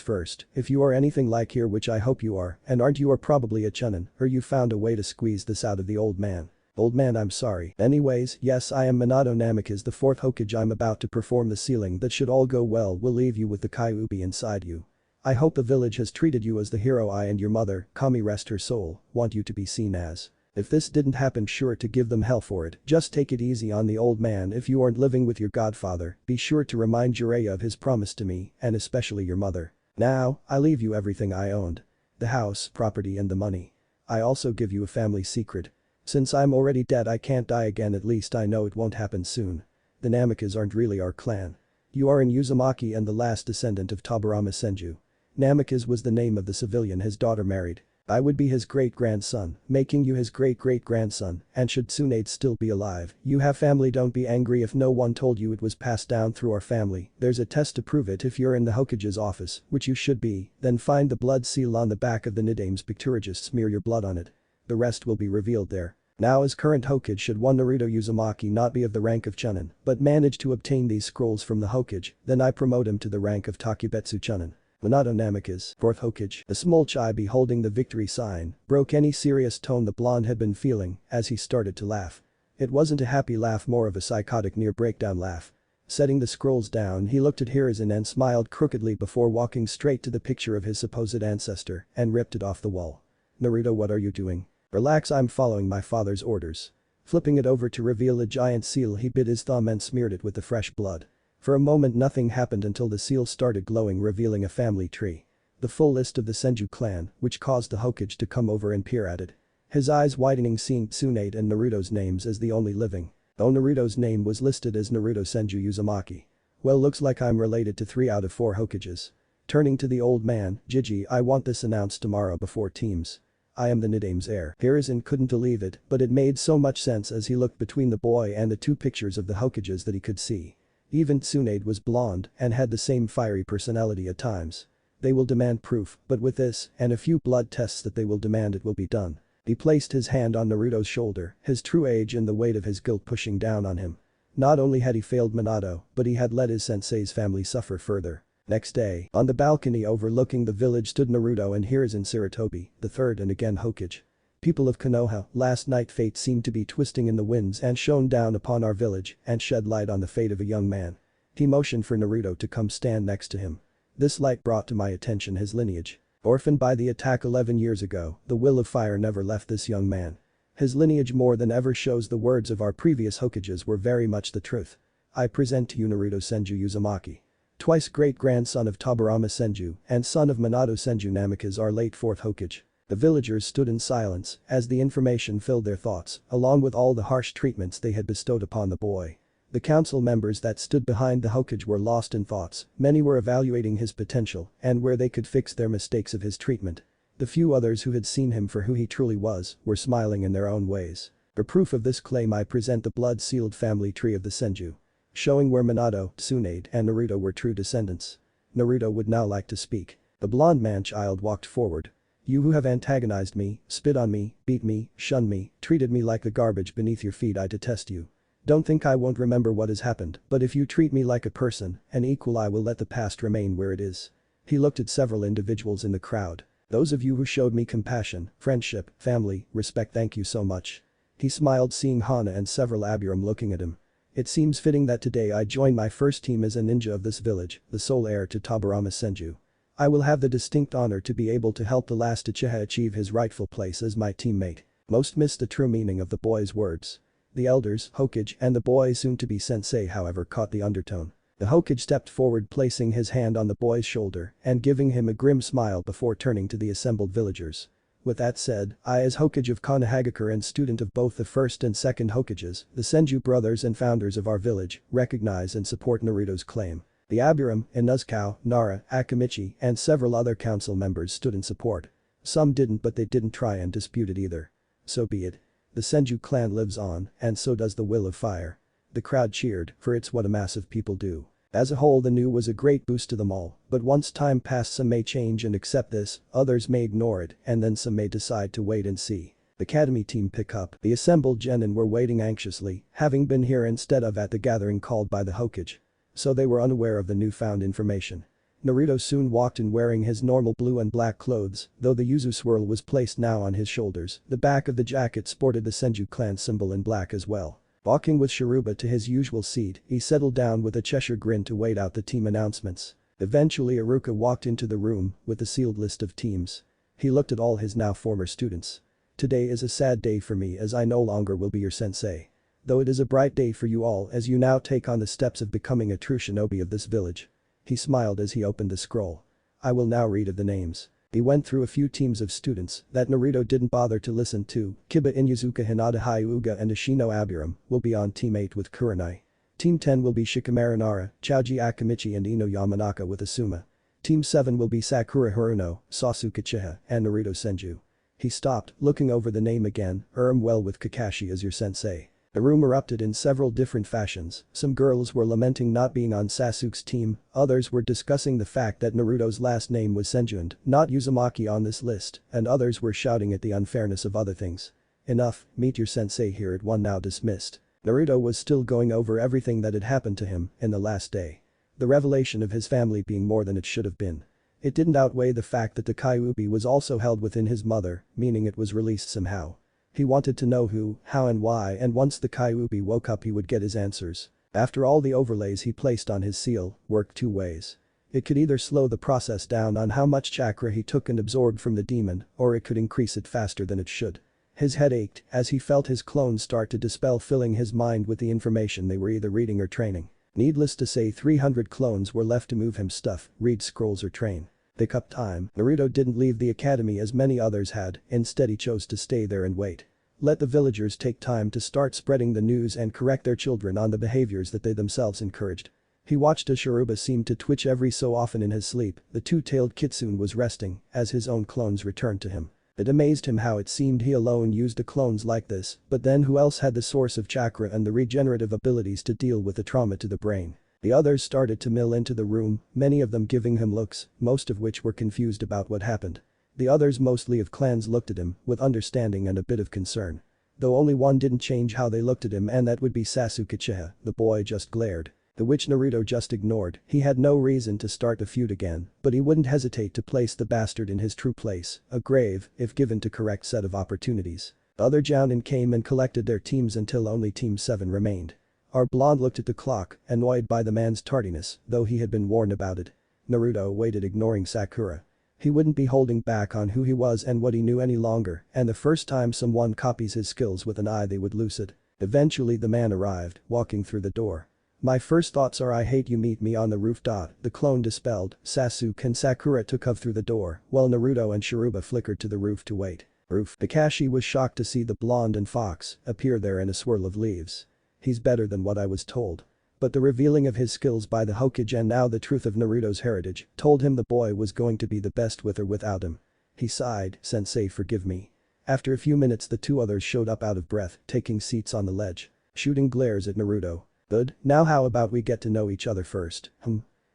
first, if you are anything like here, which I hope you are, and aren't you are probably a Chunin, or you found a way to squeeze this out of the old man. Old man, I'm sorry. Anyways, yes, I am Minato Namikaze, the 4th Hokage. I'm about to perform the sealing that should all go well will leave you with the Kyuubi inside you. I hope the village has treated you as the hero I and your mother, Kami rest her soul, want you to be seen as. If this didn't happen, sure to give them hell for it, just take it easy on the old man. If you aren't living with your godfather, be sure to remind Jiraiya of his promise to me, and especially your mother. Now, I leave you everything I owned. The house, property and the money. I also give you a family secret. Since I'm already dead I can't die again, at least I know it won't happen soon. The Namikaze aren't really our clan. You are in Uzumaki and the last descendant of Aburame Senju. Namikaze was the name of the civilian his daughter married. I would be his great-grandson, making you his great-great-grandson, and should Tsunade still be alive, you have family. Don't be angry if no one told you it was passed down through our family, there's a test to prove it. If you're in the Hokage's office, which you should be, then find the blood seal on the back of the Nidame's picture, just smear your blood on it. The rest will be revealed there. Now as current Hokage, should one Naruto Uzumaki not be of the rank of Chunin, but manage to obtain these scrolls from the Hokage, then I promote him to the rank of Takebetsu Chunin. Minato Namikaze, 4th Hokage, the small chibi holding the victory sign, broke any serious tone the blonde had been feeling as he started to laugh. It wasn't a happy laugh, more of a psychotic near breakdown laugh. Setting the scrolls down, he looked at Hiruzen and smiled crookedly before walking straight to the picture of his supposed ancestor and ripped it off the wall. Naruto, what are you doing? Relax, I'm following my father's orders. Flipping it over to reveal a giant seal, he bit his thumb and smeared it with the fresh blood. For a moment nothing happened until the seal started glowing, revealing a family tree. The full list of the Senju clan, which caused the Hokage to come over and peer at it. His eyes widening, seeing Tsunade and Naruto's names as the only living. Though Naruto's name was listed as Naruto Senju Uzumaki. Well, looks like I'm related to 3 out of 4 Hokages. Turning to the old man, Jiji, I want this announced tomorrow before teams. I am the Nidame's heir. Hiruzen couldn't believe it, but it made so much sense as he looked between the boy and the 2 pictures of the Hokages that he could see. Even Tsunade was blonde and had the same fiery personality at times. They will demand proof, but with this and a few blood tests that they will demand, it will be done. He placed his hand on Naruto's shoulder, his true age and the weight of his guilt pushing down on him. Not only had he failed Minato, but he had let his sensei's family suffer further. Next day, on the balcony overlooking the village stood Naruto and Hiruzen Sarutobi, the 3rd and again Hokage. People of Konoha, last night fate seemed to be twisting in the winds and shone down upon our village and shed light on the fate of a young man. He motioned for Naruto to come stand next to him. This light brought to my attention his lineage. Orphaned by the attack 11 years ago, the will of fire never left this young man. His lineage more than ever shows the words of our previous Hokages were very much the truth. I present to you Naruto Senju Uzumaki. Twice great-grandson of Aburame Senju and son of Minato Senju Namikaze, our late 4th Hokage. The villagers stood in silence as the information filled their thoughts, along with all the harsh treatments they had bestowed upon the boy. The council members that stood behind the Hokage were lost in thoughts, many were evaluating his potential and where they could fix their mistakes of his treatment. The few others who had seen him for who he truly was were smiling in their own ways. For proof of this claim, I present the blood-sealed family tree of the Senju, showing where Minato, Tsunade and Naruto were true descendants. Naruto would now like to speak. The blonde man-child walked forward. You who have antagonized me, spit on me, beat me, shunned me, treated me like the garbage beneath your feet, I detest you. Don't think I won't remember what has happened, but if you treat me like a person, an equal, I will let the past remain where it is. He looked at several individuals in the crowd. Those of you who showed me compassion, friendship, family, respect, thank you so much. He smiled seeing Hana and several Aburame looking at him. It seems fitting that today I join my first team as a ninja of this village, the sole heir to Aburame Senju. I will have the distinct honor to be able to help the last Uchiha achieve his rightful place as my teammate. Most missed the true meaning of the boy's words. The elders, Hokage, and the boy soon-to-be sensei however caught the undertone. The Hokage stepped forward, placing his hand on the boy's shoulder and giving him a grim smile before turning to the assembled villagers. With that said, I as Hokage of Konohagakure and student of both the 1st and 2nd Hokages, the Senju brothers and founders of our village, recognize and support Naruto's claim. The Aburame, Inuzuka, Nara, Akamichi, and several other council members stood in support. Some didn't, but they didn't try and dispute it either. So be it. The Senju clan lives on, and so does the will of fire. The crowd cheered, for it's what a mass of people do. As a whole, the new was a great boost to them all, but once time passed, some may change and accept this, others may ignore it, and then some may decide to wait and see. The academy team pick up. The assembled genin were waiting anxiously, having been here instead of at the gathering called by the Hokage. So they were unaware of the newfound information. Naruto soon walked in wearing his normal blue and black clothes, though the yuzu swirl was placed now on his shoulders. The back of the jacket sported the Senju clan symbol in black as well. Walking with Shiruba to his usual seat, he settled down with a Cheshire grin to wait out the team announcements. Eventually Iruka walked into the room with the sealed list of teams. He looked at all his now former students. Today is a sad day for me as I no longer will be your sensei. Though it is a bright day for you all as you now take on the steps of becoming a true shinobi of this village. He smiled as he opened the scroll. I will now read of the names. He went through a few teams of students that Naruto didn't bother to listen to. Kiba Inuzuka, Hinata Hyuga and Ashino Aburame will be on Team 8 with Kurenai. Team 10 will be Shikamaru Nara, Choji Akamichi and Ino Yamanaka with Asuma. Team 7 will be Sakura Haruno, Sasuke Uchiha, and Naruto Senju. He stopped, looking over the name again, well with Kakashi as your sensei. The room erupted in several different fashions. Some girls were lamenting not being on Sasuke's team, others were discussing the fact that Naruto's last name was Senju, not Uzumaki on this list, and others were shouting at the unfairness of other things. Enough, meet your sensei here at one now dismissed. Naruto was still going over everything that had happened to him in the last day. The revelation of his family being more than it should have been. It didn't outweigh the fact that the Kyuubi was also held within his mother, meaning it was released somehow. He wanted to know who, how and why, and once the Kyuubi woke up he would get his answers. After all the overlays he placed on his seal, worked two ways. It could either slow the process down on how much chakra he took and absorbed from the demon, or it could increase it faster than it should. His head ached as he felt his clones start to dispel, filling his mind with the information they were either reading or training. Needless to say 300 clones were left to move him stuff, read scrolls or train. They cut time. Naruto didn't leave the academy as many others had, instead he chose to stay there and wait. Let the villagers take time to start spreading the news and correct their children on the behaviors that they themselves encouraged. He watched as Sharuba seemed to twitch every so often in his sleep. The two-tailed kitsune was resting as his own clones returned to him. It amazed him how it seemed he alone used the clones like this, but then who else had the source of chakra and the regenerative abilities to deal with the trauma to the brain? The others started to mill into the room, many of them giving him looks, most of which were confused about what happened. The others, mostly of clans, looked at him with understanding and a bit of concern. Though only one didn't change how they looked at him, and that would be Sasuke Uchiha. The boy just glared. The which Naruto just ignored. He had no reason to start the feud again, but he wouldn't hesitate to place the bastard in his true place, a grave, if given to correct set of opportunities. The other Jounin came and collected their teams until only Team 7 remained. Our blonde looked at the clock, annoyed by the man's tardiness, though he had been warned about it. Naruto waited, ignoring Sakura. He wouldn't be holding back on who he was and what he knew any longer, and the first time someone copies his skills with an eye they would lose it. Eventually the man arrived, walking through the door. My first thoughts are I hate you, meet me on the roof. The clone dispelled, Sasuke and Sakura took off through the door, while Naruto and Sharuba flickered to the roof to wait. Kakashi was shocked to see the blonde and fox appear there in a swirl of leaves. He's better than what I was told. But the revealing of his skills by the Hokage and now the truth of Naruto's heritage told him the boy was going to be the best with or without him. He sighed, Sensei, forgive me. After a few minutes the two others showed up out of breath, taking seats on the ledge. Shooting glares at Naruto. Good, now how about we get to know each other first,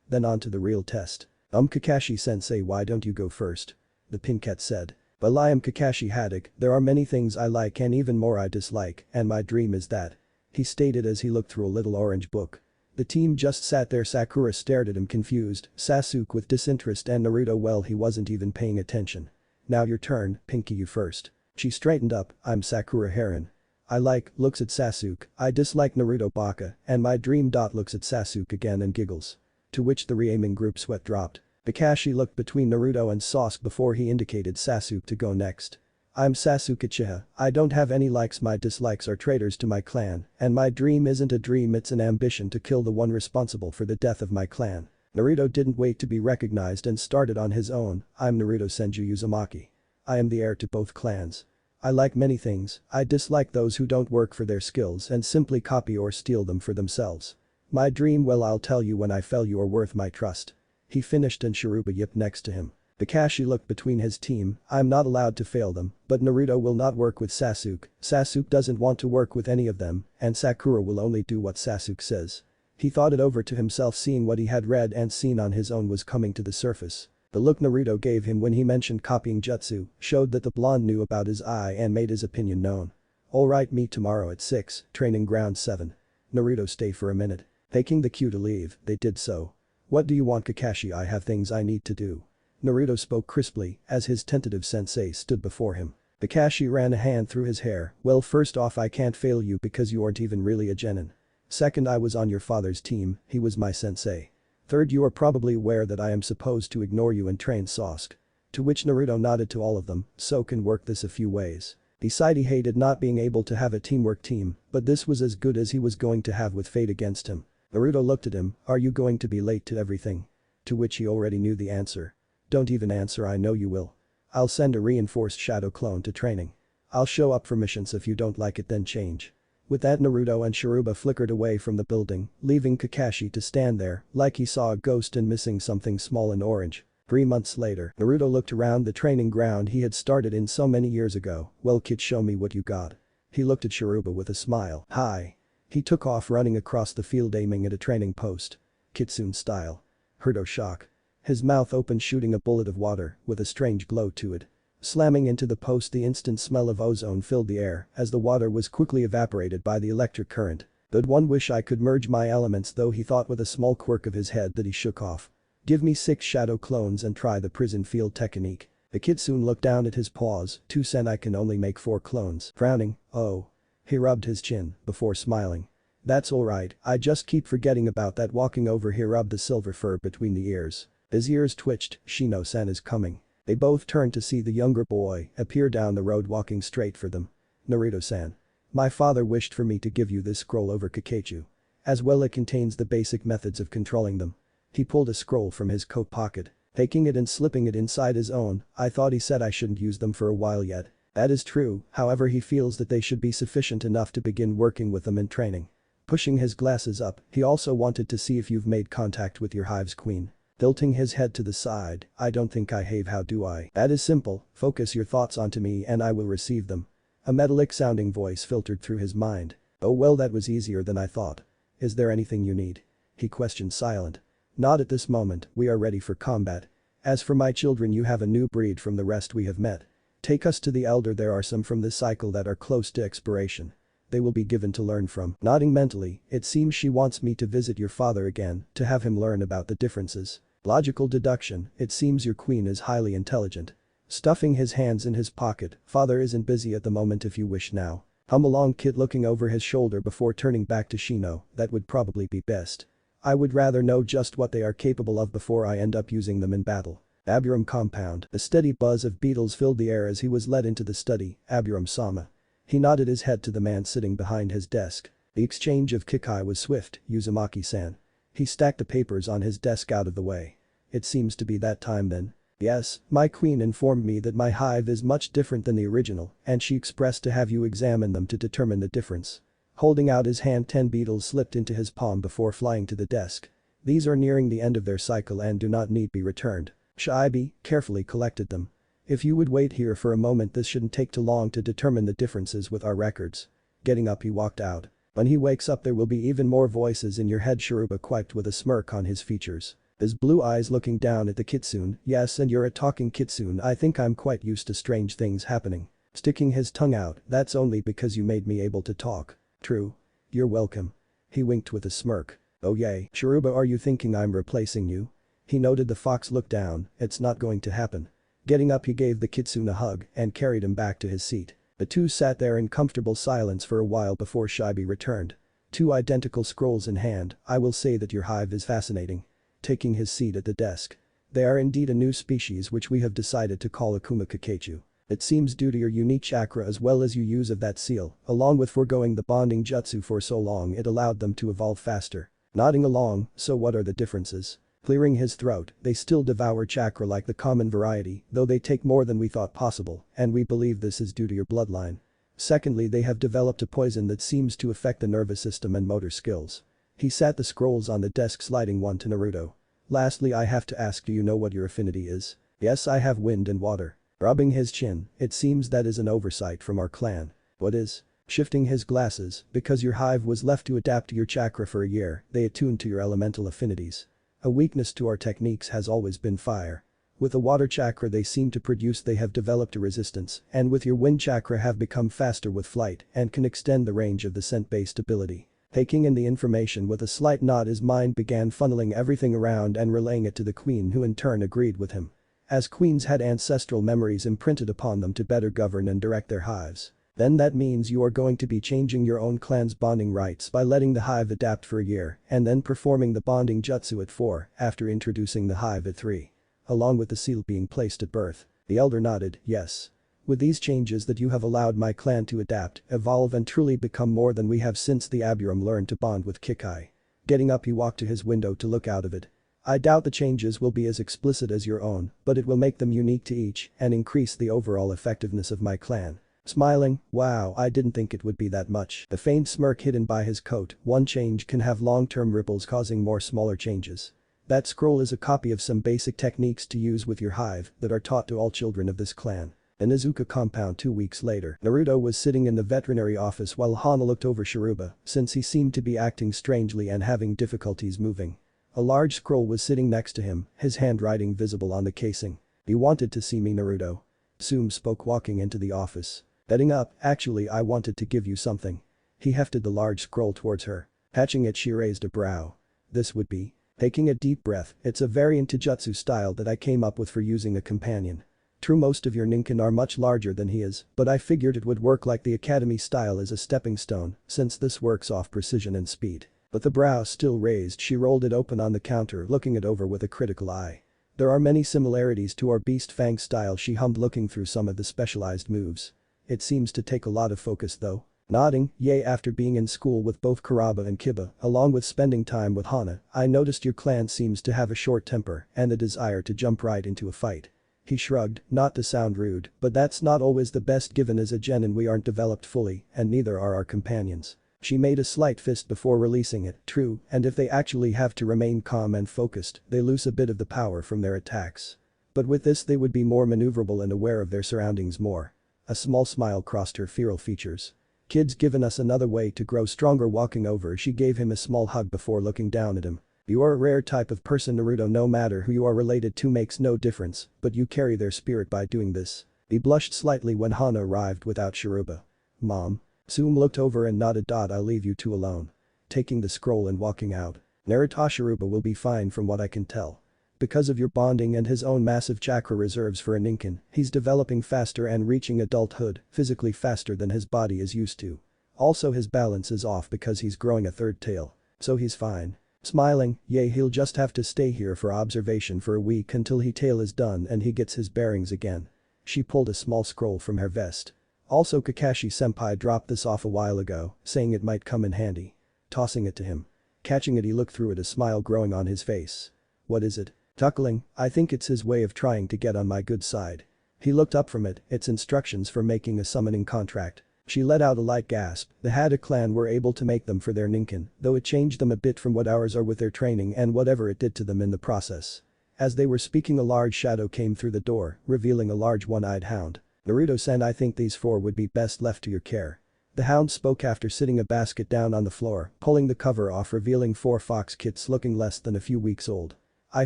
Then on to the real test. Kakashi-sensei, why don't you go first? The Pinket said. Well, I am Kakashi Haddock, there are many things I like and even more I dislike, and my dream is that. He stated as he looked through a little orange book. The team just sat there. Sakura stared at him confused, Sasuke with disinterest, and Naruto, well, he wasn't even paying attention. Now your turn, Pinky, you first. She straightened up, I'm Sakura Heron. I like, looks at Sasuke, I dislike Naruto Baka, and my dream. Looks at Sasuke again and giggles. To which the re-aiming group sweat dropped. Kakashi looked between Naruto and Sasuke before he indicated Sasuke to go next. I'm Sasuke Uchiha, I don't have any likes, my dislikes are traitors to my clan, and my dream isn't a dream, it's an ambition to kill the one responsible for the death of my clan. Naruto didn't wait to be recognized and started on his own, I'm Naruto Senju Uzumaki. I am the heir to both clans. I like many things, I dislike those who don't work for their skills and simply copy or steal them for themselves. My dream, well, I'll tell you when I fell, you are worth my trust. He finished and Sharuba yipped next to him. Kakashi looked between his team, I'm not allowed to fail them, but Naruto will not work with Sasuke, Sasuke doesn't want to work with any of them, and Sakura will only do what Sasuke says. He thought it over to himself, seeing what he had read and seen on his own was coming to the surface. The look Naruto gave him when he mentioned copying jutsu showed that the blonde knew about his eye and made his opinion known. Alright, meet tomorrow at 6, training ground 7. Naruto, stay for a minute. Taking the cue to leave, they did so. What do you want, Kakashi? I have things I need to do. Naruto spoke crisply as his tentative sensei stood before him. Kakashi ran a hand through his hair, well, first off, I can't fail you because you aren't even really a genin. Second, I was on your father's team, he was my sensei. Third, you are probably aware that I am supposed to ignore you and train Sasuke. To which Naruto nodded to all of them, so can work this a few ways. Besides, he hated not being able to have a teamwork team, but this was as good as he was going to have with fate against him. Naruto looked at him, are you going to be late to everything? To which he already knew the answer. Don't even answer, I know you will. I'll send a reinforced shadow clone to training. I'll show up for missions, if you don't like it then change. With that, Naruto and Sharuba flickered away from the building, leaving Kakashi to stand there like he saw a ghost and missing something small and orange. 3 months later, Naruto looked around the training ground he had started in so many years ago. "Well kid, show me what you got." He looked at Shiruba with a smile. "Hi." He took off running across the field aiming at a training post. Kitsune style. Naruto shock. His mouth opened shooting a bullet of water with a strange glow to it. Slamming into the post, the instant smell of ozone filled the air as the water was quickly evaporated by the electric current. "I'd one wish I could merge my elements though," he thought with a small quirk of his head that he shook off. "Give me 6 shadow clones and try the prison field technique." The kitsune looked down at his paws. 2 cent, I can only make 4 clones. Frowning, "Oh." He rubbed his chin before smiling. "That's alright, I just keep forgetting about that." Walking over, he rubbed the silver fur between the ears. His ears twitched. "Shino-san is coming." They both turned to see the younger boy appear down the road walking straight for them. "Naruto-san. My father wished for me to give you this scroll over Kakashi. As well, it contains the basic methods of controlling them." He pulled a scroll from his coat pocket, taking it and slipping it inside his own. "I thought he said I shouldn't use them for a while yet." That is true, however he feels that they should be sufficient enough to begin working with them in training. Pushing his glasses up, he also wanted to see if you've made contact with your hive's queen. Tilting his head to the side, "I don't think I have, how do I?" "That is simple, focus your thoughts onto me and I will receive them." A metallic sounding voice filtered through his mind. "Oh well, that was easier than I thought. Is there anything you need?" He questioned silent. "Not at this moment, we are ready for combat. As for my children, you have a new breed from the rest we have met. Take us to the elder, there are some from this cycle that are close to expiration. They will be given to learn from." Nodding mentally, "It seems she wants me to visit your father again, to have him learn about the differences." Logical deduction, "It seems your queen is highly intelligent." Stuffing his hands in his pocket, "Father isn't busy at the moment if you wish now." "Hum along kid," looking over his shoulder before turning back to Shino, "That would probably be best. I would rather know just what they are capable of before I end up using them in battle." Aburame compound. A steady buzz of beetles filled the air as he was led into the study. "Aburame-sama." He nodded his head to the man sitting behind his desk. The exchange of Kikai was swift. "Uzumaki-san." He stacked the papers on his desk out of the way. "It seems to be that time then." "Yes, my queen informed me that my hive is much different than the original and she expressed to have you examine them to determine the difference." Holding out his hand, 10 beetles slipped into his palm before flying to the desk. "These are nearing the end of their cycle and do not need be returned." Shibi carefully collected them. "If you would wait here for a moment, this shouldn't take too long to determine the differences with our records." Getting up, he walked out. "When he wakes up there will be even more voices in your head," Shiruba quiped with a smirk on his features. His blue eyes looking down at the kitsune. "Yes, and you're a talking kitsune. I think I'm quite used to strange things happening." Sticking his tongue out, "That's only because you made me able to talk." "True. You're welcome." He winked with a smirk. "Oh yay, Shiruba, are you thinking I'm replacing you?" He noted the fox look down. "It's not going to happen." Getting up, he gave the kitsune a hug and carried him back to his seat. The two sat there in comfortable silence for a while before Shibi returned. 2 identical scrolls in hand. "I will say that your hive is fascinating." Taking his seat at the desk. "They are indeed a new species which we have decided to call Akuma Kakachu. It seems due to your unique chakra as well as your use of that seal, along with foregoing the bonding jutsu for so long, it allowed them to evolve faster." Nodding along, "So what are the differences?" Clearing his throat, "They still devour chakra like the common variety, though they take more than we thought possible, and we believe this is due to your bloodline. Secondly, they have developed a poison that seems to affect the nervous system and motor skills." He sat the scrolls on the desk, sliding one to Naruto. "Lastly, I have to ask, do you know what your affinity is?" "Yes, I have wind and water." Rubbing his chin, "It seems that is an oversight from our clan." "What is?" Shifting his glasses, "Because your hive was left to adapt to your chakra for a year, they attuned to your elemental affinities. A weakness to our techniques has always been fire. With the water chakra they seem to produce, they have developed a resistance, and with your wind chakra have become faster with flight and can extend the range of the scent-based ability." Taking in the information with a slight nod, his mind began funneling everything around and relaying it to the queen, who in turn agreed with him. As queens had ancestral memories imprinted upon them to better govern and direct their hives. "Then that means you are going to be changing your own clan's bonding rites by letting the hive adapt for a year and then performing the bonding jutsu at 4 after introducing the hive at 3. Along with the seal being placed at birth." The elder nodded, "Yes. With these changes that you have allowed my clan to adapt, evolve and truly become more than we have since the Aburame learned to bond with Kikai." Getting up, he walked to his window to look out of it. "I doubt the changes will be as explicit as your own, but it will make them unique to each and increase the overall effectiveness of my clan." Smiling, "Wow, I didn't think it would be that much." The faint smirk hidden by his coat, "One change can have long-term ripples causing more smaller changes. That scroll is a copy of some basic techniques to use with your hive that are taught to all children of this clan. In Izuka compound 2 weeks later, Naruto was sitting in the veterinary office while Hana looked over Shiruba since he seemed to be acting strangely and having difficulties moving. A large scroll was sitting next to him, his handwriting visible on the casing. "You wanted to see me, Naruto?" Tsume spoke walking into the office. "Getting up, actually I wanted to give you something." He hefted the large scroll towards her. Catching it, she raised a brow. "This would be?" Taking a deep breath, "It's a variant to jutsu style that I came up with for using a companion. True, most of your ninkin are much larger than he is, but I figured it would work like the academy style as a stepping stone, since this works off precision and speed." But the brow still raised, she rolled it open on the counter, looking it over with a critical eye. "There are many similarities to our beast Fang style," she hummed, looking through some of the specialized moves. "It seems to take a lot of focus though." Nodding, "Yay, after being in school with both Kurama and Kiba, along with spending time with Hana, I noticed your clan seems to have a short temper and a desire to jump right into a fight." He shrugged, not to sound rude, but that's not always the best given as a genin we aren't developed fully, and neither are our companions. She made a slight fist before releasing it. "True, and if they actually have to remain calm and focused, they lose a bit of the power from their attacks. But with this they would be more maneuverable and aware of their surroundings more." A small smile crossed her feral features. "Kid's given us another way to grow stronger." Walking over, she gave him a small hug before looking down at him. "You are a rare type of person, Naruto. No matter who you are related to makes no difference, but you carry their spirit by doing this." He blushed slightly when Hana arrived without Shiruba. "Mom?" Tsume looked over and nodded. "I'll leave you two alone." Taking the scroll and walking out. "Naruto, Shiruba will be fine from what I can tell. Because of your bonding and his own massive chakra reserves for a ninkin, he's developing faster and reaching adulthood physically faster than his body is used to. Also his balance is off because he's growing a third tail. So he's fine." Smiling, "Yay, he'll just have to stay here for observation for a week until his tail is done and he gets his bearings again." She pulled a small scroll from her vest. "Also, Kakashi-senpai dropped this off a while ago, saying it might come in handy." Tossing it to him. Catching it, he looked through it, a smile growing on his face. "What is it?" Chuckling, "I think it's his way of trying to get on my good side." He looked up from it. "It's instructions for making a summoning contract." She let out a light gasp. The Hada clan were able to make them for their ninkin, though it changed them a bit from what ours are with their training and whatever it did to them in the process. As they were speaking, a large shadow came through the door, revealing a large one-eyed hound. "Naruto-san, I think these 4 would be best left to your care." The hound spoke after sitting a basket down on the floor, pulling the cover off, revealing 4 fox kits looking less than a few weeks old. "I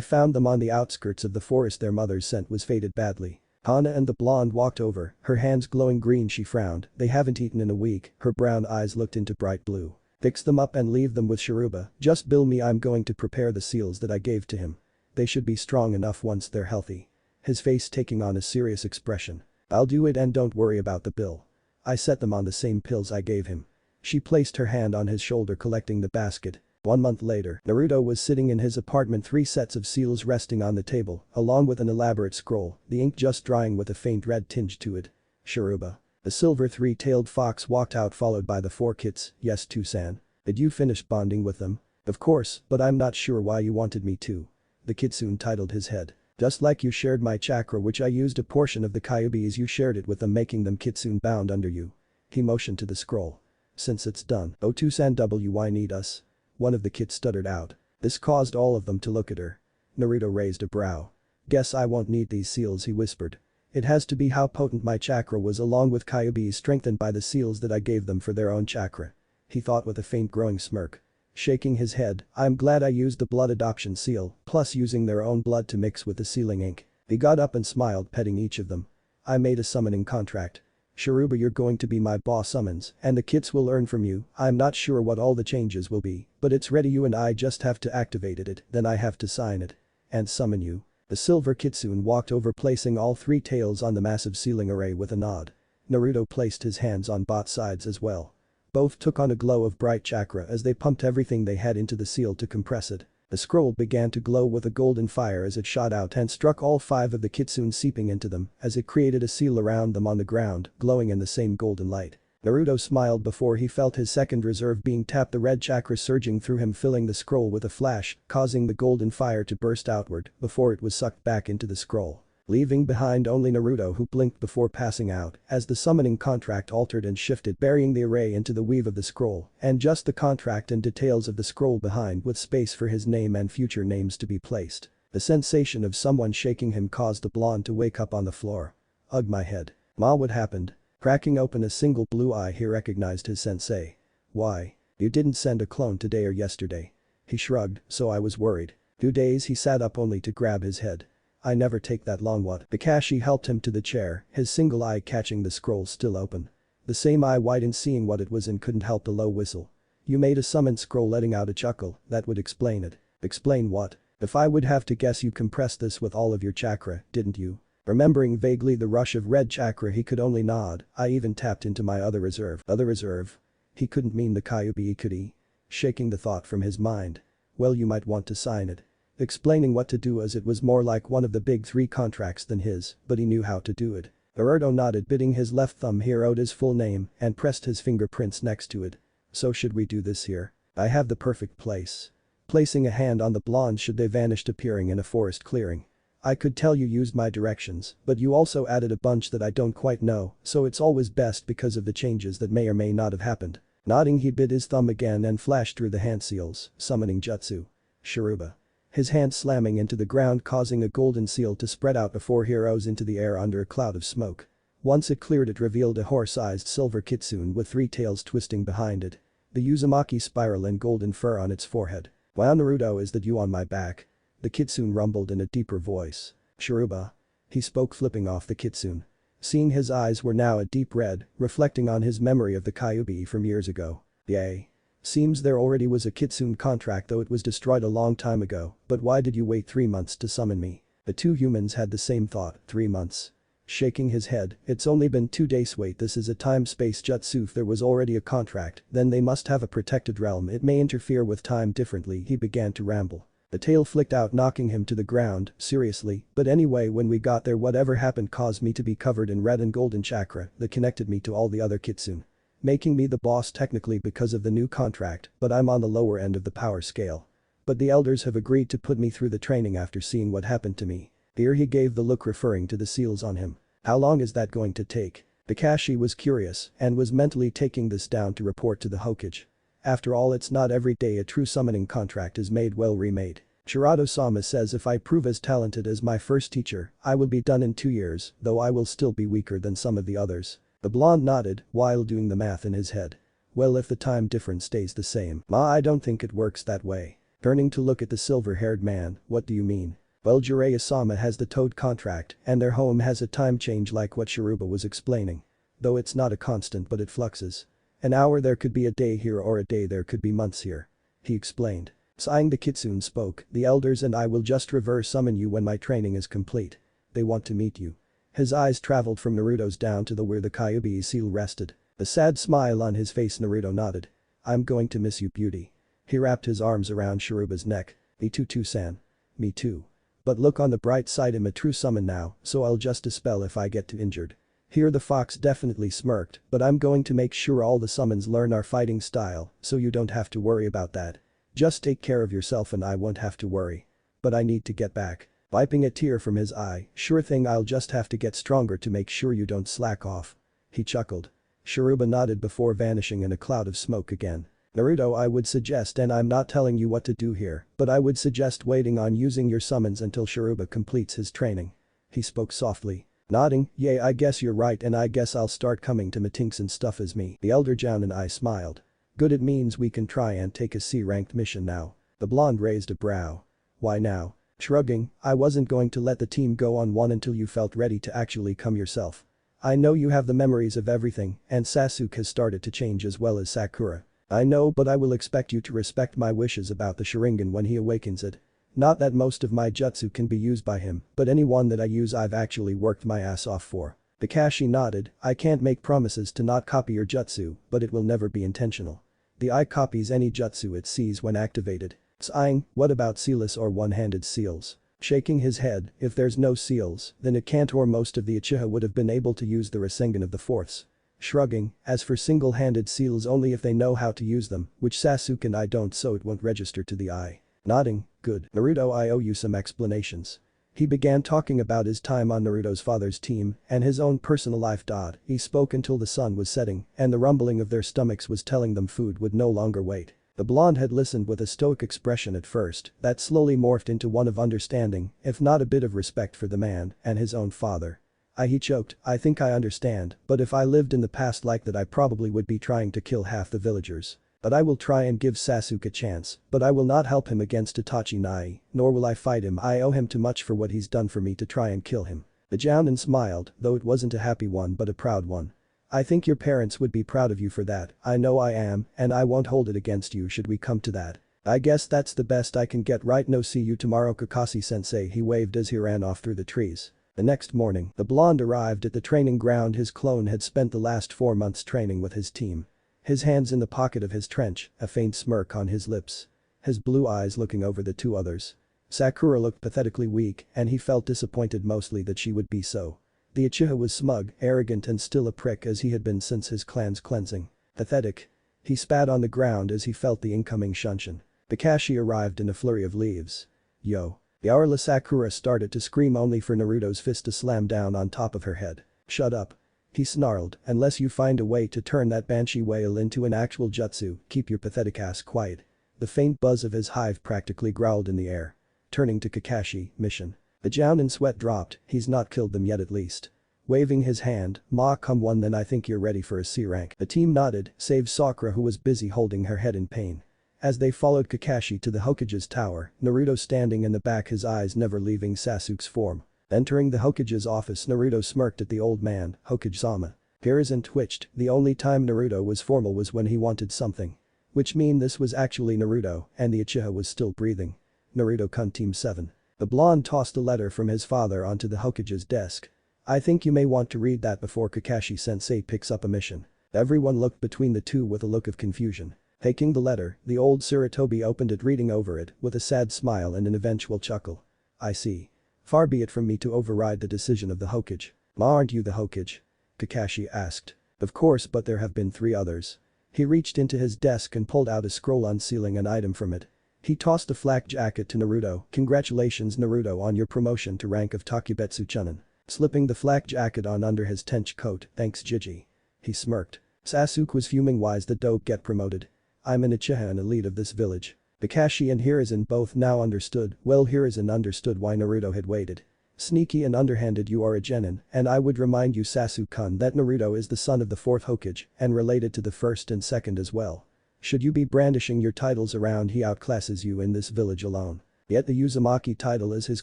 found them on the outskirts of the forest. Their mother's scent was faded badly." Hana and the blonde walked over, her hands glowing green. She frowned. "They haven't eaten in a week." Her brown eyes looked into bright blue. "Fix them up and leave them with Shiruba. Just bill me. I'm going to prepare the seals that I gave to him. They should be strong enough once they're healthy." His face taking on a serious expression. "I'll do it, and don't worry about the bill. I set them on the same pills I gave him." She placed her hand on his shoulder, collecting the basket. 1 month later, Naruto was sitting in his apartment, 3 sets of seals resting on the table, along with an elaborate scroll, the ink just drying with a faint red tinge to it. "Shiruba." The silver 3-tailed fox walked out, followed by the 4 kits. "Yes, Too-san. Did you finish bonding with them?" "Of course, but I'm not sure why you wanted me to." The kitsune titled his head. "Just like you shared my chakra, which I used a portion of the Kyuubi's, you shared it with them, making them kitsune bound under you." He motioned to the scroll. "Since it's done, oh Too-san, why need us?" One of the kids stuttered out. This caused all of them to look at her. Naruto raised a brow. "Guess I won't need these seals," he whispered. "It has to be how potent my chakra was, along with Kyuubi's strengthened by the seals that I gave them for their own chakra." He thought with a faint growing smirk. Shaking his head, "I'm glad I used the blood adoption seal, plus using their own blood to mix with the sealing ink." He got up and smiled, petting each of them. "I made a summoning contract. Shiruba, you're going to be my boss summons, and the kits will learn from you. I'm not sure what all the changes will be, but it's ready. You and I just have to activate it, then I have to sign it. And summon you." The silver kitsune walked over, placing all 3 tails on the massive sealing array with a nod. Naruto placed his hands on both sides as well. Both took on a glow of bright chakra as they pumped everything they had into the seal to compress it. The scroll began to glow with a golden fire as it shot out and struck all 5 of the kitsune, seeping into them as it created a seal around them on the ground, glowing in the same golden light. Naruto smiled before he felt his second reserve being tapped, the red chakra surging through him, filling the scroll with a flash, causing the golden fire to burst outward before it was sucked back into the scroll. leaving behind only Naruto, who blinked before passing out as the summoning contract altered and shifted, burying the array into the weave of the scroll, and just the contract and details of the scroll behind with space for his name and future names to be placed. The sensation of someone shaking him caused the blonde to wake up on the floor. Ugh, my head. Ma, what happened? Cracking open a single blue eye, he recognized his sensei. Why? You didn't send a clone today or yesterday. He shrugged, so I was worried. 2 days. He sat up only to grab his head. I never take that long. What? Kakashi helped him to the chair, his single eye catching the scroll still open. The same eye widened, seeing what it was, and couldn't help the low whistle. You made a summon scroll, letting out a chuckle. That would explain it. Explain what? If I would have to guess, you compressed this with all of your chakra, didn't you? Remembering vaguely the rush of red chakra, he could only nod. I even tapped into my other reserve. Other reserve? He couldn't mean the Kyuubi, could he? Shaking the thought from his mind. Well, you might want to sign it. Explaining what to do, as it was more like one of the big 3 contracts than his, but he knew how to do it. Naruto nodded, bidding his left thumb here out his full name and pressed his fingerprints next to it. So should we do this here? I have the perfect place. Placing a hand on the blonde should they vanished, appearing in a forest clearing. I could tell you used my directions, but you also added a bunch that I don't quite know, so it's always best because of the changes that may or may not have happened. Nodding, he bit his thumb again and flashed through the hand seals, summoning jutsu. Sharuba. His hand slamming into the ground, causing a golden seal to spread out before he rose into the air under a cloud of smoke. Once it cleared, it revealed a horse-sized silver kitsune with 3 tails twisting behind it. The uzumaki spiral and golden fur on its forehead. Wow, Naruto, is that you on my back? The kitsune rumbled in a deeper voice. Sharuba. He spoke, flipping off the kitsune. Seeing his eyes were now a deep red, reflecting on his memory of the Kyuubi from years ago. Yay. Seems there already was a kitsune contract, though it was destroyed a long time ago, but why did you wait 3 months to summon me? The 2 humans had the same thought. 3 months. Shaking his head, it's only been 2 days. Wait, this is a time-space jutsu. If there was already a contract, then they must have a protected realm. It may interfere with time differently. He began to ramble. The tail flicked out, knocking him to the ground. Seriously, but anyway, when we got there, whatever happened caused me to be covered in red and golden chakra that connected me to all the other kitsune. Making me the boss technically because of the new contract, but I'm on the lower end of the power scale. But the elders have agreed to put me through the training after seeing what happened to me. Here he gave the look, referring to the seals on him. How long is that going to take? Kakashi was curious and was mentally taking this down to report to the Hokage. After all, it's not every day a true summoning contract is made well remade. Shirato-sama says if I prove as talented as my first teacher, I will be done in 2 years, though I will still be weaker than some of the others. The blonde nodded while doing the math in his head. Well, if the time difference stays the same. I don't think it works that way. Turning to look at the silver-haired man, what do you mean? Well, Jiraiya-sama has the Toad contract, and their home has a time change like what Sharuba was explaining. Though it's not a constant, but it fluxes. An hour there could be a day here, or a day there could be months here. He explained. Sighing, the kitsune spoke, the elders and I will just reverse summon you when my training is complete. They want to meet you. His eyes traveled from Naruto's down to where the Kyuubi seal rested. A sad smile on his face. Naruto nodded. I'm going to miss you, beauty. He wrapped his arms around Sharuba's neck. Me too, san. Me too. But look on the bright side, I'm a true summon now, so I'll just dispel if I get too injured. Here the fox definitely smirked, but I'm going to make sure all the summons learn our fighting style, so you don't have to worry about that. Just take care of yourself and I won't have to worry. But I need to get back. Wiping a tear from his eye, sure thing, I'll just have to get stronger to make sure you don't slack off. He chuckled. Sharuba nodded before vanishing in a cloud of smoke again. Naruto, I would suggest, and I'm not telling you what to do here, but I would suggest waiting on using your summons until Sharuba completes his training. He spoke softly. Nodding, yeah, I guess you're right, and I guess I'll start coming to meetings and stuff as me. The elder Joun and I smiled. Good, it means we can try and take a C-ranked mission now. The blonde raised a brow. Why now? Shrugging, I wasn't going to let the team go on one until you felt ready to actually come yourself. I know you have the memories of everything, and Sasuke has started to change as well as Sakura. I know, but I will expect you to respect my wishes about the Sharingan when he awakens it. Not that most of my jutsu can be used by him, but any one that I use I've actually worked my ass off for. Kakashi nodded. I can't make promises to not copy your jutsu, but it will never be intentional. The eye copies any jutsu it sees when activated. Sighing, what about sealless or one-handed seals? Shaking his head, if there's no seals, then it can't, or most of the Uchiha would have been able to use the Rasengan of the Fourths. Shrugging, as for single-handed seals, only if they know how to use them, which Sasuke and I don't, so it won't register to the eye. Nodding, good. Naruto, I owe you some explanations. He began talking about his time on Naruto's father's team and his own personal life. He spoke until the sun was setting and the rumbling of their stomachs was telling them food would no longer wait. The blonde had listened with a stoic expression at first that slowly morphed into one of understanding, if not a bit of respect for the man and his own father. He choked, I think I understand, but if I lived in the past like that I probably would be trying to kill half the villagers. But I will try and give Sasuke a chance, but I will not help him against Itachi Nai, nor will I fight him. I owe him too much for what he's done for me to try and kill him. The Jounin smiled, though it wasn't a happy one but a proud one. I think your parents would be proud of you for that, I know I am, and I won't hold it against you should we come to that. I guess that's the best I can get right. No, see you tomorrow Kakashi-sensei, he waved as he ran off through the trees. The next morning, the blonde arrived at the training ground. His clone had spent the last 4 months training with his team. His hands in the pocket of his trench, a faint smirk on his lips. His blue eyes looking over the two others. Sakura looked pathetically weak and he felt disappointed mostly that she would be so. The Uchiha was smug, arrogant and still a prick as he had been since his clan's cleansing. Pathetic. He spat on the ground as he felt the incoming shunshin. Kakashi arrived in a flurry of leaves. Yo. The hourless Sakura started to scream only for Naruto's fist to slam down on top of her head. Shut up. He snarled, unless you find a way to turn that banshee wail into an actual jutsu, keep your pathetic ass quiet. The faint buzz of his hive practically growled in the air. Turning to Kakashi, mission. The Jounin sweat dropped, he's not killed them yet at least. Waving his hand, Ma come one then I think you're ready for a C rank. The team nodded, save Sakura who was busy holding her head in pain. As they followed Kakashi to the Hokage's tower, Naruto standing in the back, his eyes never leaving Sasuke's form. Entering the Hokage's office, Naruto smirked at the old man, Hokage-sama. Hiruzen twitched, the only time Naruto was formal was when he wanted something. Which mean this was actually Naruto and the Uchiha was still breathing. Naruto-kun Team 7. The blonde tossed a letter from his father onto the Hokage's desk. I think you may want to read that before Kakashi-sensei picks up a mission. Everyone looked between the two with a look of confusion. Taking the letter, the old Sarutobi opened it, reading over it with a sad smile and an eventual chuckle. I see. Far be it from me to override the decision of the Hokage. Ma, aren't you the Hokage? Kakashi asked. Of course, but there have been 3 others. He reached into his desk and pulled out a scroll, unsealing an item from it. He tossed a flak jacket to Naruto. Congratulations Naruto on your promotion to rank of Takubetsu Chunin. Slipping the flak jacket on under his trench coat, thanks Jiji. He smirked. Sasuke was fuming, why's the dope get promoted? I'm an Uchiha and elite of this village. Kakashi and Hiruzen both now understood, well Hiruzen understood why Naruto had waited. Sneaky and underhanded, you are a genin, and I would remind you Sasuke-kun that Naruto is the son of the 4th Hokage and related to the 1st and 2nd as well. Should you be brandishing your titles around, he outclasses you in this village alone. Yet the Uzumaki title as his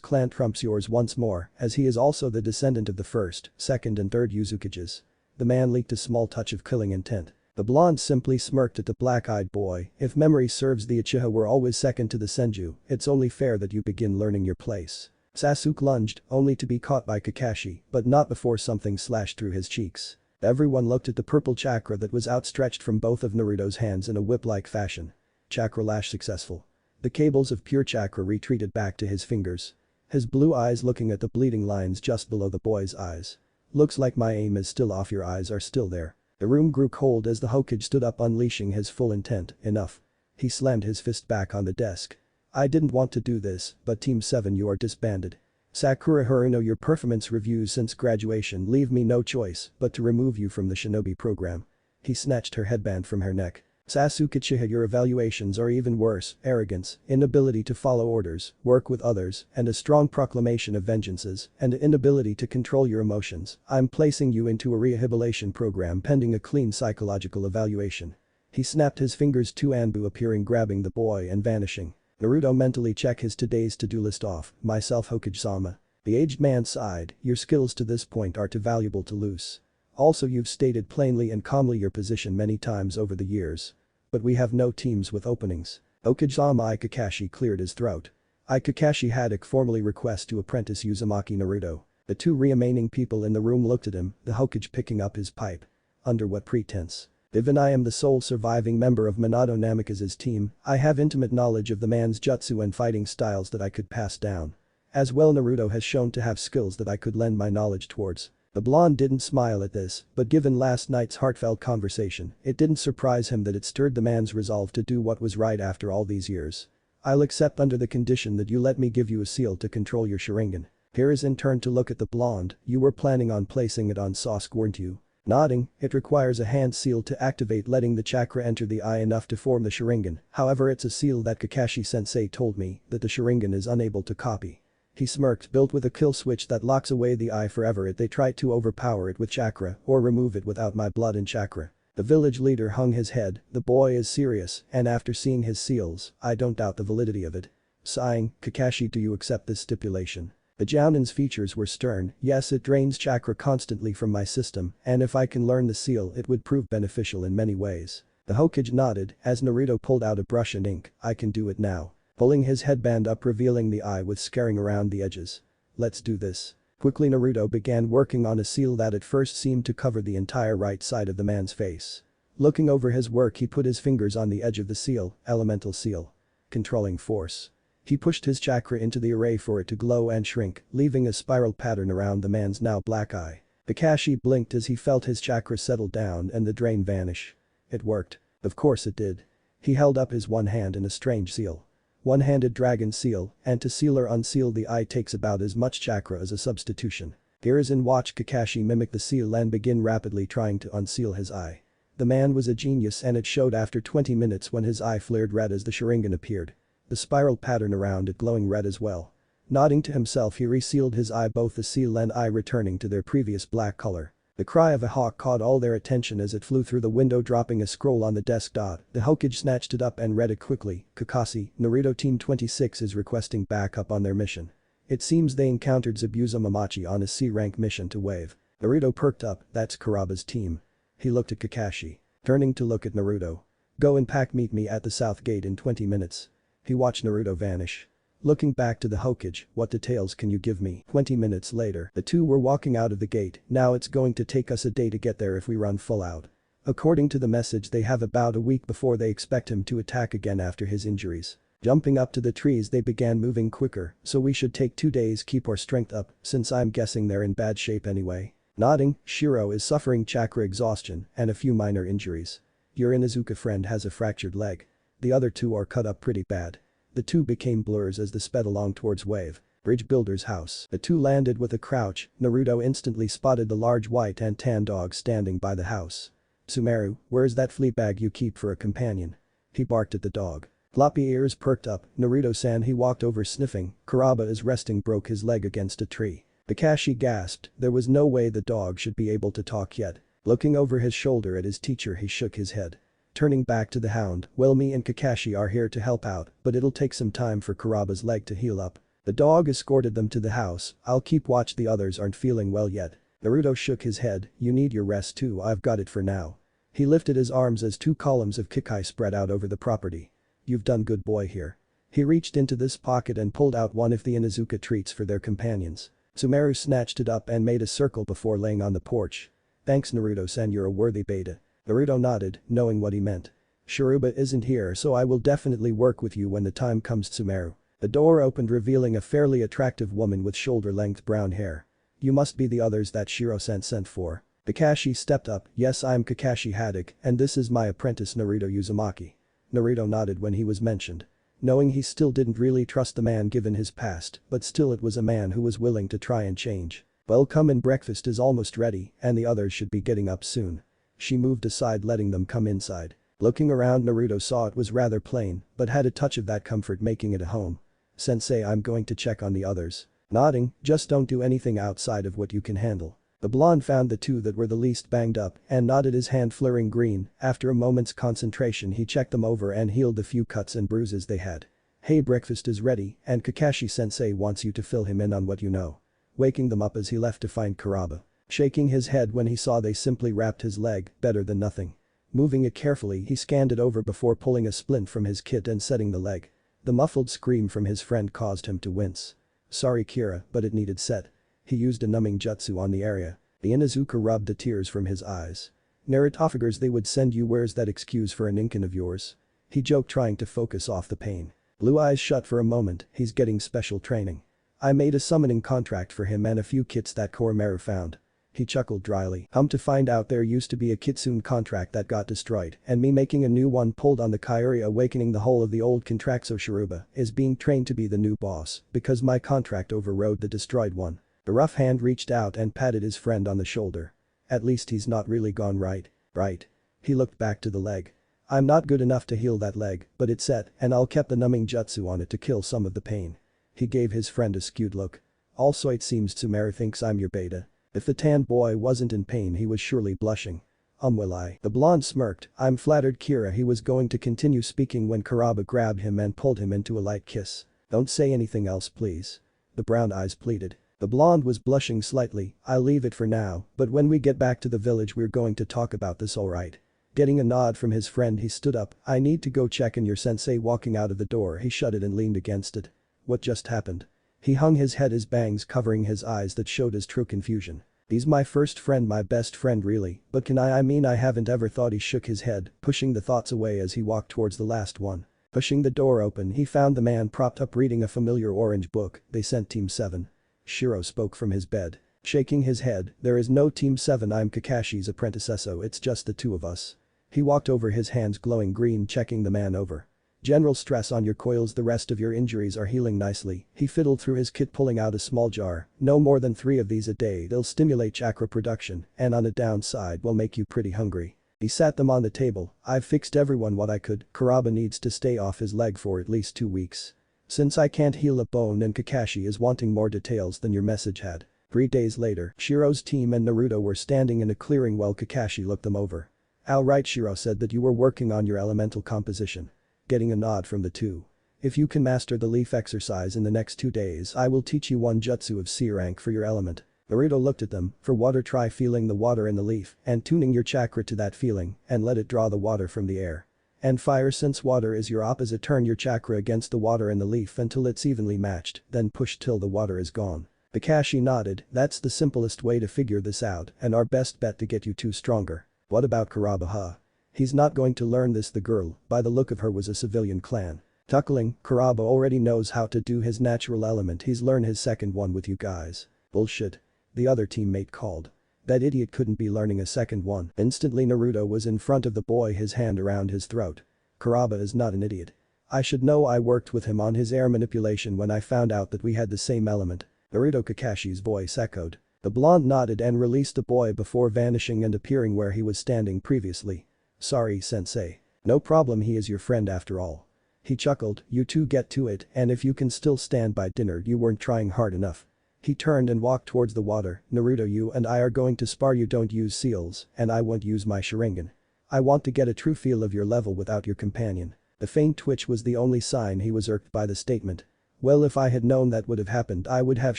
clan trumps yours once more, as he is also the descendant of the 1st, 2nd and 3rd Uzukages. The man leaked a small touch of killing intent. The blonde simply smirked at the black-eyed boy. If memory serves, the Uchiha were always second to the Senju, it's only fair that you begin learning your place. Sasuke lunged, only to be caught by Kakashi, but not before something slashed through his cheeks. Everyone looked at the purple chakra that was outstretched from both of Naruto's hands in a whip-like fashion. Chakra lash successful. The cables of pure chakra retreated back to his fingers. His blue eyes looking at the bleeding lines just below the boy's eyes. Looks like my aim is still off, your eyes are still there. The room grew cold as the Hokage stood up, unleashing his full intent. Enough. He slammed his fist back on the desk. I didn't want to do this, but Team 7, you are disbanded. Sakura Haruno, your performance reviews since graduation leave me no choice but to remove you from the shinobi program. He snatched her headband from her neck. Sasuke Uchiha, your evaluations are even worse, arrogance, inability to follow orders, work with others, and a strong proclamation of vengeances, and inability to control your emotions. I'm placing you into a rehabilitation program pending a clean psychological evaluation. He snapped his fingers to Anbu appearing, grabbing the boy and vanishing. Naruto mentally check his today's to-do list off, myself Hokage-sama. The aged man sighed, your skills to this point are too valuable to lose. Also, you've stated plainly and calmly your position many times over the years. But we have no teams with openings. Hokage-sama Kakashi cleared his throat. Kakashi Haddock formally request to apprentice Uzumaki Naruto. The 2 remaining people in the room looked at him, the Hokage picking up his pipe. Under what pretense? Even I am the sole surviving member of Minato Namikaze's team, I have intimate knowledge of the man's jutsu and fighting styles that I could pass down. As well, Naruto has shown to have skills that I could lend my knowledge towards. The blonde didn't smile at this, but given last night's heartfelt conversation, it didn't surprise him that it stirred the man's resolve to do what was right after all these years. I'll accept under the condition that you let me give you a seal to control your Sharingan. Here is in turn to look at the blonde, you were planning on placing it on Sasuke weren't you? Nodding, it requires a hand seal to activate letting the chakra enter the eye enough to form the Sharingan, however it's a seal that Kakashi-sensei told me that the Sharingan is unable to copy. He smirked, built with a kill switch that locks away the eye forever if they try to overpower it with chakra or remove it without my blood and chakra. The village leader hung his head, the boy is serious and after seeing his seals, I don't doubt the validity of it. Sighing, Kakashi, do you accept this stipulation? The Jounin's features were stern, yes it drains chakra constantly from my system and if I can learn the seal it would prove beneficial in many ways. The Hokage nodded as Naruto pulled out a brush and ink, I can do it now. Pulling his headband up revealing the eye with scaring around the edges. Let's do this. Quickly Naruto began working on a seal that at first seemed to cover the entire right side of the man's face. Looking over his work he put his fingers on the edge of the seal, elemental seal. Controlling force. He pushed his chakra into the array for it to glow and shrink, leaving a spiral pattern around the man's now black eye. Kakashi blinked as he felt his chakra settle down and the drain vanish. It worked. Of course it did. He held up his one hand in a strange seal. One-handed dragon seal, and to seal or unseal the eye takes about as much chakra as a substitution. Hiruzen watched Kakashi mimic the seal and begin rapidly trying to unseal his eye. The man was a genius and it showed after 20 minutes when his eye flared red as the Sharingan appeared. The spiral pattern around it glowing red as well. Nodding to himself he resealed his eye, both the seal and eye returning to their previous black color. The cry of a hawk caught all their attention as it flew through the window dropping a scroll on the desk. The Hokage snatched it up and read it quickly. Kakashi, Naruto Team 26 is requesting backup on their mission. It seems they encountered Uzumaki on a C-rank mission to Wave. Naruto perked up, that's Kuraba's team. He looked at Kakashi. Turning to look at Naruto. Go and pack, meet me at the south gate in 20 minutes. He watched Naruto vanish. Looking back to the Hokage, what details can you give me? 20 minutes later, the two were walking out of the gate, now it's going to take us a day to get there if we run full out. According to the message they have about a week before they expect him to attack again after his injuries. Jumping up to the trees they began moving quicker, so we should take 2 days keep our strength up, since I'm guessing they're in bad shape anyway. Nodding, Shiro is suffering chakra exhaustion and a few minor injuries. Your Inuzuka friend has a fractured leg. The other two are cut up pretty bad. The two became blurs as they sped along towards Wave. Bridge Builder's house. The two landed with a crouch, Naruto instantly spotted the large white and tan dog standing by the house. Sumeru, where's that flea bag you keep for a companion? He barked at the dog. Floppy ears perked up, Naruto-san he walked over sniffing, Kurama is resting broke his leg against a tree. Kakashi gasped, there was no way the dog should be able to talk yet. Looking over his shoulder at his teacher he shook his head. Turning back to the hound, well me and Kakashi are here to help out, but it'll take some time for Kurama's leg to heal up. The dog escorted them to the house, I'll keep watch the others aren't feeling well yet. Naruto shook his head, you need your rest too, I've got it for now. He lifted his arms as 2 columns of Kikai spread out over the property. You've done good boy here. He reached into this pocket and pulled out one of the Inuzuka treats for their companions. Sumeru snatched it up and made a circle before laying on the porch. Thanks Naruto-san, you're a worthy beta. Naruto nodded, knowing what he meant. Shiruba isn't here so I will definitely work with you when the time comes. Sumeru. The door opened revealing a fairly attractive woman with shoulder-length brown hair. You must be the others that Shiro-san sent for. Kakashi stepped up, yes I'm Kakashi Haddock and this is my apprentice Naruto Uzumaki. Naruto nodded when he was mentioned. Knowing he still didn't really trust the man given his past, but still it was a man who was willing to try and change. Well come in, breakfast is almost ready and the others should be getting up soon. She moved aside letting them come inside. Looking around Naruto saw it was rather plain, but had a touch of that comfort making it a home. Sensei I'm going to check on the others. Nodding, just don't do anything outside of what you can handle. The blonde found the two that were the least banged up and nodded his hand flaring green, after a moment's concentration he checked them over and healed the few cuts and bruises they had. Hey breakfast is ready and Kakashi sensei wants you to fill him in on what you know. Waking them up as he left to find Kurama. Shaking his head when he saw they simply wrapped his leg, better than nothing. Moving it carefully he scanned it over before pulling a splint from his kit and setting the leg. The muffled scream from his friend caused him to wince. Sorry Kira, but it needed set. He used a numbing jutsu on the area. The Inuzuka rubbed the tears from his eyes. Naruto figures they would send you, where's that excuse for an Incan of yours? He joked trying to focus off the pain. Blue eyes shut for a moment, he's getting special training. I made a summoning contract for him and a few kits that Koromaru found. He chuckled dryly. To find out there used to be a Kitsune contract that got destroyed and me making a new one pulled on the Kairi awakening the whole of the old contract so Shiruba is being trained to be the new boss because my contract overrode the destroyed one. The rough hand reached out and patted his friend on the shoulder. At least he's not really gone right. Right. He looked back to the leg. I'm not good enough to heal that leg, but it's set and I'll keep the numbing jutsu on it to kill some of the pain. He gave his friend a skewed look. Also it seems Tsumaru thinks I'm your beta. If the tan boy wasn't in pain he was surely blushing. Will I? The blonde smirked. I'm flattered. Kira he was going to continue speaking when Kuraba grabbed him and pulled him into a light kiss. Don't say anything else please. The brown eyes pleaded. The blonde was blushing slightly. I'll leave it for now, but when we get back to the village we're going to talk about this alright. Getting a nod from his friend he stood up. I need to go check in your sensei. Walking out of the door he shut it and leaned against it. What just happened? He hung his head, his bangs covering his eyes that showed his true confusion. He's my first friend, my best friend really, but can I mean I haven't ever thought. He shook his head, pushing the thoughts away as he walked towards the last one. Pushing the door open he found the man propped up reading a familiar orange book. They sent Team 7. Shiro spoke from his bed. Shaking his head, there is no Team 7. I'm Kakashi's apprentice so it's just the two of us. He walked over, his hands glowing green, checking the man over. General stress on your coils, the rest of your injuries are healing nicely. He fiddled through his kit pulling out a small jar. No more than 3 of these a day, they'll stimulate chakra production and on the downside will make you pretty hungry. He sat them on the table. I've fixed everyone what I could. Kuraba needs to stay off his leg for at least 2 weeks. Since I can't heal a bone and Kakashi is wanting more details than your message had. 3 days later, Shiro's team and Naruto were standing in a clearing while Kakashi looked them over. All right, Shiro said that you were working on your elemental composition. Getting a nod from the two. If you can master the leaf exercise in the next 2 days I will teach you one jutsu of C rank for your element. Naruto looked at them. For water try feeling the water in the leaf and tuning your chakra to that feeling and let it draw the water from the air. And fire since water is your opposite turn your chakra against the water in the leaf until it's evenly matched then push till the water is gone. Kakashi nodded. That's the simplest way to figure this out and our best bet to get you two stronger. What about Kuraba huh? He's not going to learn this. The girl, by the look of her, was a civilian clan. Tuckling, Kuraba already knows how to do his natural element. He's learned his second one with you guys. Bullshit. The other teammate called. That idiot couldn't be learning a second one. Instantly Naruto was in front of the boy, his hand around his throat. Kuraba is not an idiot. I should know. I worked with him on his air manipulation when I found out that we had the same element. Naruto. Kakashi's voice echoed. The blonde nodded and released the boy before vanishing and appearing where he was standing previously. Sorry, sensei. No problem, he is your friend after all. He chuckled. You two get to it and if you can still stand by dinner you weren't trying hard enough. He turned and walked towards the water. Naruto, you and I are going to spar. You don't use seals and I won't use my Sharingan. I want to get a true feel of your level without your companion. The faint twitch was the only sign he was irked by the statement. Well, if I had known that would have happened I would have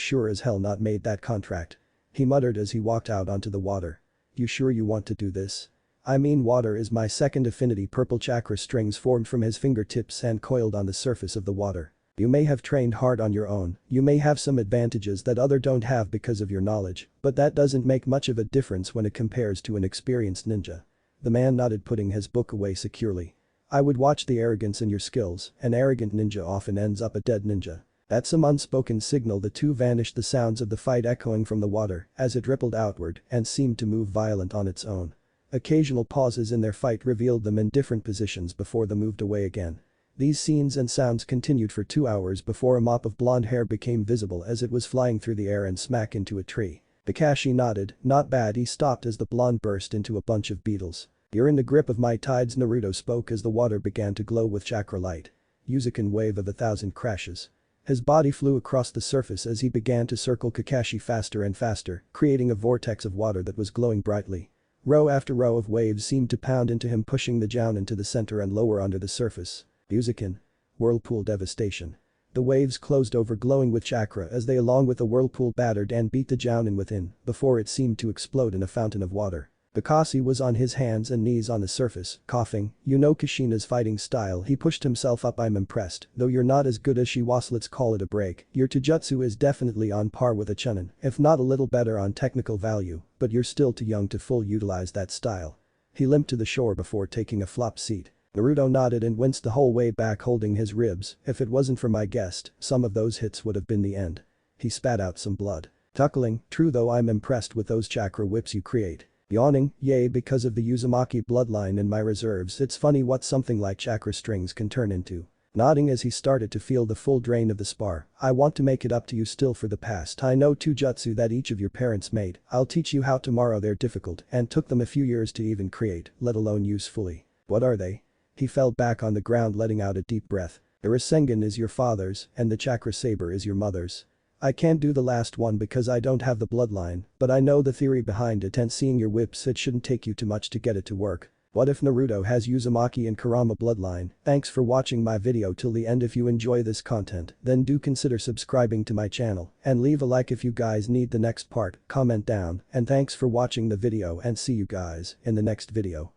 sure as hell not made that contract. He muttered as he walked out onto the water. You sure you want to do this? I mean, water is my second affinity. Purple chakra strings formed from his fingertips and coiled on the surface of the water. You may have trained hard on your own, you may have some advantages that other don't have because of your knowledge, but that doesn't make much of a difference when it compares to an experienced ninja. The man nodded, putting his book away securely. I would watch the arrogance in your skills. An arrogant ninja often ends up a dead ninja. At some unspoken signal the two vanished, the sounds of the fight echoing from the water as it rippled outward and seemed to move violent on its own. Occasional pauses in their fight revealed them in different positions before they moved away again. These scenes and sounds continued for 2 hours before a mop of blonde hair became visible as it was flying through the air and smack into a tree. Kakashi nodded. Not bad. He stopped as the blonde burst into a bunch of beetles. You're in the grip of my tides, Naruto spoke as the water began to glow with chakra light. Uzukan wave of 1,000 crashes. His body flew across the surface as he began to circle Kakashi faster and faster, creating a vortex of water that was glowing brightly. Row after row of waves seemed to pound into him, pushing the Jounin into the center and lower under the surface. Uzukan. Whirlpool devastation. The waves closed over, glowing with chakra as they along with the whirlpool battered and beat the Jounin within before it seemed to explode in a fountain of water. Kakashi was on his hands and knees on the surface, coughing. You know Kushina's fighting style. He pushed himself up. I'm impressed, though you're not as good as she was. Let's call it a break. Your Taijutsu is definitely on par with a Chunin, if not a little better on technical value, but you're still too young to full utilize that style. He limped to the shore before taking a flop seat. Naruto nodded and winced the whole way back, holding his ribs. If it wasn't for my guest, some of those hits would have been the end. He spat out some blood. Tuckling, true though I'm impressed with those chakra whips you create. Yawning, yay because of the Uzumaki bloodline in my reserves it's funny what something like chakra strings can turn into. Nodding as he started to feel the full drain of the spar, I want to make it up to you still for the past I know 2 jutsu that each of your parents made, I'll teach you how tomorrow they're difficult and took them a few years to even create, let alone use fully. What are they? He fell back on the ground letting out a deep breath. The Rasengan is your father's and the chakra saber is your mother's. I can't do the last one because I don't have the bloodline, but I know the theory behind it and seeing your whips it shouldn't take you too much to get it to work. What if Naruto has Uzumaki and Kurama bloodline? Thanks for watching my video till the end. If you enjoy this content, then do consider subscribing to my channel and leave a like if you guys need the next part, comment down, and thanks for watching the video and see you guys in the next video.